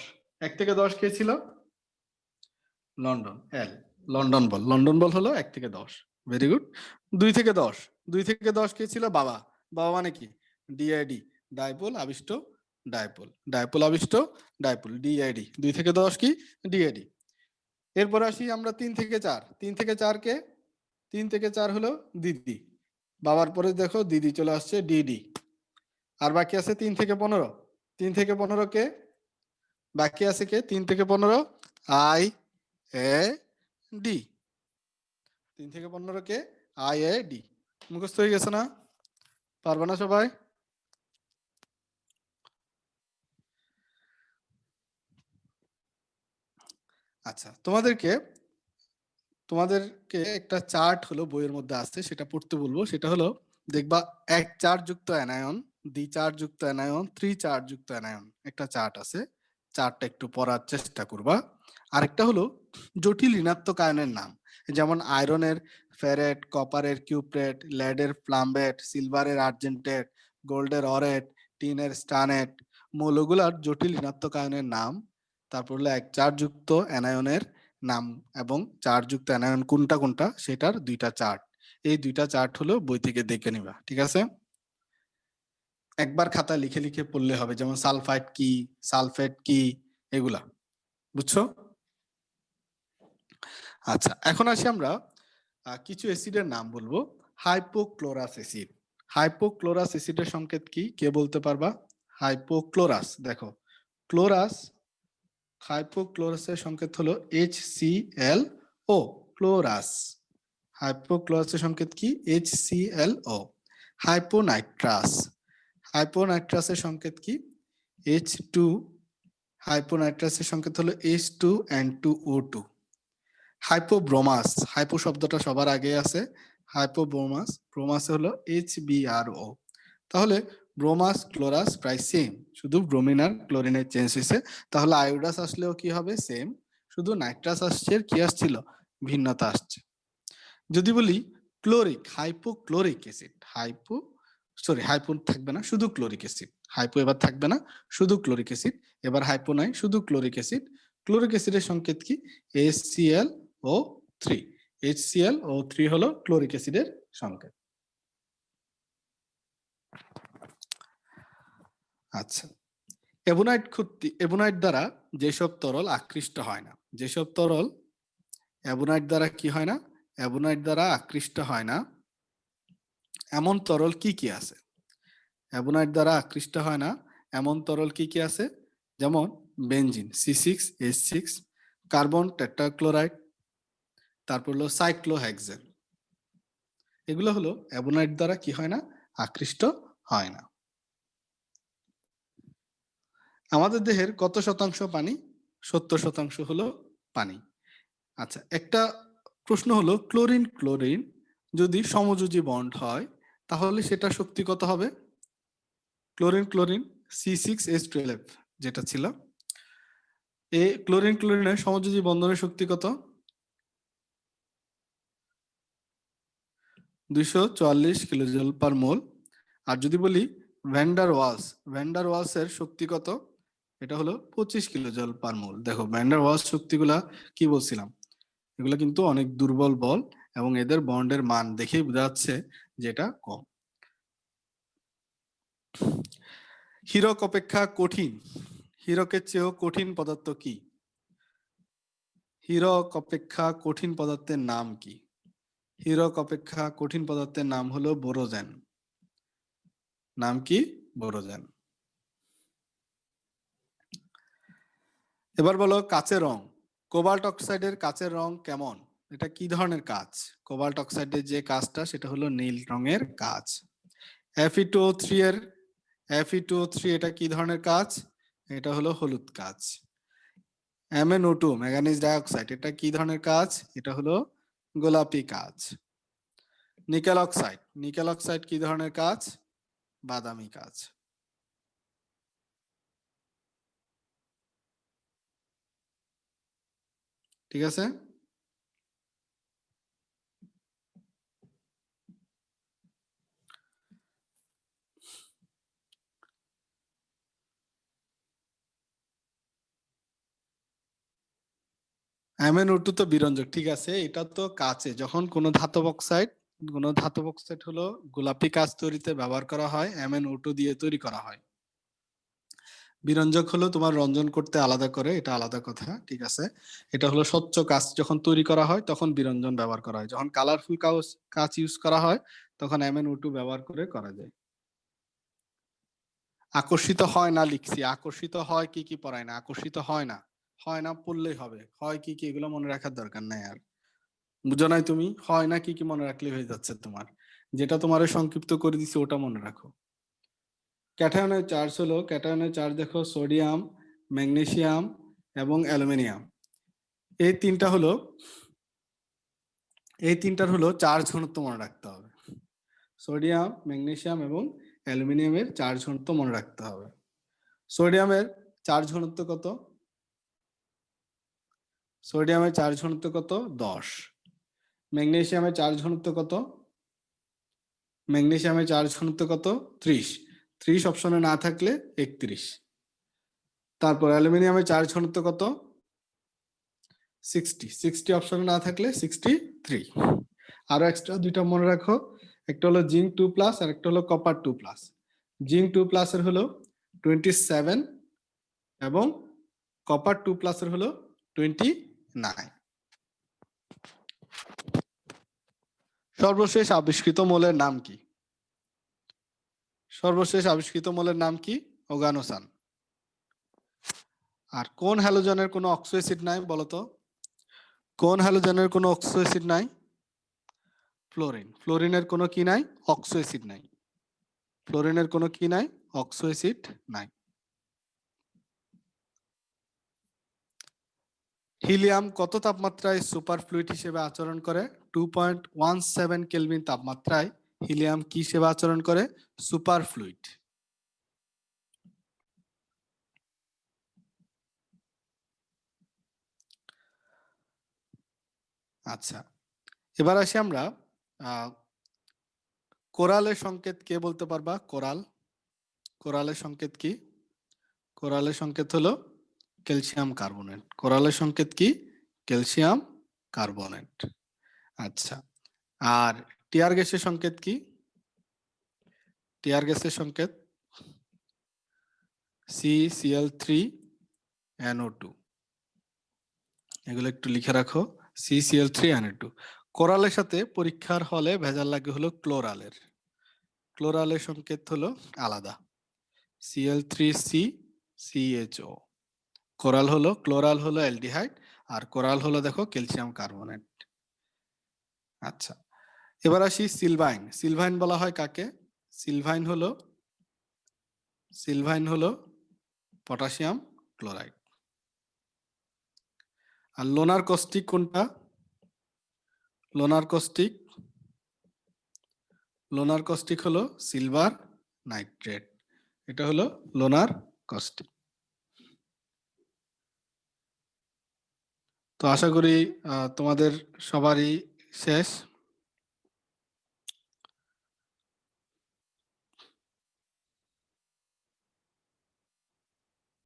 1 থেকে 10 কে ছিল? লন্ডন, এল, লন্ডন বল। লন্ডন বল হলো 1 থেকে 10। Very good. 2 থেকে 10, 2 থেকে 10 কে ছিল? বাবা। বাবা মানে কি? ডিআইডি, ডাইপোল আবিষ্ট ডাইপোল, ডাইপোল আবিষ্ট ডাইপোল, ডিআইডি। 2 থেকে 10 কি? ডিআইডি। এরপর আসি আমরা 3 থেকে 4। 3 থেকে 4 কে? 3 থেকে 4 হলো দিদি। বাবার পরে দেখো দিদি চলে আসছে, ডিডি। আর বাকি আছে 3 থেকে 15। 3 থেকে 15 কে? বাকি আছে কে? 3 থেকে 15 আই এ ডি। 3 থেকে 15 কে? I A D. মুখস্থ হয়ে গেছে না? পারবে না সবাই? আচ্ছা, তোমাদেরকে একটা চার্ট হলো বইয়ের মধ্যে আছে, সেটা পড়তে বলবো। সেটা হলো, দেখবা 1 চার্জ যুক্ত অ্যানায়ন, 2 চার্জ যুক্ত অ্যানায়ন, 3 চার্জ যুক্ত অ্যানায়ন, একটা চার্ট আছে। চার্টটা একটু পড়ার চেষ্টা করবা। আরেকটা হলো জটিল ঋণাত্মক আয়নের নাম, যেমন আয়রনের ফেরেট, কপারের কিউপ্রেট, লেডের ফ্লাম্বেট, সিলভারের আর্জেন্টেট, গোল্ডের অরেট, টিনের স্টানেট, মৌলগুলার জটিল ঋণাত্মক আয়নের নাম। তারপর হলো 1 চার্জ যুক্ত অ্যানায়নের নাম এবং চার্জ যুক্ত অ্যানায়ন কোনটা কোনটা সেটার 2টা চার্ট। এই 2টা চার্ট হলো বই থেকে দেখে নিবা, ঠিক আছে? একবার খাতা লিখে লিখে পড়লে হবে, যেমন সালফাইড কি, সালফেট কি, এগুলা। বুঝছো? আচ্ছা, এখন আসি আমরা কিছু অ্যাসিডের নাম বলবো। Hypochlorous acid. হাইপোক্লোরাস অ্যাসিডের সংকেত কি? কে বলতে পারবা? হাইপোক্লোরাস, দেখো ক্লোরাস, হাইপোক্লোরাসের সংকেত হলো HClO, ক্লোরাস। হাইপোক্লোরাসের সংকেত কি? HClO। হাইপোনাইট্রাস, হাইপোনাইট্রাসের সংকেত কি? H2, হাইপোনাইট্রাসের সংকেত হলো H2N2O2। হাইপোব্রোমাস, হাইপো শব্দটা সবার আগে আছে, হাইপোব্রোমাস, ব্রোমাস হলো HBRO। তাহলে ব্রোমাস ক্লোরাস প্রায় সেম, শুধু ব্রোমিন আর ক্লোরিনের চেঞ্জ হয়েছে। তাহলে আয়োডাস আসলেও কি হবে? সেম, শুধু নাইট্রাস আসছে, কি আসছিল? ভিন্নতা আসছে। যদি বলি ক্লোরিক, হাইপোক্লোরিক অ্যাসিড, হাইপো থাকবে না, শুধু ক্লোরিক অ্যাসিড। হাইপো এবার থাকবে না, শুধু ক্লোরিক অ্যাসিড। এবার হাইপো নাই, শুধু ক্লোরিক অ্যাসিড। ক্লোরিক অ্যাসিডের সংকেত কি? HClO3। HClO3 হলো ক্লোরিক অ্যাসিডের সংকেত। আচ্ছা, অ্যাবোনাইট ক্ষতি, অ্যাবোনাইট দ্বারা যেসব তরল আকৃষ্ট হয় না, যেসব তরল অ্যাবোনাইট দ্বারা কি হয় না? অ্যাবোনাইট দ্বারা আকৃষ্ট হয় না, এমন তরল কি কি আছে? অ্যাবোনাইট দ্বারা আকৃষ্ট হয় না এমন তরল কি কি আছে? যেমন বেনজিন, C6H6, কার্বন টেট্রাক্লোরাইড, তারপর হলো সাইক্লোহেক্সেন। এগুলো হলো অ্যামোনাইট দ্বারা কি হয় না, আকৃষ্ট হয় না। আমাদের দেহের কত শতাংশ পানি? 70% হলো পানি। আচ্ছা, একটা প্রশ্ন হলো ক্লোরিন ক্লোরিন যদি সমযোজী বন্ড হয় তাহলে সেটা শক্তি কত হবে? ক্লোরিন ক্লোরিন C6H12 যেটা ছিল, এই ক্লোরিন ক্লোরিনের সমযোজী বন্ধনের শক্তি কত? 244 কিলোজুল পার মোল। আর যদি বলি ভ্যান্ডার ওয়ালস এর শক্তি কত? এটা হলো 25 কিলোজুল পার মোল। দেখো ভ্যান্ডার ওয়ালস শক্তিগুলা কি বলছিলাম, এগুলো কিন্তু অনেক দুর্বল বল এবং এদের বন্ডের মান দেখেই বোঝা যাচ্ছে যে এটা কম। হীরক অপেক্ষা কঠিন, হীরকের চেয়েও কঠিন পদার্থ কি? হীরক অপেক্ষা কঠিন পদার্থের নাম কি? হীরক অপেক্ষা কঠিন পদার্থের নাম হলো বোরোজেন। নাম কি? বোরোজেন। এবার বলো কাচের রং। কোবাল্ট অক্সাইডের কাচের রং কেমন? এটা কি ধরনের কাচ? কোবাল্ট অক্সাইডের যে কাচটা সেটা হলো নীল রঙের কাচ। Fe2O3 এর Fe2O3 এটা কি ধরনের কাচ? এটা হলো হলুদ কাচ। MnO2 ম্যাঙ্গানিজ ডাইঅক্সাইড এটা কি ধরনের কাচ? এটা হলো গোলাপি কাচ। নিকেল অক্সাইড কি ধরনের কাচ? বাদামি কাচ। ঠিক আছে? MnO2 তো বিরঞ্জক, ঠিক আছে, এটা তো কাচে যখন কোনো ধাতব অক্সাইড হলো গোলাপি কাচ তৈরিতে ব্যবহার করা হয়, MnO2 দিয়ে তৈরি করা হয়। বিরঞ্জক হলো তোমার রঞ্জন করতে আলাদা করে, এটা আলাদা কথা, ঠিক আছে। এটা হলো স্বচ্ছ কাচ যখন তৈরি করা হয় তখন বিরঞ্জন ব্যবহার করা হয়, যখন কালারফুল কাচ ইউজ করা হয় তখন MnO2 ব্যবহার করে করা যায়। আকর্ষিত হয় না লিখছি, আকর্ষিত হয় কি কি পড়ায় না, আকর্ষিত হয় না, হয় না পড়লেই হবে, হয় কি কি এগুলো মনে রাখার দরকার নাই। আর বুঝো নাই তুমি, হয় না কি কি মনে রাখলে হয়ে যাচ্ছে তোমার, যেটা তোমার সংক্ষিপ্ত করে দিছি ওটা মনে রাখো। ক্যাটায়নের চার্জ হলো, ক্যাটায়নের চার্জ দেখো সোডিয়াম, ম্যাগনেসিয়াম এবং অ্যালুমিনিয়াম। এই তিনটার হলো চার্জ ঘনত্ব মনে রাখতে হবে। সোডিয়াম, ম্যাগনেসিয়াম এবং অ্যালুমিনিয়ামের চার্জ ঘনত্ব মনে রাখতে হবে। সোডিয়ামের চার্জ ঘনত্ব কত? সোডিয়ামের চার্জ ঘনত্ব কত? 10। ম্যাগনেসিয়ামের চার্জ ঘনত্ব কত? ম্যাগনেসিয়ামের চার্জ ঘনত্ব কত? 30। 30 অপশনে না থাকলে 31। তারপর অ্যালুমিনিয়ামের চার্জ ঘনত্ব কত? 60। 60 অপশনে না থাকলে 63। আরো এক্সট্রা দুইটা মনে রাখো, একটা হলো জিঙ্ক 2+ আর একটা হলো কপার 2+। জিঙ্ক 2+ এর হলো 27 এবং কপার 2+ এর হলো 29। সর্বশেষ আবিষ্কৃত মৌলের নাম কি? সর্বশেষ আবিষ্কৃত মৌলের নাম কি? ওগানোসান। আর কোন হ্যালোজেনের কোনো অক্সো অ্যাসিড নাই বলতো? কোন হ্যালোজেনের কোনো অক্সো অ্যাসিড নাই? ফ্লোরিন। ফ্লোরিনের কোনো কি নাই? অক্সো অ্যাসিড নাই। ফ্লোরিনের কোনো কি নাই? অক্সো অ্যাসিড নাই। হিলিয়াম কত তাপমাত্রায় সুপার ফ্লুইড হিসেবে আচরণ করে? 2.17 কেলভিন তাপমাত্রায় হিলিয়াম কি হিসেবে আচরণ করে? Super fluid. আচ্ছা, এবার আসি আমরা কোরালের সংকেত কে বলতে পারবা? কোরাল, কোরালের সংকেত কি? কোরালের সংকেত হলো ক্যালসিয়াম কার্বনেট। কোরালের সংকেত কি? Calcium carbonate. আচ্ছা, আর টিয়ার গ্যাসের সংকেত কি? টিয়ার গ্যাসের সংকেত CCl3NO2। এগুলো একটু লিখে রাখো, CCl3NO2। কোরালের সাথে পরীক্ষার হলে ভেজাল লাগে হলো ক্লোরালের। ক্লোরালের সংকেত হলো আলাদা, Cl3CCHO। ক্লোরাল হলো অ্যালডিহাইড আর কোরাল হলো দেখো ক্যালসিয়াম কার্বনেট। আচ্ছা, এবার আসি সিলভাইন। সিলভাইন বলা হয় কাকে? সিলভাইন হলো পটাশিয়াম ক্লোরাইড। আর লোনার কস্টিক কোনটা? লোনার কস্টিক হলো সিলভার নাইট্রেট। এটা হলো লোনার কস্টিক। তো আশা করি তোমাদের সবারই শেষ।